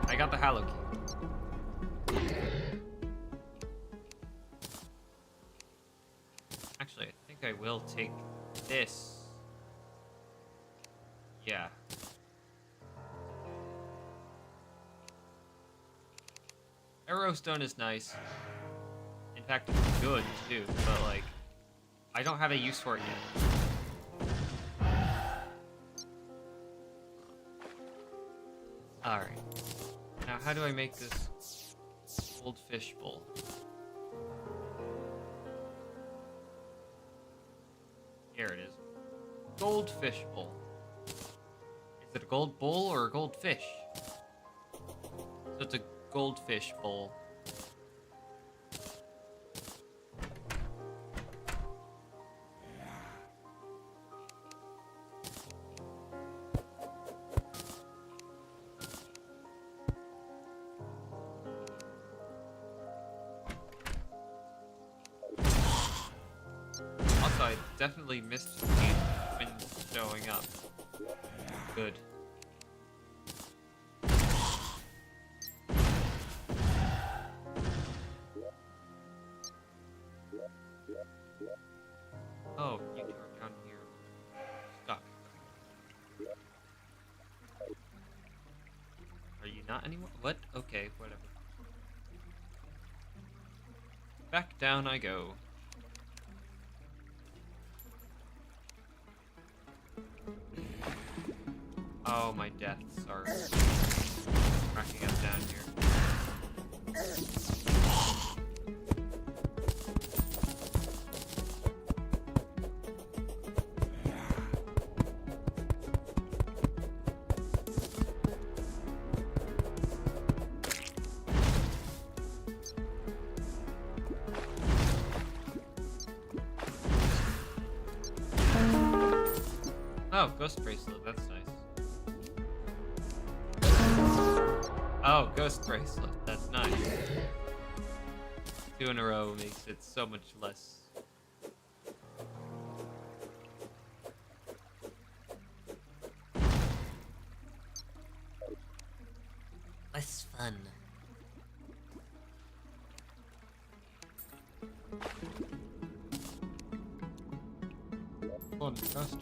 I got the hallow key. Actually, I think I will take this. Yeah. Arrowstone is nice. In fact, it's good too, but like, I don't have a use for it yet. Alright. Now, how do I make this goldfish bowl? Here it is. Goldfish bowl. Is it a gold bowl or a goldfish? So it's a goldfish bowl. I definitely missed the twins showing up. Good. Oh, you are down here. Stuck. Are you not anymore? What? Okay, whatever. Back down I go. Oh, my deaths are cracking us down here. Oh, ghost bracelet, that's nice. Oh, ghost bracelet, that's nice. 2 in a row makes it so much less. Less fun. Fun coaster.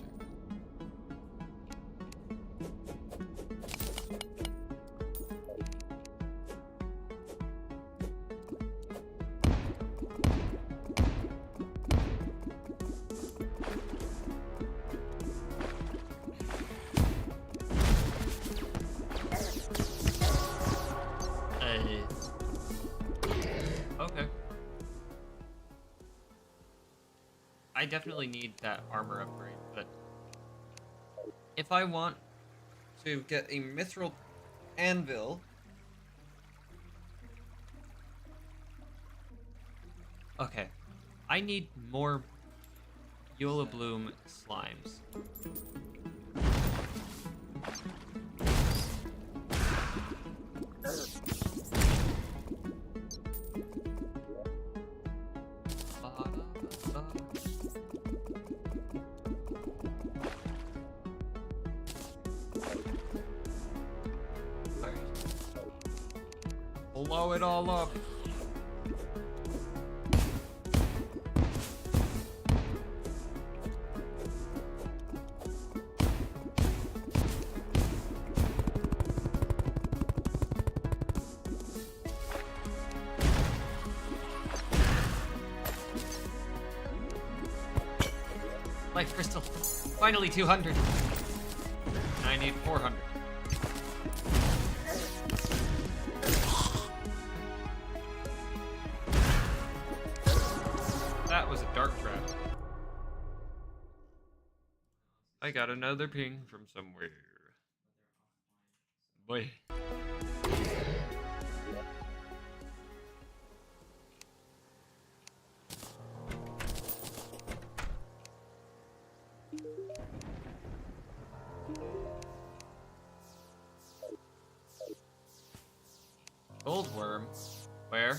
Okay. I definitely need that armor upgrade, but if I want to get a mithril anvil, okay, I need more Yola Bloom slimes. Blow it all up. Life crystal. Finally 200. I need 400. That was a dark trap. I got another ping from somewhere. Boy. Gold worm. Where?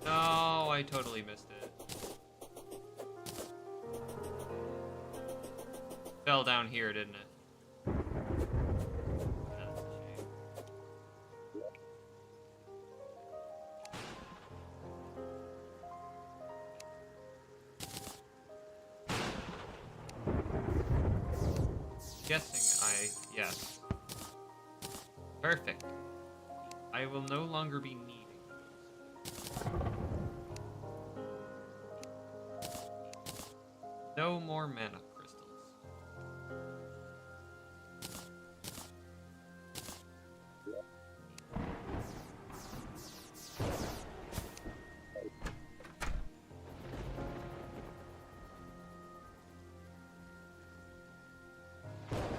No, I totally missed it. Fell down here, didn't it? That's a shame. Yes. Perfect. I will no longer be needing those. No more mana crystals.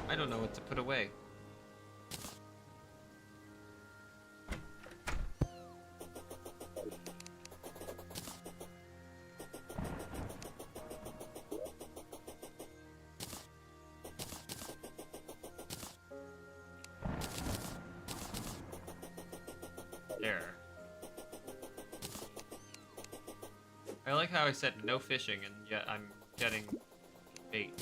I don't know what to put away. There. I like how I said no fishing and yet I'm getting bait.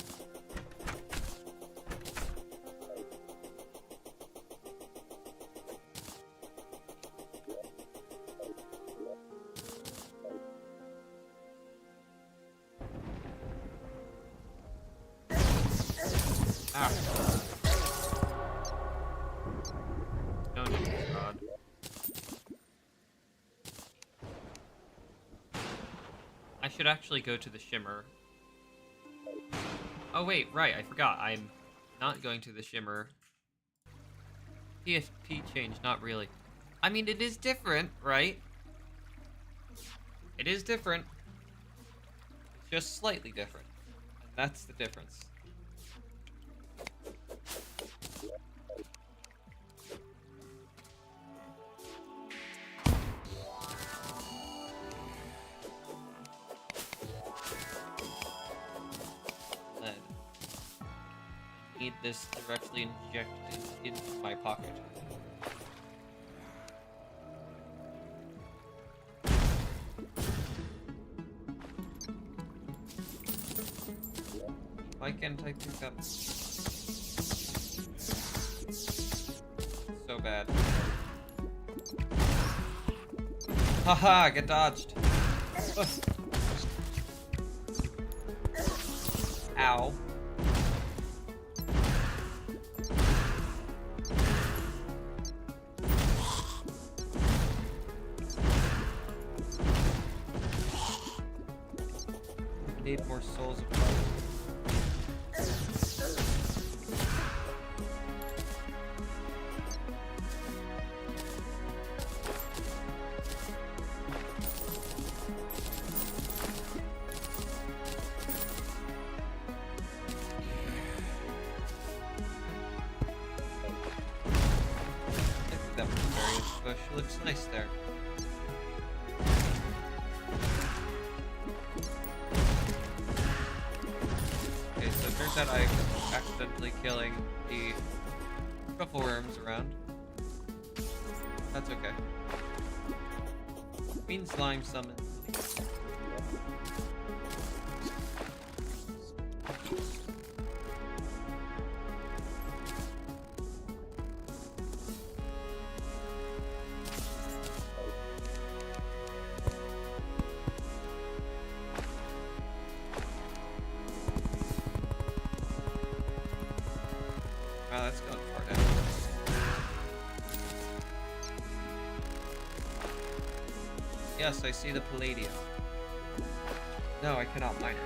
Ah. No need, God. should actually go to the Shimmer. Oh wait, right, I forgot. I'm not going to the Shimmer. PSP change, not really. I mean, it is different, right? It is different. It's just slightly different. And that's the difference. Lead. I need this directly injected into my pocket. Why can't I pick up? So bad. Haha, get dodged. Ugh. Ow. Need more souls of light. That bush looks nice there. Okay, so it turns out I'm accidentally killing the truffle worms around. That's okay. Green slime summon. Wow, that's going far down. Yes, I see the palladium. No, I cannot mine it.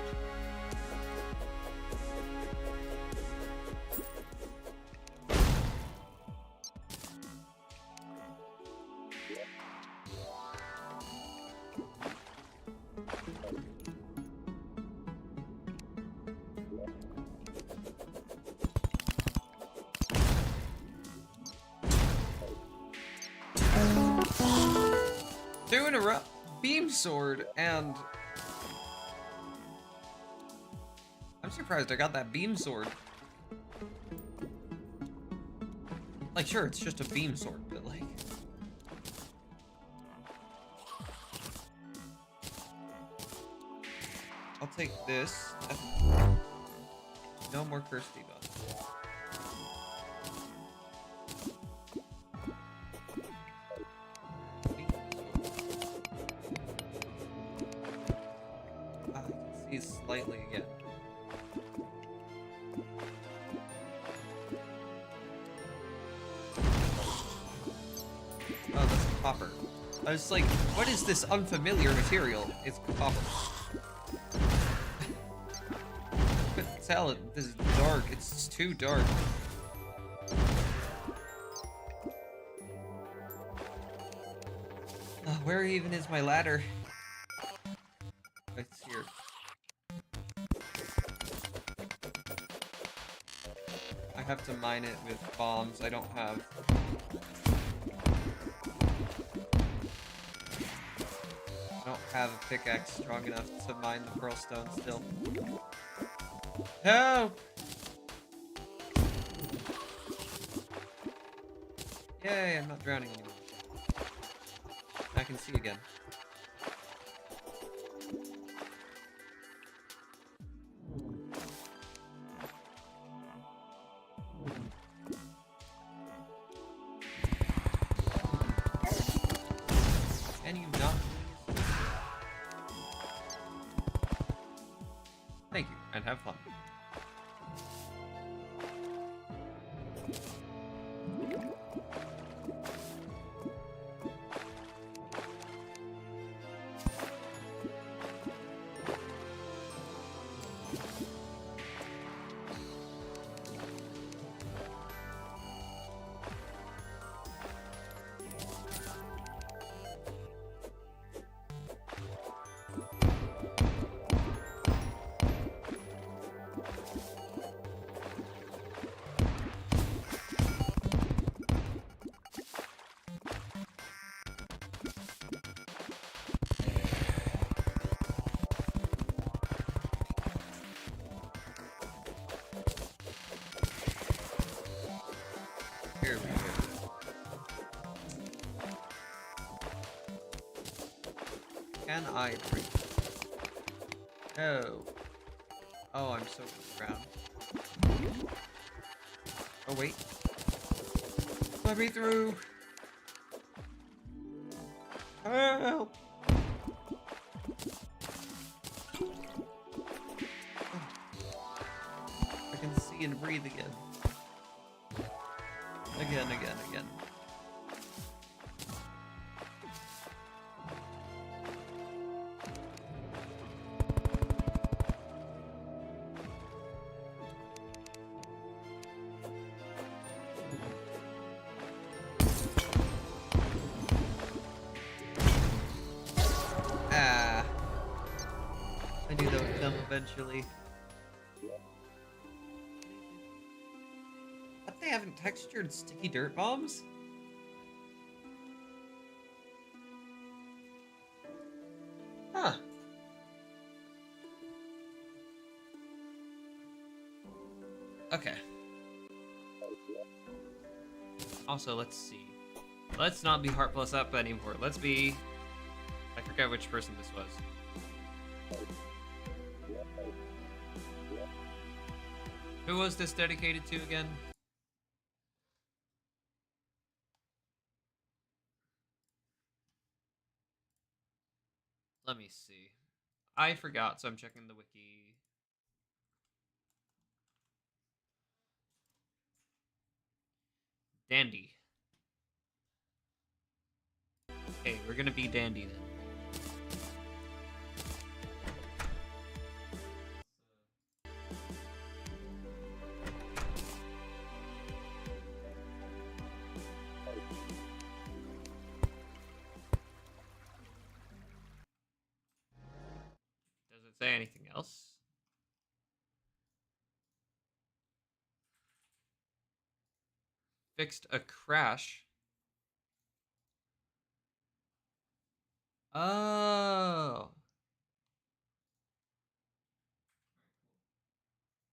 Two in a row. Beam sword and I'm surprised I got that beam sword. Like, sure, it's just a beam sword, but like I'll take this. No more curse debuff. Slightly again. Oh, that's copper. I was like, what is this unfamiliar material? It's copper. Couldn't tell it. This is dark. It's too dark. Where even is my ladder? It's here. I have to mine it with bombs. I don't have... I don't have a pickaxe strong enough to mine the pearl stone still. Help! Yay, I'm not drowning anymore. I can see again. Can you not, please? Thank you, and have fun. Here we go. Can I breathe? No. Oh, I'm so ground. Oh, wait. Let me through. Help! I can see and breathe again. Again. Ah. I knew that would come eventually. But they haven't textured sticky dirt bombs? Huh. Okay. Also, let's see. Let's not be Heart Plus Up anymore. Let's be... I forget which person this was. Who was this dedicated to again? Let me see. I forgot, so I'm checking the wiki. Dandy. Okay, we're gonna be Dandy then. Does it say anything else? Fixed a crash. Oh.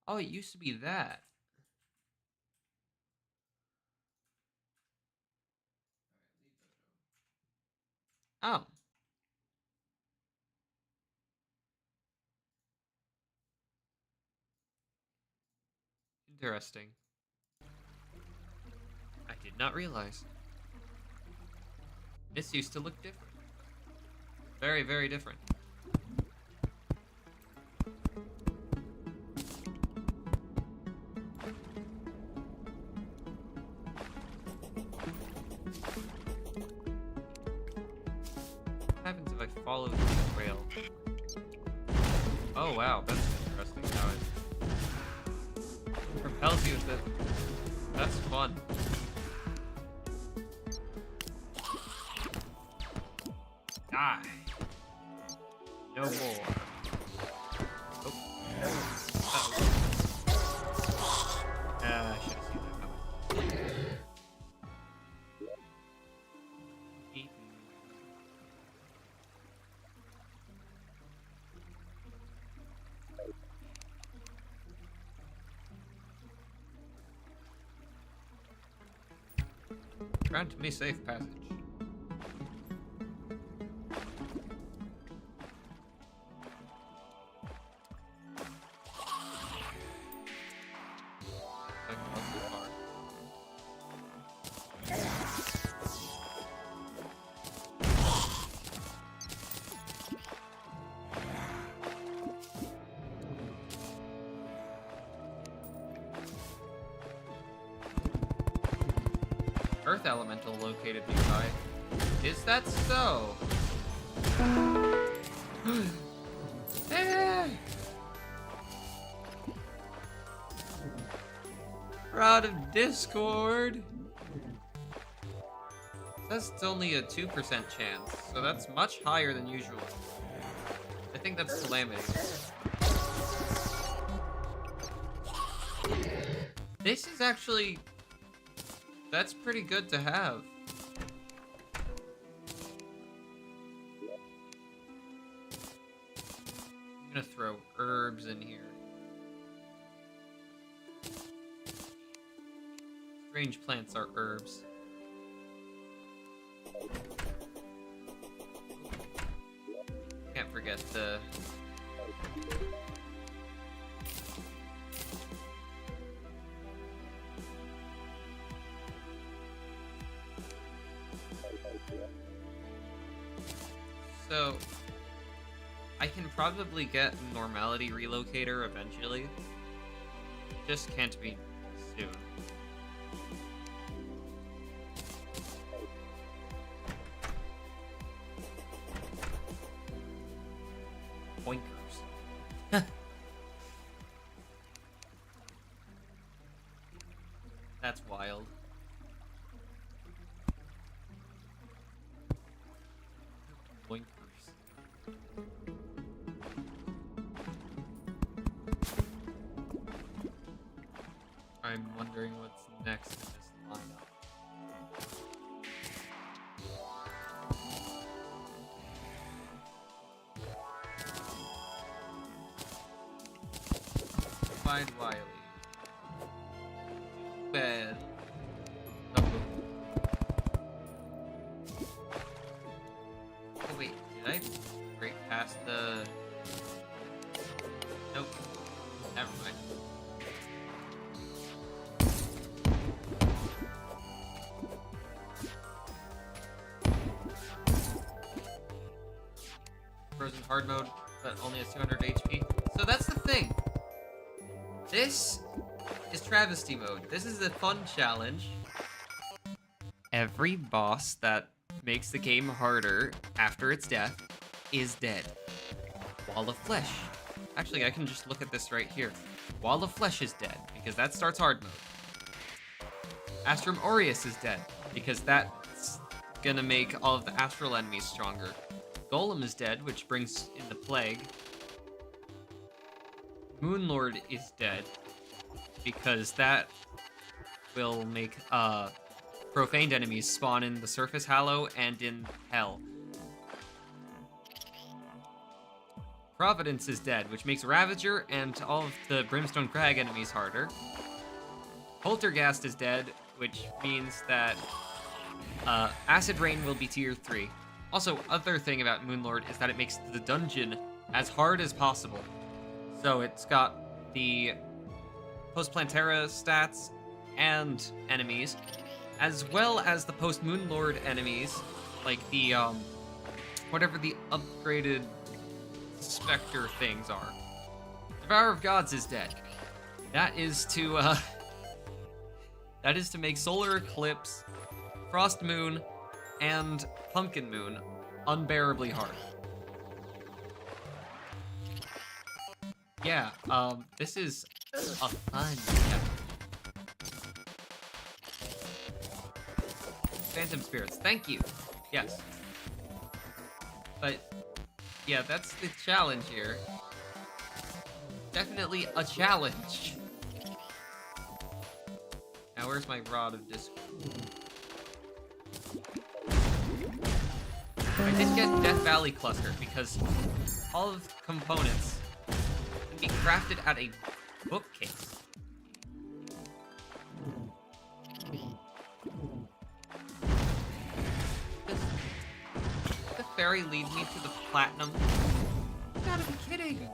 Oh, it used to be that. Oh. Interesting. I did not realize. This used to look different. Very, very different. What happens if I follow the trail? Oh wow, that's interesting how it propels you with it. That's fun. Die. No more. Oh. I should have seen that coming. Eaten. Grant me safe passage. Earth elemental located nearby. Is that so? Rod of Discord. Says it's only a 2% chance, so that's much higher than usual. I think that's Calamity. This is actually... That's pretty good to have. I'm gonna throw herbs in here. Strange plants are herbs. Can't forget the... So, I can probably get Normality Relocator eventually. Just can't be soon. Boinkers. That's wild. Boinkers. I'm wondering what's next in this lineup. Find Wiley. Bad. Oh. Oh wait, did I break past the... Nope. Never mind. Frozen hard mode, but only has 200 HP. So that's the thing. This is Travesty mode. This is a fun challenge. Every boss that makes the game harder after its death is dead. Wall of Flesh. Actually, I can just look at this right here. Wall of Flesh is dead, because that starts hard mode. Astrum Aureus is dead, because that's gonna make all of the astral enemies stronger. Golem is dead, which brings in the Plague. Moonlord is dead, because that will make profaned enemies spawn in the Surface Hallow and in Hell. Providence is dead, which makes Ravager and all of the Brimstone Crag enemies harder. Polterghast is dead, which means that Acid Rain will be tier 3. Also, other thing about Moonlord is that it makes the dungeon as hard as possible. So it's got the post-Plantera stats and enemies, as well as the post-Moonlord enemies, like the, whatever the upgraded Spectre things are. Devourer of Gods is dead. That is to make Solar Eclipse, Frost Moon, and Pumpkin Moon unbearably hard. Yeah, this is a fun challenge. Phantom Spirits, thank you. Yes. But, yeah, that's the challenge here. Definitely a challenge. Now, where's my Rod of Discord? I did get Death Valley Cluster because all of the components can be crafted at a bookcase. Does the fairy lead me to the platinum? You gotta be kidding!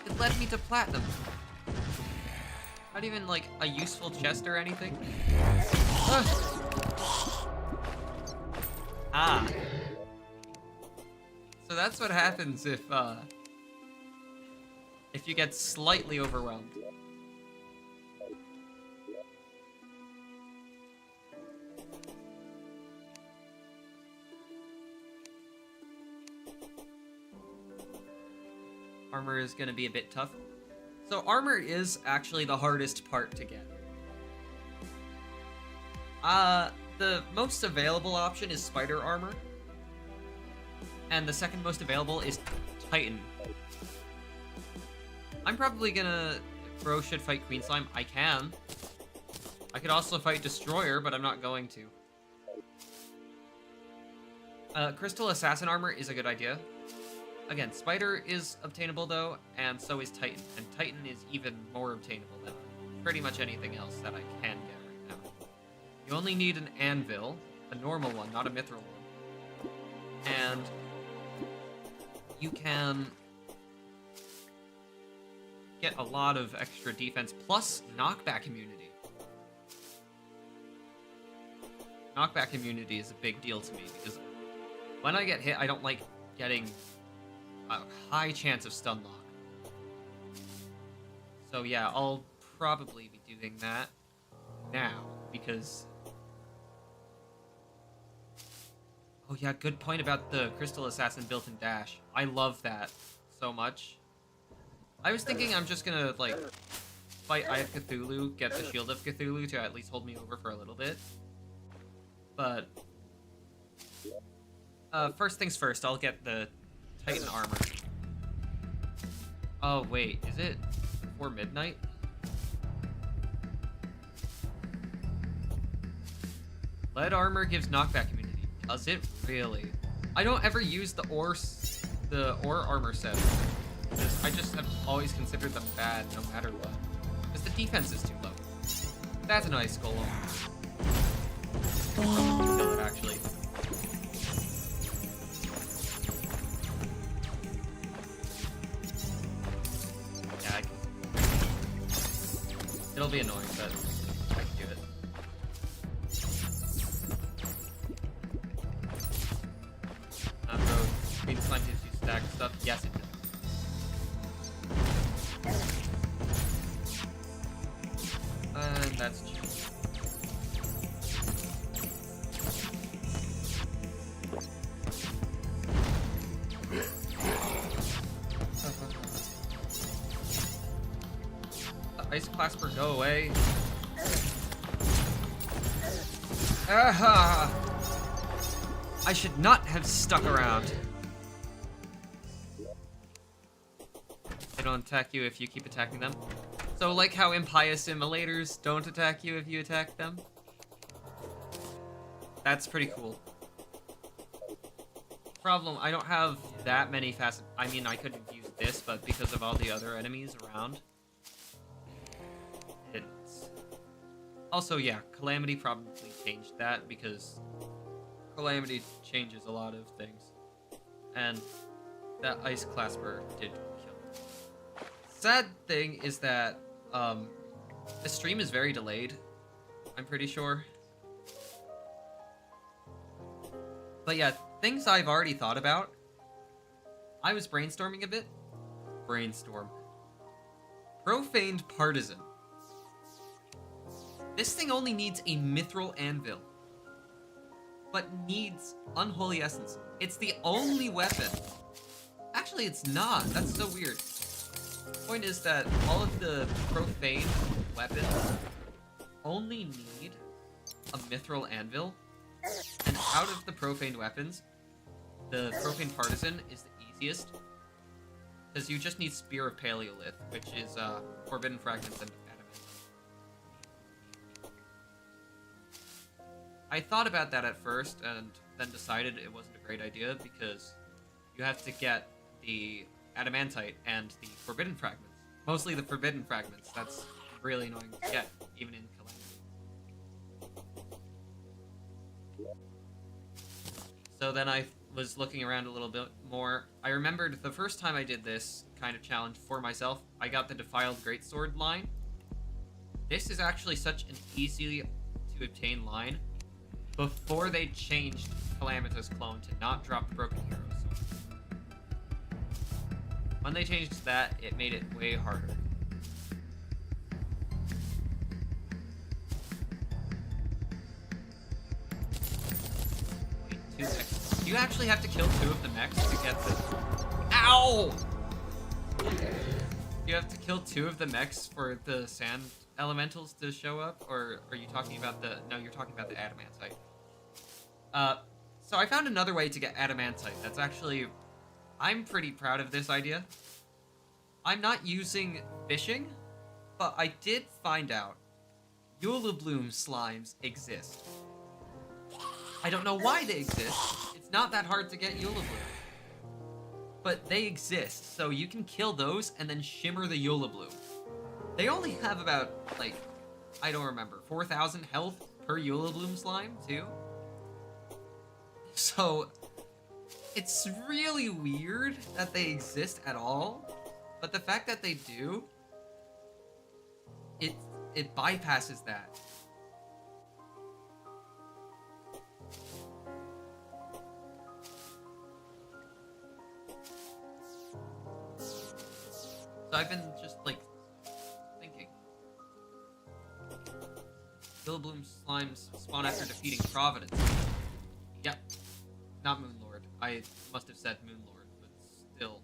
It led me to platinum. Not even like a useful chest or anything. Ah. So that's what happens if you get slightly overwhelmed. Armor is gonna be a bit tough. So armor is actually the hardest part to get. The most available option is Spider Armor. And the second most available is Titan. I'm probably gonna... If Bro should fight Queen Slime, I can. I could also fight Destroyer, but I'm not going to. Crystal Assassin Armor is a good idea. Again, Spider is obtainable though, and so is Titan. And Titan is even more obtainable than pretty much anything else that I can get right now. You only need an anvil, a normal one, not a mithril one. And you can get a lot of extra defense, plus knockback immunity. Knockback immunity is a big deal to me, because when I get hit, I don't like getting a high chance of stun lock. So yeah, I'll probably be doing that now, because... Oh yeah, good point about the Crystal Assassin built-in dash. I love that so much. I was thinking I'm just gonna, like, fight Eye of Cthulhu, get the Shield of Cthulhu to at least hold me over for a little bit. But... first things first, I'll get the Titan armor. Oh wait, is it before midnight? Lead armor gives knockback immunity. Does it really? I don't ever use the ore armor set. I just have always considered them bad no matter what. Because the defense is too low. That's a nice golem. Kill it, actually. Yeah, it'll be annoying, but I can do it. Bro, green slime gives you stack stuff. Yes, it does. And that's cheap. The ice clasper, go away. Aha! I should not have stuck around. They don't attack you if you keep attacking them. So like how impious immolators don't attack you if you attack them. That's pretty cool. Problem, I don't have that many fast... I mean, I could have used this, but because of all the other enemies around... It's... Also, yeah, Calamity probably changed that, because Calamity changes a lot of things. And that Ice Clasper did kill me. Sad thing is that, the stream is very delayed, I'm pretty sure. But yeah, things I've already thought about. I was brainstorming a bit. Brainstorm. Profaned Partisan. This thing only needs a mithril anvil, but needs Unholy Essence. It's the only weapon. Actually, it's not. That's so weird. The point is that all of the profane weapons only need a mithril anvil, and out of the profane weapons, the Profane Partisan is the easiest, because you just need Spear of Paleolith, which is Forbidden Fragments and Adamant. I thought about that at first, and then decided it wasn't a great idea, because you have to get the Adamantite and the Forbidden Fragments. Mostly the Forbidden Fragments. That's really annoying to get, even in Calamity. So then I was looking around a little bit more. I remembered the first time I did this kind of challenge for myself, I got the Defiled Greatsword line. This is actually such an easy to obtain line before they changed Calamitous Clone to not drop the Broken Hero Sword. When they changed that, it made it way harder. Wait, 2 mechs. You actually have to kill 2 of the mechs to get the... Ow! You have to kill 2 of the mechs for the sand elementals to show up? Or are you talking about the... No, you're talking about the Adamantite. So I found another way to get Adamantite. That's actually... I'm pretty proud of this idea. I'm not using fishing, but I did find out Eulabloom slimes exist. I don't know why they exist. It's not that hard to get Eulabloom. But they exist, so you can kill those and then shimmer the Eulabloom. They only have about, like, I don't remember, 4,000 health per Eulabloom slime, too? So, it's really weird that they exist at all, but the fact that they do, it bypasses that. So I've been just, like, thinking. Eulabloom slimes spawn after defeating Providence. Yep. Not Moonlord. I must have said Moonlord, but still,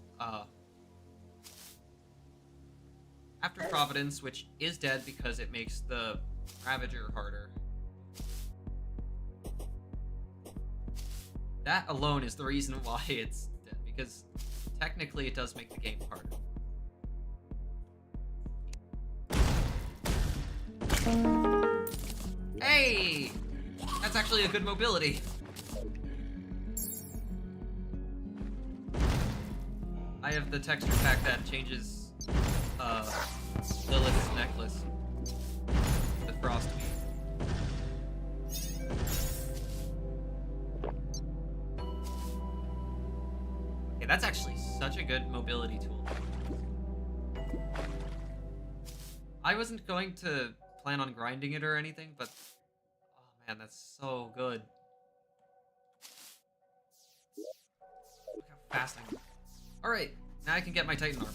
after Providence, which is dead because it makes the Ravager harder. That alone is the reason why it's dead, because technically it does make the game harder. Hey! That's actually a good mobility. I have the texture pack that changes Lilith's necklace. The frost beam. Okay, that's actually such a good mobility tool. I wasn't going to plan on grinding it or anything, but oh man, that's so good. Look how fast I move. Alright, now I can get my Titan armor.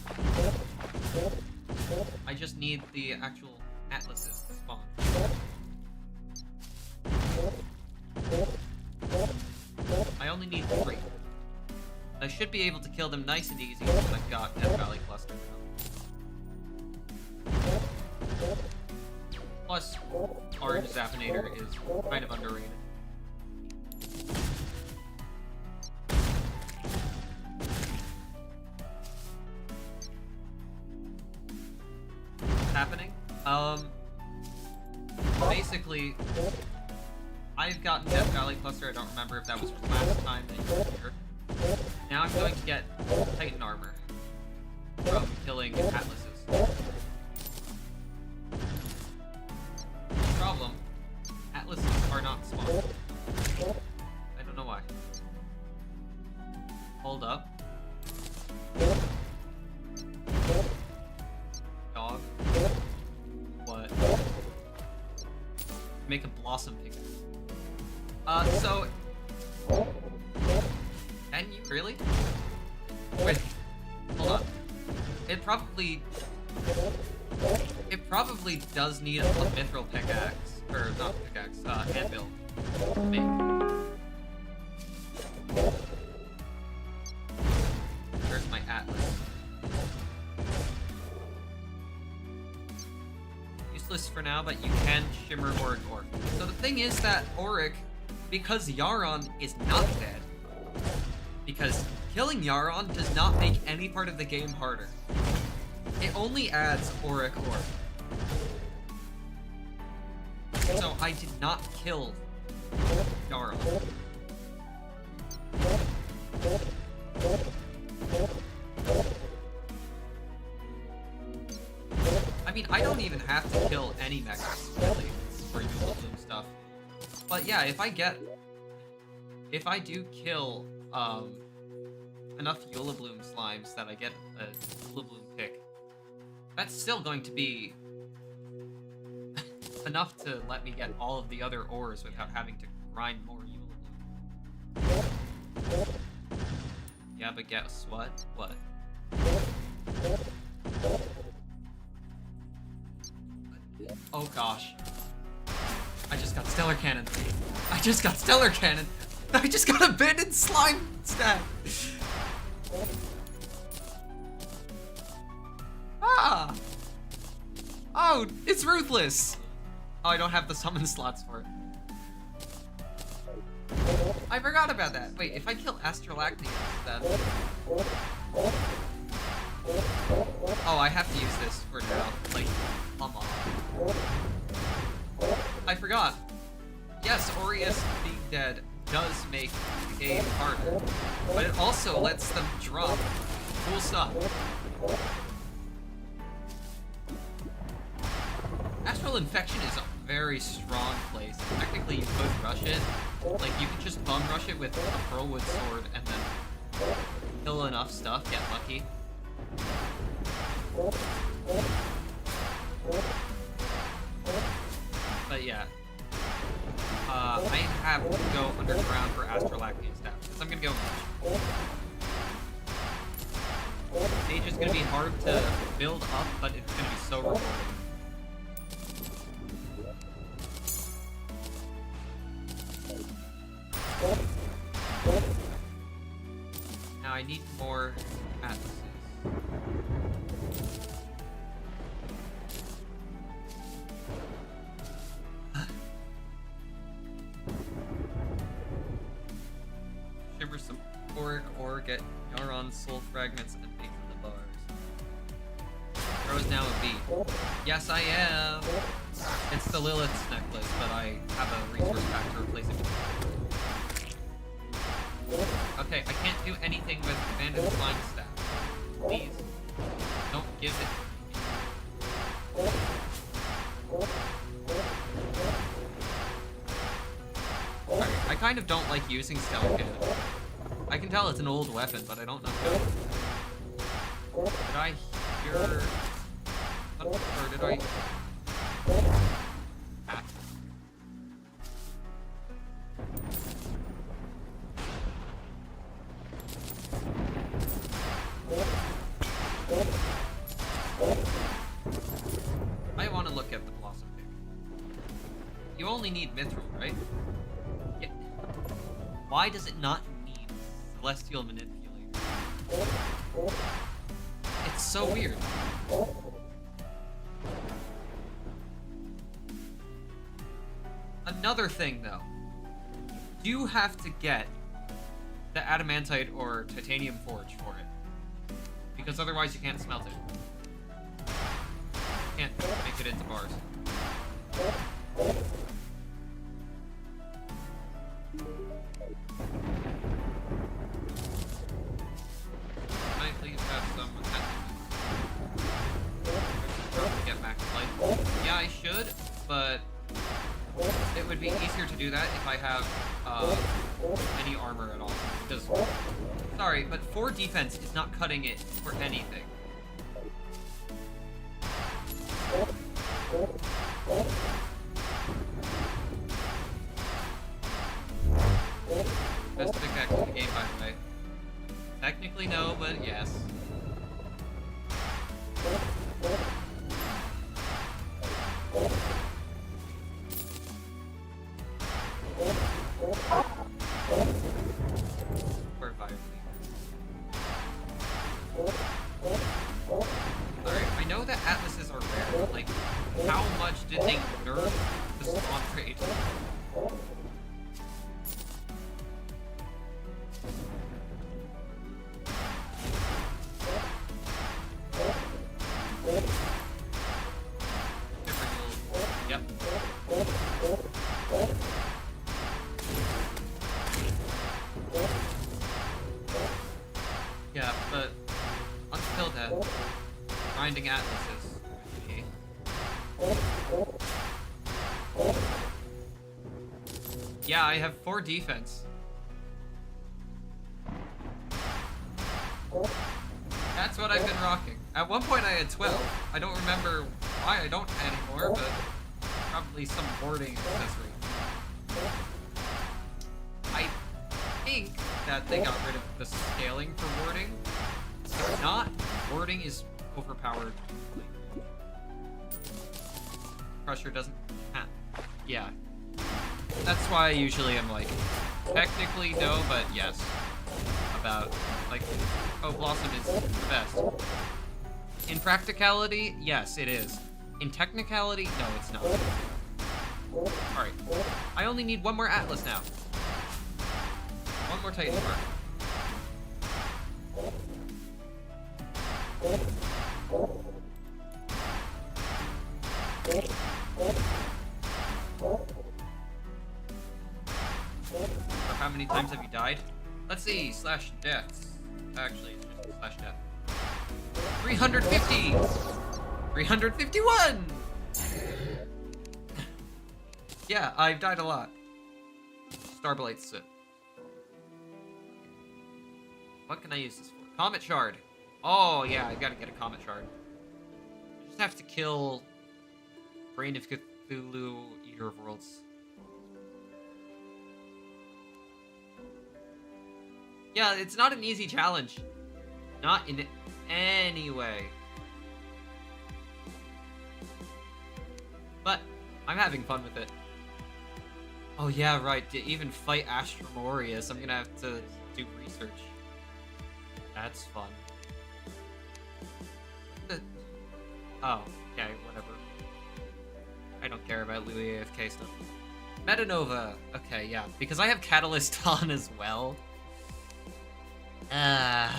I just need the actual atlases to spawn. I only need 3. I should be able to kill them nice and easy once I've got Death Valley Cluster now. Plus, Orange Zappinator is kind of underrated. Happening? Basically, I've gotten Death Valley Cluster. I don't remember if that was from last time that you were here. Now I'm going to get Titan armor from killing atlases. Problem, atlases are not spawned. I don't know why. Hold up. Dog. What? Make a blossom pickaxe. So... Can you really? Wait. Hold on. It probably does need a mithril pickaxe. Or not pickaxe, anvil. Maybe. Where's my atlas? Useless for now, but you can shimmer or ignore. So the thing is that Auric, because Yaron is not dead, because killing Yaron does not make any part of the game harder. It only adds Auric Orb. So I did not kill Yaron. I mean, I don't even have to kill any mechs, really, for Eulabloom stuff. But yeah, if I do kill, enough Eulabloom slimes that I get a Eulabloom pick, that's still going to be enough to let me get all of the other ores without having to grind more Eulabloom. Yeah, but guess what? What? Oh gosh. I just got Stellar Cannon. I just got Stellar Cannon. I just got Abandoned Slime stat. Ah! Oh, it's Ruthless! Oh, I don't have the summon slots for it. I forgot about that. Wait, if I kill Astralacnia, then... Oh, I have to use this for now. Like, come on. I forgot. Yes, Aureus being dead does make the game harder, but it also lets them drop cool stuff. Viral Infection is a very strong place. Technically, you could rush it. Like, you could just bum rush it with a Pearlwood Sword and then kill enough stuff, get lucky. But yeah. I have to go underground for Astrolachian Staff, because I'm gonna go. Stage is gonna be hard to build up, but it's gonna be so rewarding. Now I need more atlases. Shimmer some Auric Ore, get Yaron Soul Fragments, and make from the bars. Rose now a B. Yes, I am! It's the Lilith's necklace, but I have a resource pack to replace it with. Okay, I can't do anything with Bandit's Flying Staff. Please, don't give it. Alright, I kind of don't like using Stealth Cannon. I can tell it's an old weapon, but I don't know how. Did I hear... Or did I... Ah. I want to look at the Blossom Pick. You only need Mithril, right? Yeah. Why does it not need Celestial Manipulator? It's so weird. Another thing, though. You have to get the Adamantite or Titanium Forge for it. Because otherwise you can't smelt it. You can't make it into bars. Can I please have some attachments? Get back to life. Yeah, I should, but it would be easier to do that if I have any armor at all. Because, sorry, but 4 defense is not cutting it for anything. Best pickaxe in the game, by the way. Technically no, but yes. Alright, I know that atlases are rare, but like, how much did they nerf the spawn rate? Yep. Yeah, but until then, grinding atlases. Okay. Yeah, I have 4 defense. That's what I've been rocking. At one point I had 12. I don't remember why I don't anymore, but probably some warding accessory. I think that they got rid of the scaling for warding. If not, warding is overpowered. Crusher doesn't count. Yeah. That's why I usually am like, technically no, but yes. About, like, oh, Blossom is the best. In practicality, yes, it is. In technicality, no, it's not. Alright. I only need 1 more Atlas now. 1 more Titan Mark. Or how many times have you died? Let's see, slash deaths. Actually, it's just slash death. 350! 351! Yeah, I've died a lot. Starblight's Soot. What can I use this for? Comet Shard. Oh, yeah, I gotta get a Comet Shard. I just have to kill Brain of Cthulhu, Eater of Worlds. Yeah, it's not an easy challenge. Not in any way. But I'm having fun with it. Oh yeah, right. To even fight Astrum Aureus, I'm gonna have to do research. That's fun. Oh, okay, whatever. I don't care about Louis AFK stuff. Metanova. Okay, yeah, because I have Catalyst on as well. I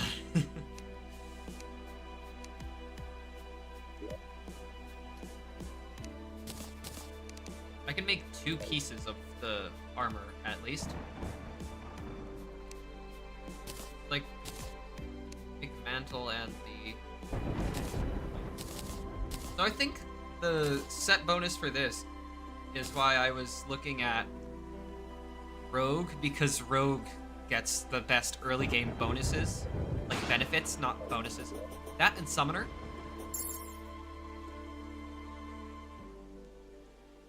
can make 2 pieces of the armor, at least. Like, big mantle and the... So I think the set bonus for this is why I was looking at Rogue, because Rogue gets the best early game bonuses. Like, benefits, not bonuses. That and Summoner.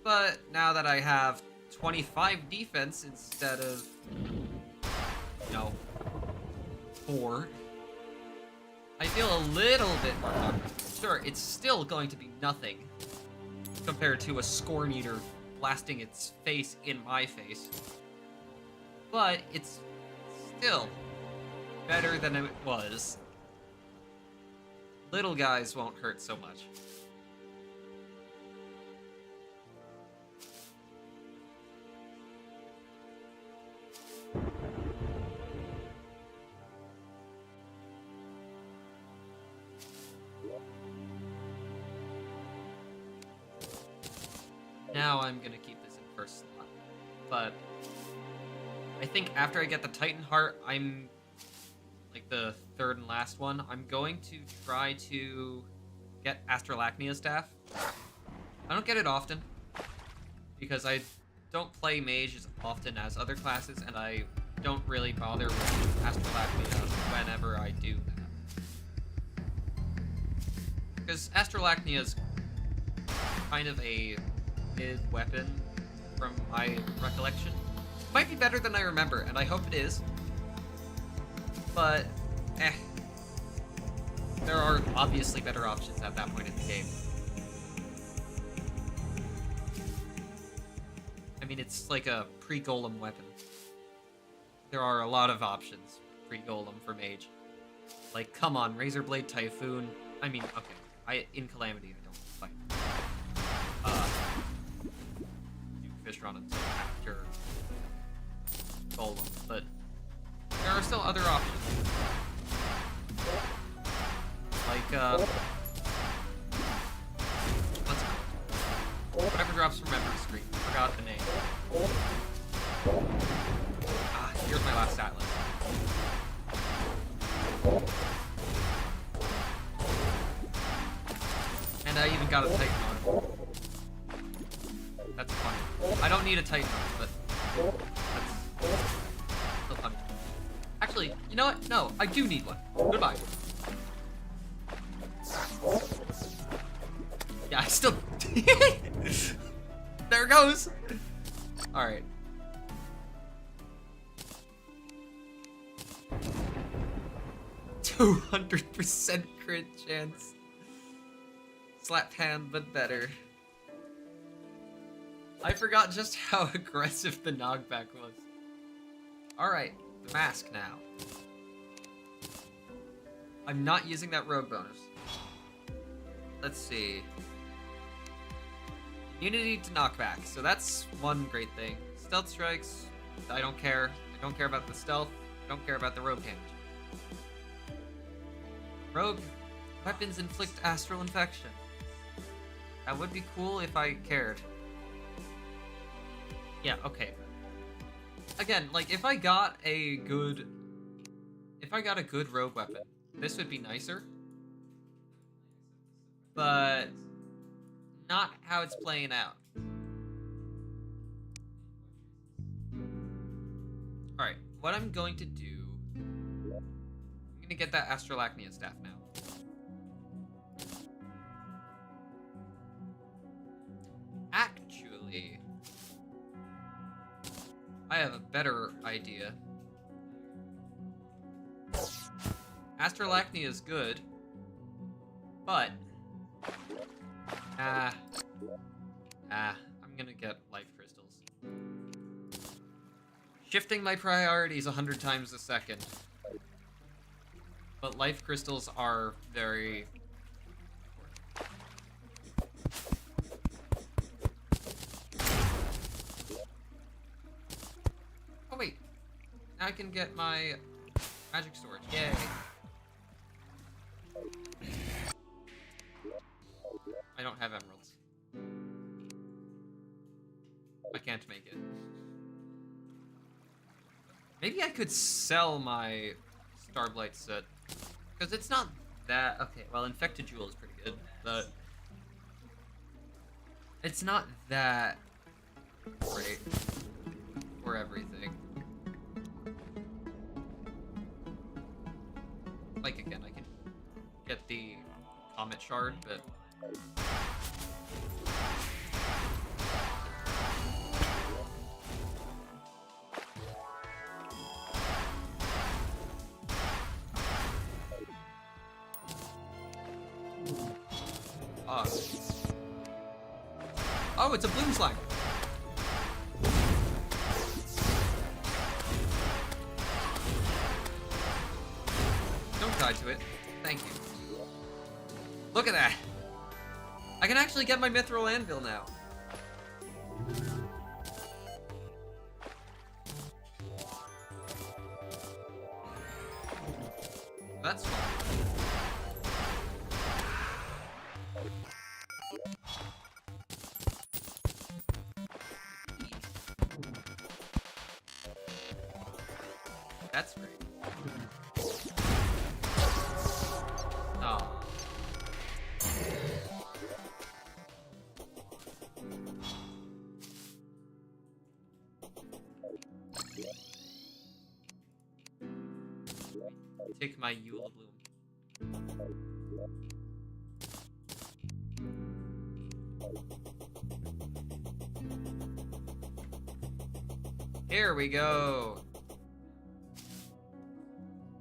But now that I have 25 defense instead of, 4, I feel a little bit more confident. Sure, it's still going to be nothing compared to a Scorn Eater blasting its face in my face. But it's still better than it was. Little guys won't hurt so much. Now I'm gonna keep this in first slot, but I think after I get the Titan Heart, I'm like the third and last one. I'm going to try to get Astralachnia Staff. I don't get it often because I don't play mage as often as other classes, and I don't really bother with Astralachnia whenever I do that. Because Astralachnia is kind of a mid-weapon from my recollection. Might be better than I remember, and I hope it is. But, there are obviously better options at that point in the game. I mean, it's like a pre-Golem weapon. There are a lot of options pre-Golem for mage. Like, come on, Razorblade Typhoon. I mean, okay, in Calamity I don't fight. Fishron until after Golem, but there are still other options. Like, let's go. Whatever drops from Memory Screen. Forgot the name. Here's my last Atlas. And I even got a Titan on it. That's funny. I don't need a Titan, but that's still funny. Actually, you know what? No, I do need one. Goodbye. Yeah, I still... There it goes! Alright. %200% crit chance. Slap hand, but better. I forgot just how aggressive the knockback was. Alright, the mask now. I'm not using that rogue bonus. Let's see. Immunity to knockback, so that's one great thing. Stealth strikes, I don't care. I don't care about the stealth. I don't care about the rogue damage. Rogue weapons inflict astral infection. That would be cool if I cared. Yeah, okay. Again, like, if I got a good rogue weapon, this would be nicer. But not how it's playing out. what I'm going to do... I'm going to get that Astralachnia staff now. Actually, I have a better idea. Astralachnia is good, but... I'm gonna get life crystals. Shifting my priorities 100 times a second. But life crystals are very... Oh wait, now I can get my magic sword. Yay. I don't have emeralds. I can't make it. Maybe I could sell my Starblight set. Because it's not that... Okay, well, Infected Jewel is pretty good, but... It's not that great for everything. Like, again, I can get the Comet Shard, but... Oh, it's a bloom slime. Don't die to it. Thank you. Look at that. I can actually get my mithril anvil now. That's fun. That's great. Oh. Take my Eula Bloom. Here we go.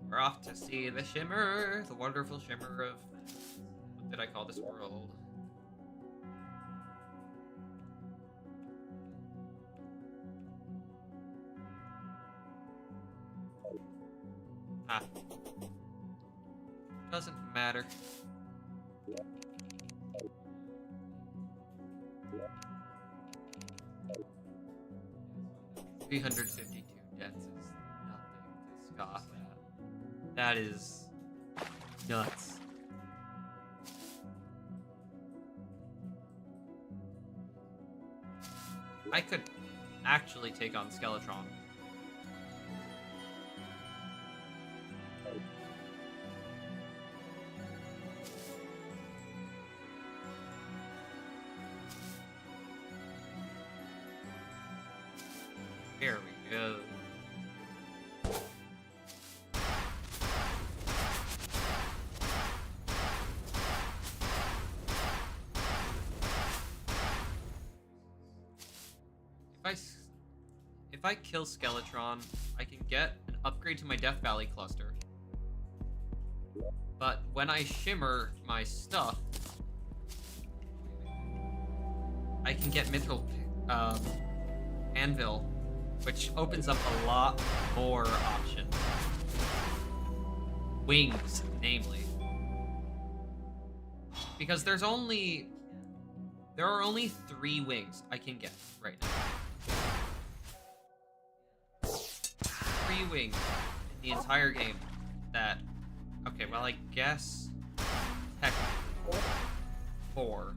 We're off to see the shimmer, the wonderful shimmer of... What did I call this world? Ah. Doesn't matter. $352 deaths is nothing to scoff at. That is nuts. I could actually take on Skeletron. Here we go. If I kill Skeletron, I can get an upgrade to my Death Valley cluster. But when I shimmer my stuff, I can get Mithril Anvil, which opens up a lot more options. Wings, namely. Because there are only 3 wings I can get right now. 3 wings in the entire game that... Okay, well, I guess... Technically 4.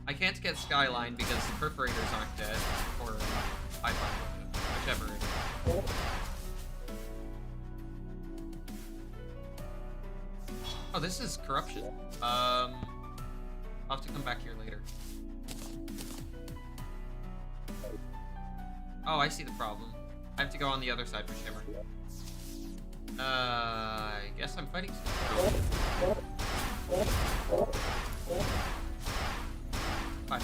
I can't get Skyline because the Perforators aren't dead, or Pipeline, whichever it is. Oh, this is Corruption. I'll have to come back here later. Oh, I see the problem. I have to go on the other side for Shimmer. I guess I'm fighting still. Fine,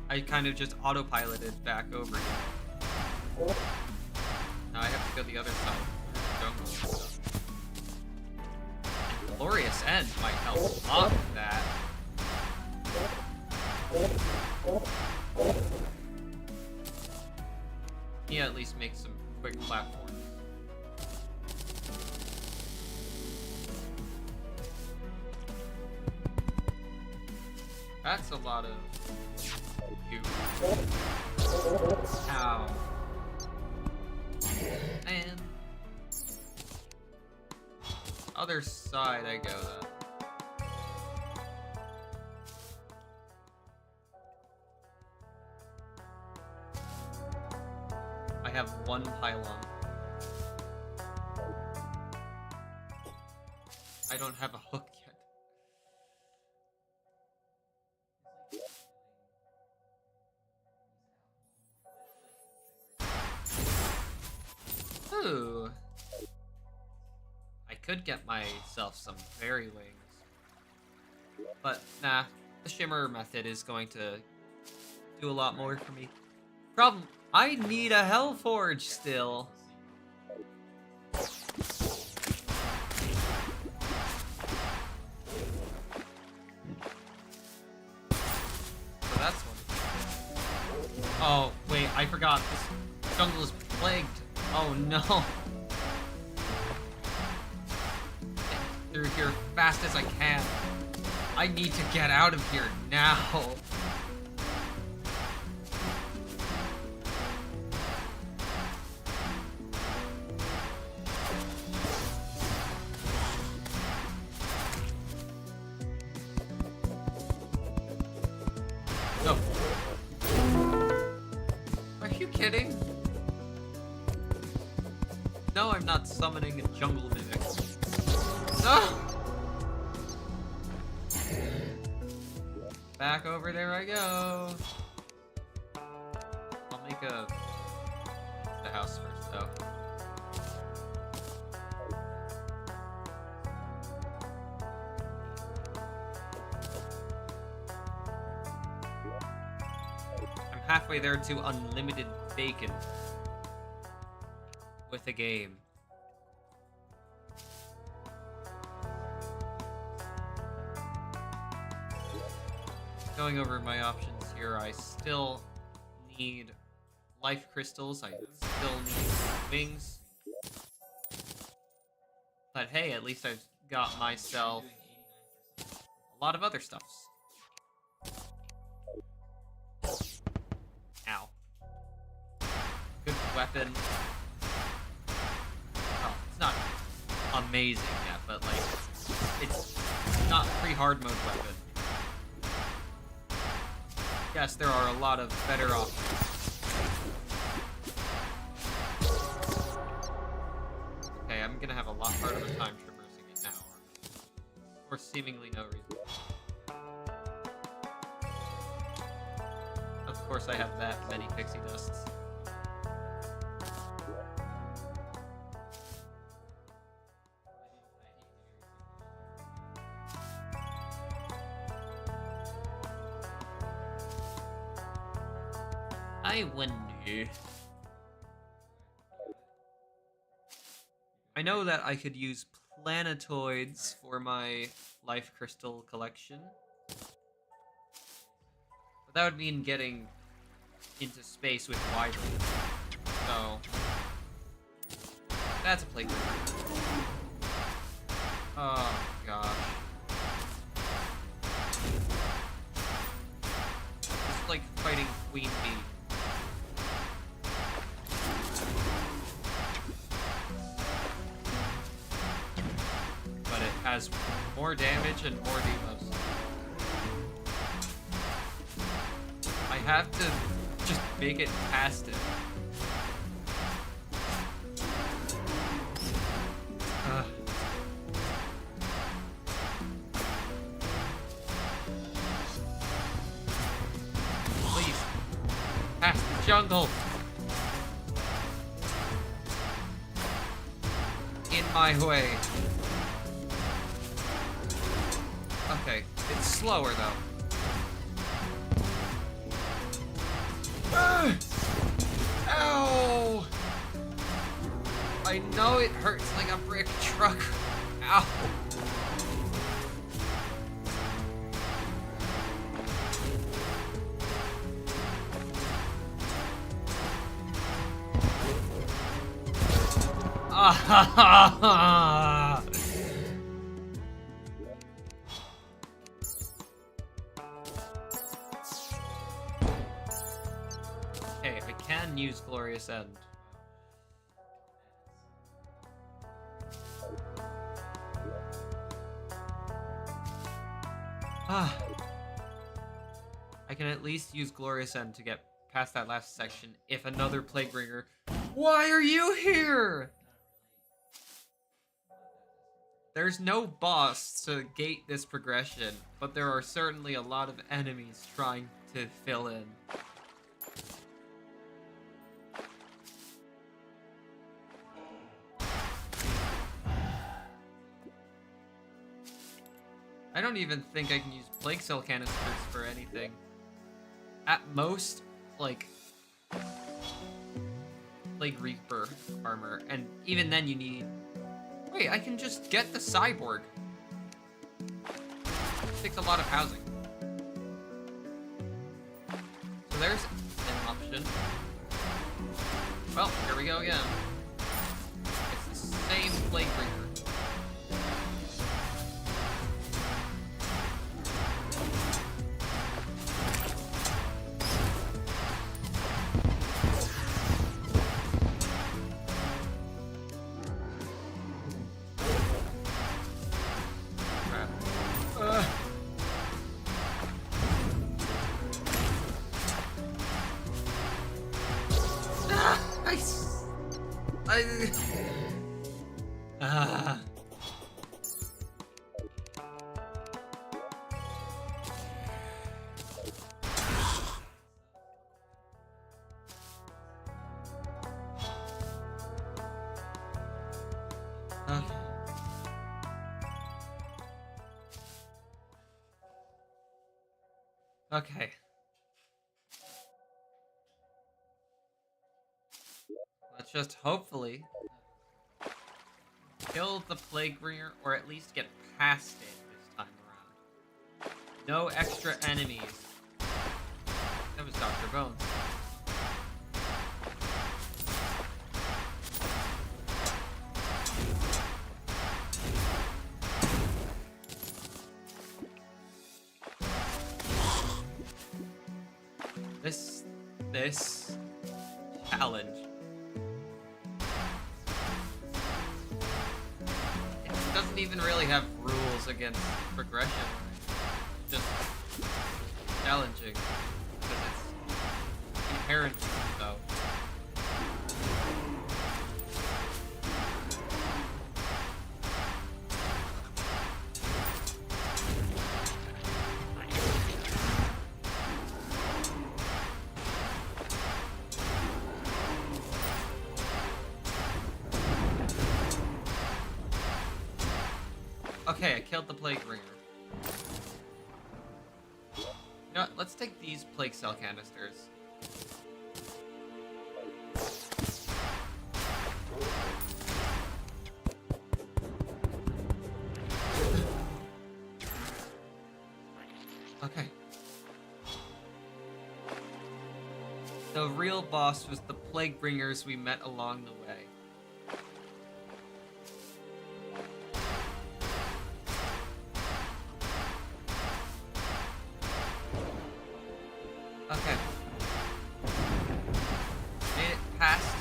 I kind of just autopiloted back over here. Now I have to go the other side. Jungle. And Glorious End might help a lot with that. Yeah, at least make some quick platforms. That's a lot of you. Ow. And other side I go then. I have one pylon. I don't have a hook yet. Ooh. I could get myself some fairy wings. But nah, the shimmer method is going to do a lot more for me. Problem, I need a Hellforge still. So that's one. Oh, wait, I forgot. This jungle is plagued. Oh no. Get through here fast as I can. I need to get out of here now. No. Are you kidding? No, I'm not summoning a jungle mimic. No! Back over there I go. I'll make the house first, though. I'm halfway there to unlimited bacon with a game. Going over my options here, I still need life crystals, I still need wings. But hey, at least I've got myself a lot of other stuffs. Ow. Good weapon. Oh, it's not amazing yet, but like, it's not pre-hard mode weapon. Yes, there are a lot of better options. Okay, I'm gonna have a lot harder of a time traversing it now. For seemingly no reason. Of course I have that many pixie dusts. I wonder. I know that I could use planetoids for my life crystal collection. But that would mean getting into space with Wyvern. So that's a playthrough. Oh gosh. It's like fighting Queen Bee. Has more damage and more debuffs. I have to just make it past it. jungle. In my way. Okay, it's slower though. Ow! I know it hurts like a brick truck. Ow! Ah! Okay, I can use Glorious End. Ah. I can at least use Glorious End to get past that last section if another Plaguebringer. Why are you here? There's no boss to gate this progression, but there are certainly a lot of enemies trying to fill in. I don't even think I can use Plague Cell canisters for anything. At most, like, Plague Reaper armor, and even then you need... Wait, I can just get the Cyborg. It takes a lot of housing. So there's an option. Well, here we go again. It's the same Plaguebringer. Okay. Let's just hopefully kill the Plaguebringer, or at least get past it this time around. No extra enemies. That was Dr. Bones. This challenge. It doesn't even really have rules against progression. It's just challenging because it's inherent, so. Okay, I killed the Plaguebringer. You know what? Let's take these Plague Cell canisters. Okay. The real boss was the Plaguebringers we met along the way. Okay. Made it past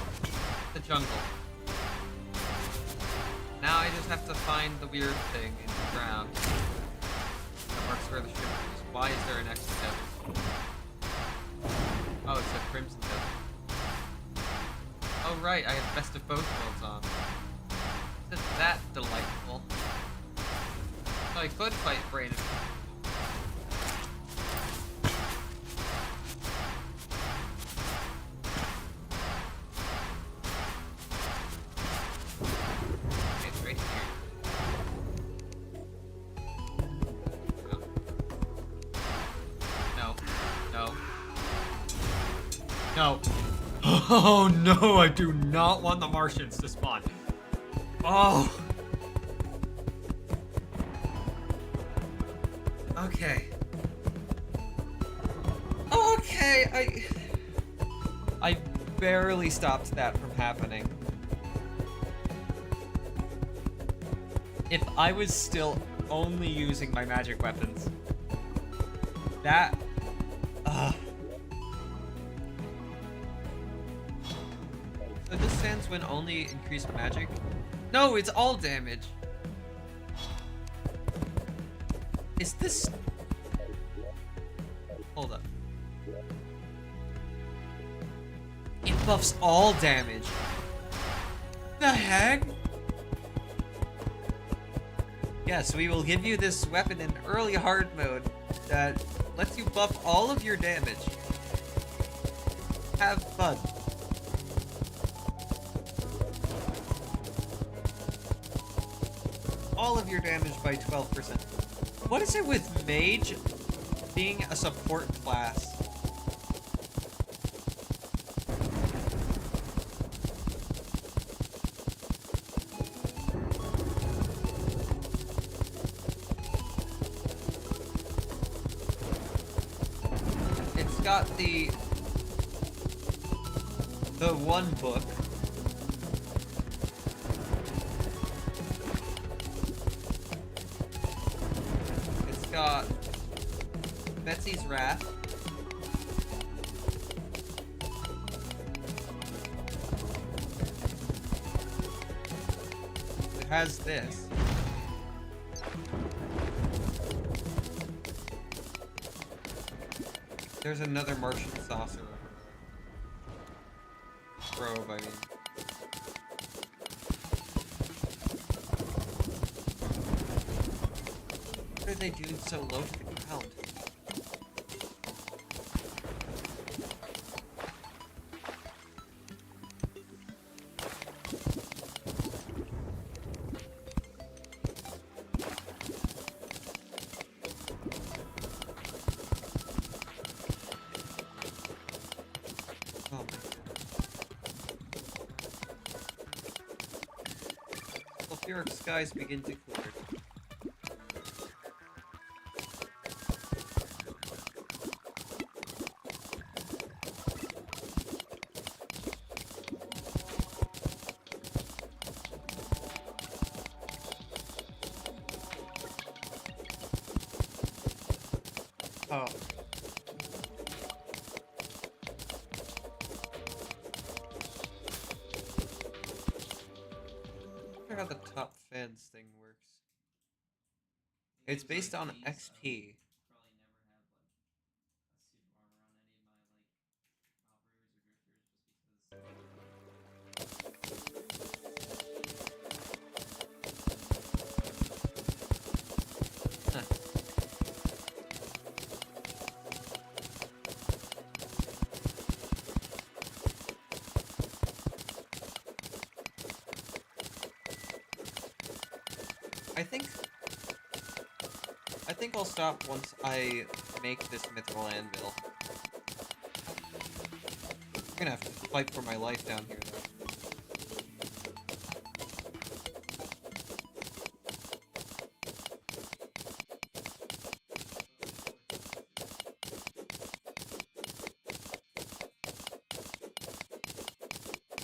the jungle. Now I just have to find the weird thing in the ground that marks where the ship is. Why is there an extra desert? Oh, it's a Crimson Desert. Oh right, I have Best of Both Worlds on. Isn't that delightful? So I could fight Brain. No. Oh no, I do not want the Martians to spawn. Oh. Okay. Okay, I barely stopped that from happening. If I was still only using my magic weapons, that... So this Sandswind only increased magic? No, it's all damage. Is this... Hold up. It buffs all damage. The heck? Yes, we will give you this weapon in early hard mode that lets you buff all of your damage. Have fun. All of your damage by 12%. What is it with Mage being a support class? It's got the one book. It's got Betsy's Wrath. It has this. There's another Martian saucer. Probe, I mean. What are they doing so low to the ground? Sulfuric skies begin to clear. Oh. How the top fans thing works. It's based on XP. Huh. I think I'll stop once I make this mithril anvil. I'm gonna have to fight for my life down here, though.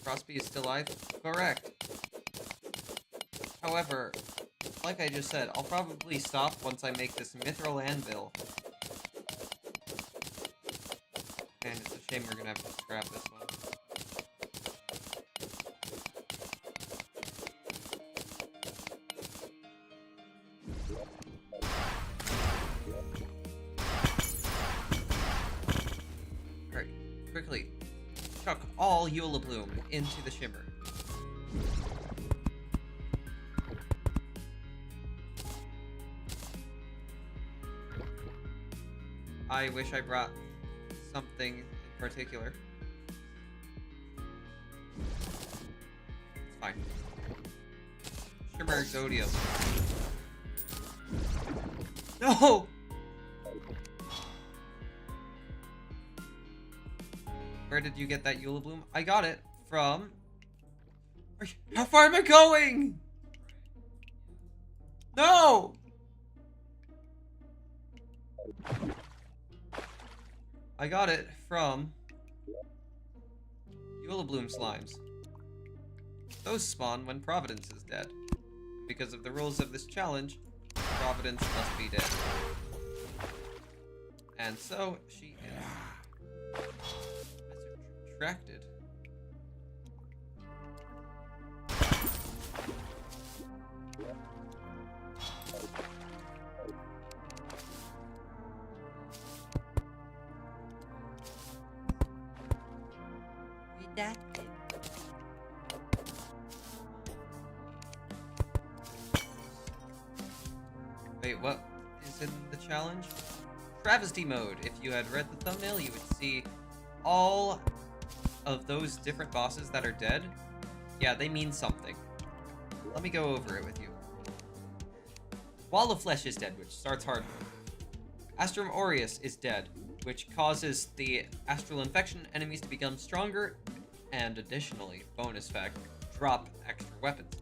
Crosby is still alive? Correct. However, like I just said, I'll probably stop once I make this mithril anvil. And it's a shame we're gonna have to scrap this one. Alright, quickly. Chuck all Eula Bloom into the shimmer. I wish I brought something in particular. It's fine. Shimmer Exodium. No! Where did you get that Eula Bloom? I got it from... How far am I going? No! I got it from Eula Bloom slimes. Those spawn when Providence is dead. Because of the rules of this challenge, Providence must be dead. And so she is retracted. Redacted. Wait, what is in the challenge? Travesty mode. If you had read the thumbnail, you would see all of those different bosses that are dead. Yeah, they mean something. Let me go over it with you. Wall of Flesh is dead, which starts hard mode. Astrum Aureus is dead, which causes the astral infection enemies to become stronger, and additionally, bonus fact, drop extra weapons.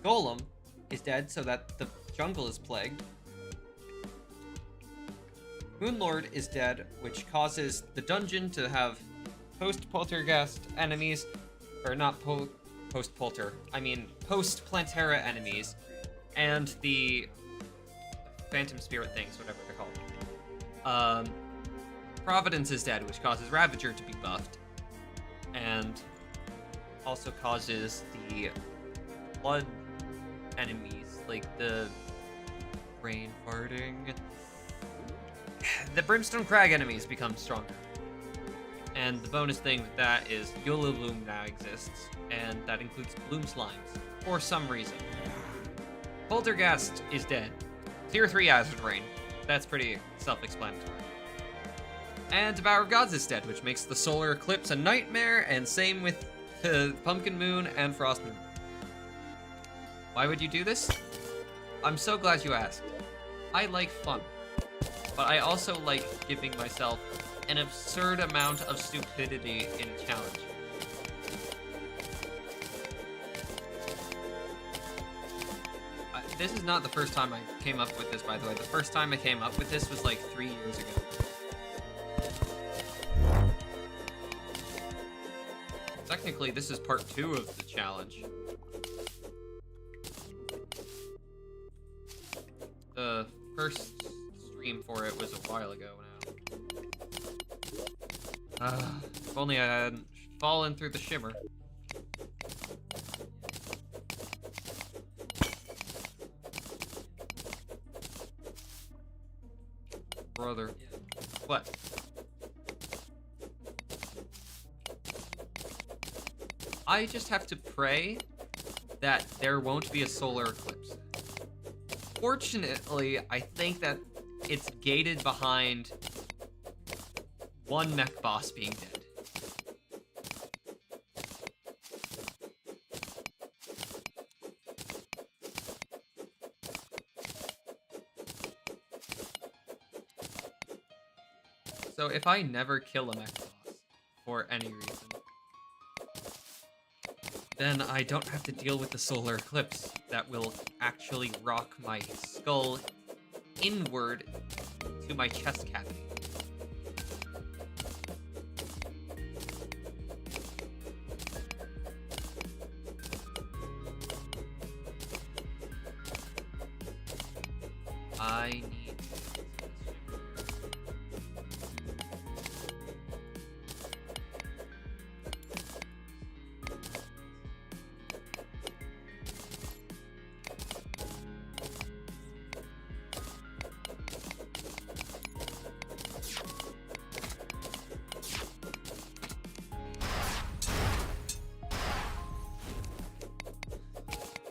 Golem is dead so that the jungle is plagued. Moonlord is dead, which causes the dungeon to have post-Polterghast enemies, or not post-Polter, I mean post-Plantera enemies, and the Phantom Spirit things, whatever they're called. Providence is dead, which causes Ravager to be buffed, and also causes the blood enemies, like the rain farting. The Brimstone Crag enemies become stronger. And the bonus thing with that is Eula Bloom now exists, and that includes Bloom Slimes, for some reason. Polterghast is dead. Tier 3 Azure Rain. That's pretty self-explanatory. And Devourer of Gods is dead, which makes the solar eclipse a nightmare, and same with the Pumpkin Moon and Frost Moon. Why would you do this? I'm so glad you asked. I like fun. But I also like giving myself an absurd amount of stupidity in challenge. This is not the first time I came up with this, by the way. The first time I came up with this was like 3 years ago. Technically, this is part 2 of the challenge. The first stream for it was a while ago now. If only I hadn't fallen through the shimmer. Brother. What? I just have to pray that there won't be a solar eclipse. Fortunately, I think that it's gated behind one mech boss being dead. So if I never kill a mech boss for any reason, then I don't have to deal with the solar eclipse that will actually rock my skull inward to my chest cavity. I need...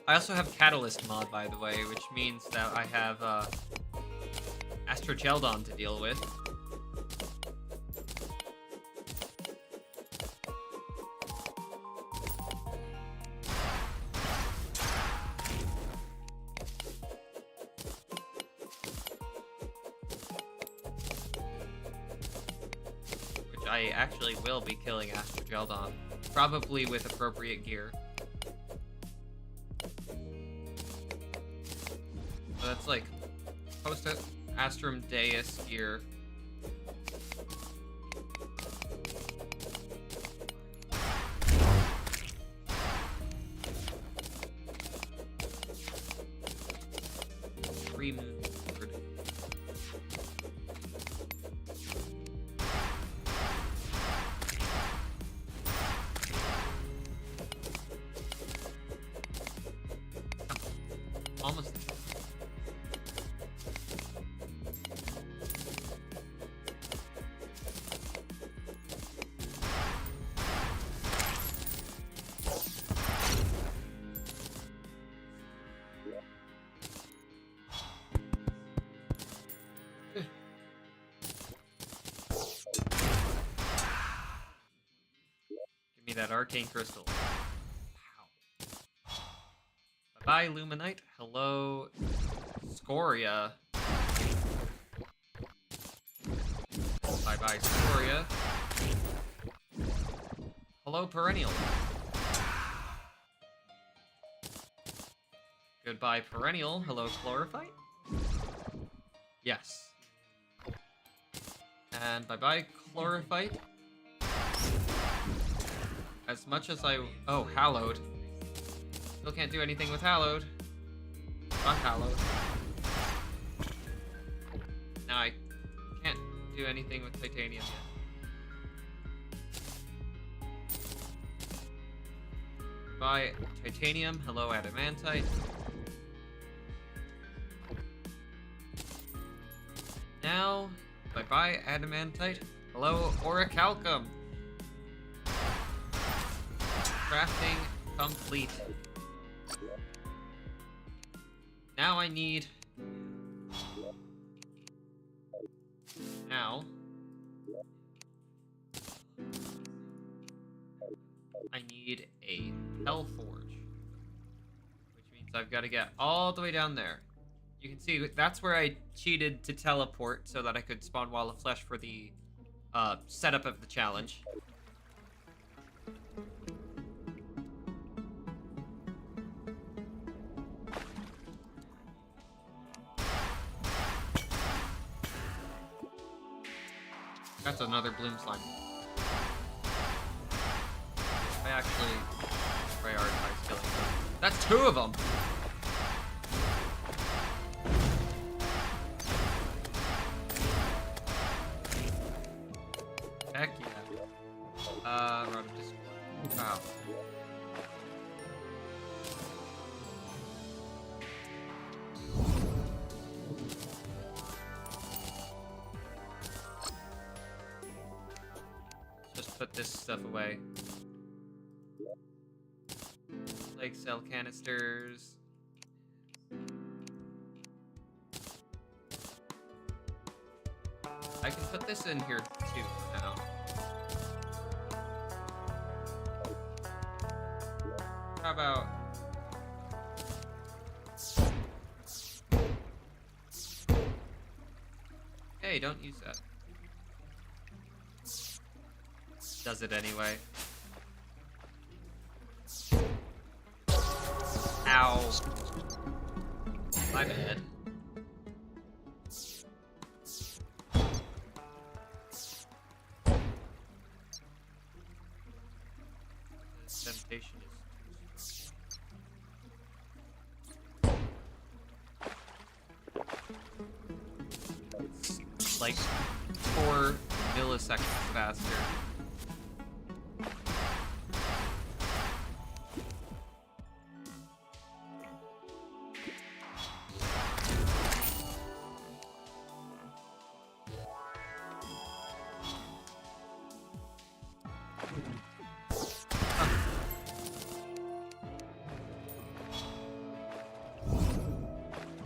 I also have Catalyst mod, by the way, which means that I have Astrogeldon to deal with. Which I actually will be killing Astrogeldon, probably with appropriate gear. So that's like post Astrum Deus gear. Almost. Give me that arcane crystal. Bye, Luminite. Hello, Scoria. Bye-bye, Scoria. Hello, Perennial. Goodbye, Perennial. Hello, Chlorophyte. Yes. And bye-bye, Chlorophyte. As much as I... Oh, Hallowed. Still can't do anything with Hallowed. Not Hallowed. Now I can't do anything with Titanium yet. Bye, Titanium. Hello, Adamantite. Now, bye-bye, Adamantite. Hello, Orichalcum. Crafting complete. Now I need... Now... I need a Hellforge. Which means I've got to get all the way down there. You can see, that's where I cheated to teleport so that I could spawn Wall of Flesh for the setup of the challenge. That's another Bloom Slime. I actually prioritize killing them. That's 2 of them! Heck yeah. Rod of Discord. Wow. Put this stuff away. Like cell canisters. I can put this in here too for now. How about... Hey, don't use that. Does it anyway. Ow. My bad. This temptation is it's like 4 milliseconds faster.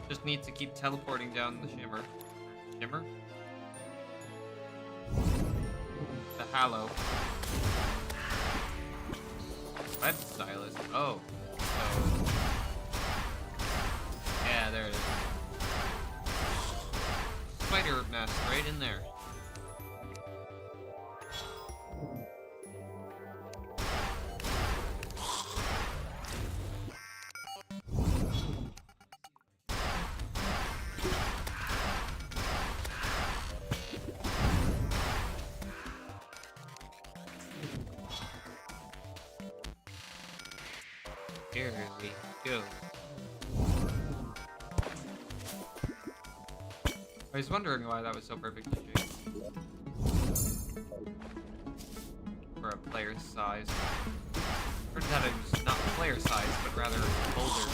Just need to keep teleporting down the shimmer. Shimmer? The Hallow. Web stylus. Oh. So. Yeah, there it is. Spider nest right in there. Here we go. I was wondering why that was so perfectly shaped. For a player's size. Turns out it was not player size, but rather boulder.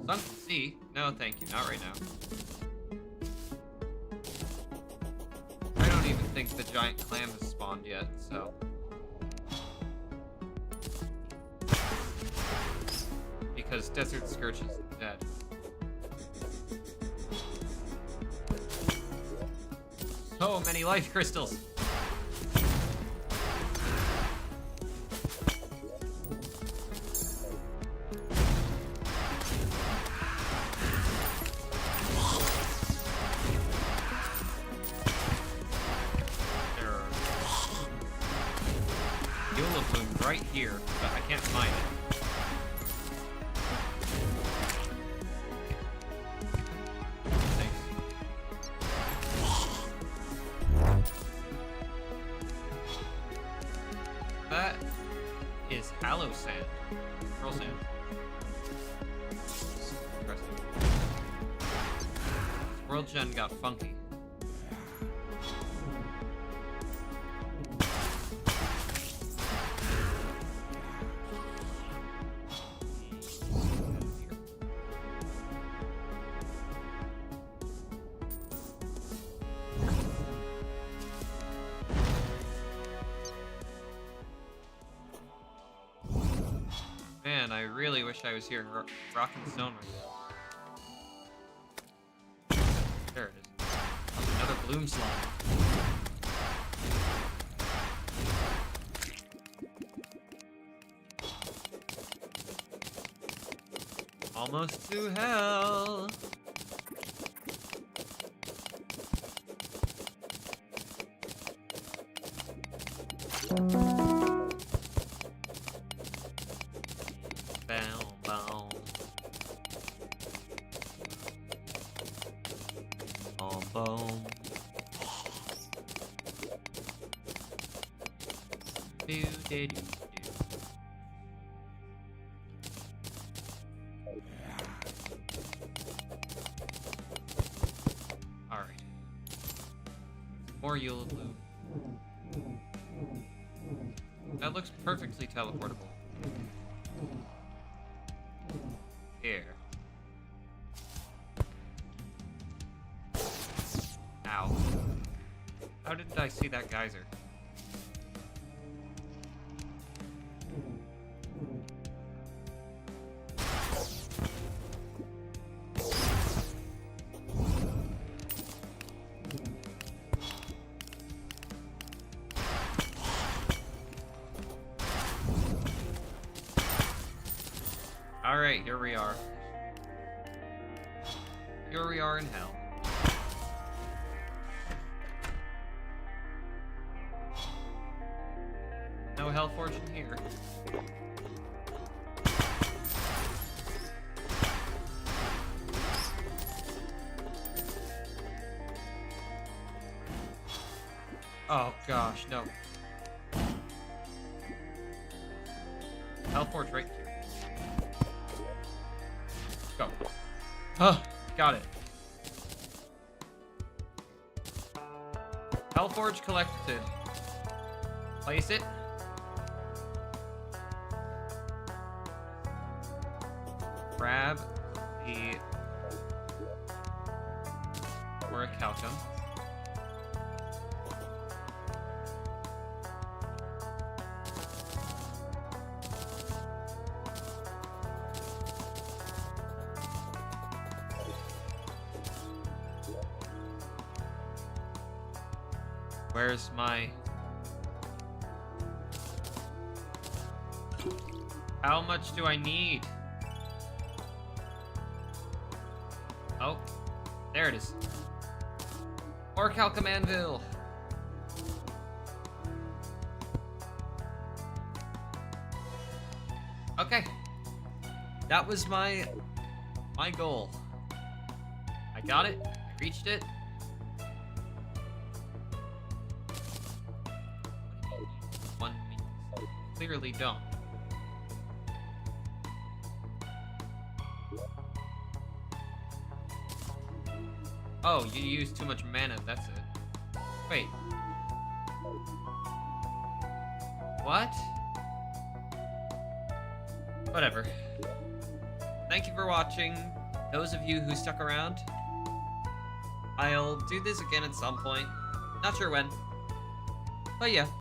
Sunken Sea? No, thank you. Not right now. I don't even think the giant clam has spawned yet, so... Because Desert Scourge is dead. So many life crystals! Right here, but I can't find it. Thanks. That is Hallow Sand. Pearl Sand. Interesting. World Gen got funky. Man, I really wish I was here in Rock and Stone right now. There it is. Another bloom slime. Almost to hell. Boom. Do, do, do, do. Alright. More Yule Blue. That looks perfectly teleportable. Here. Ow. How did I see that geyser? Alright, here we are. Here we are in hell. No hell fortune here. Oh gosh, no. Hellforge right here. Go. Oh, got it. Hellforge collected. Place it. Grab the Orichalcum. Where's my... How much do I need? Oh, there it is. Orichalcum Anvil. Okay. That was my goal. I got it. I reached it. One means clearly don't. Oh, you used too much mana, that's it. Wait. What? Whatever. Thank you for watching. Those of you who stuck around. I'll do this again at some point. Not sure when. But yeah.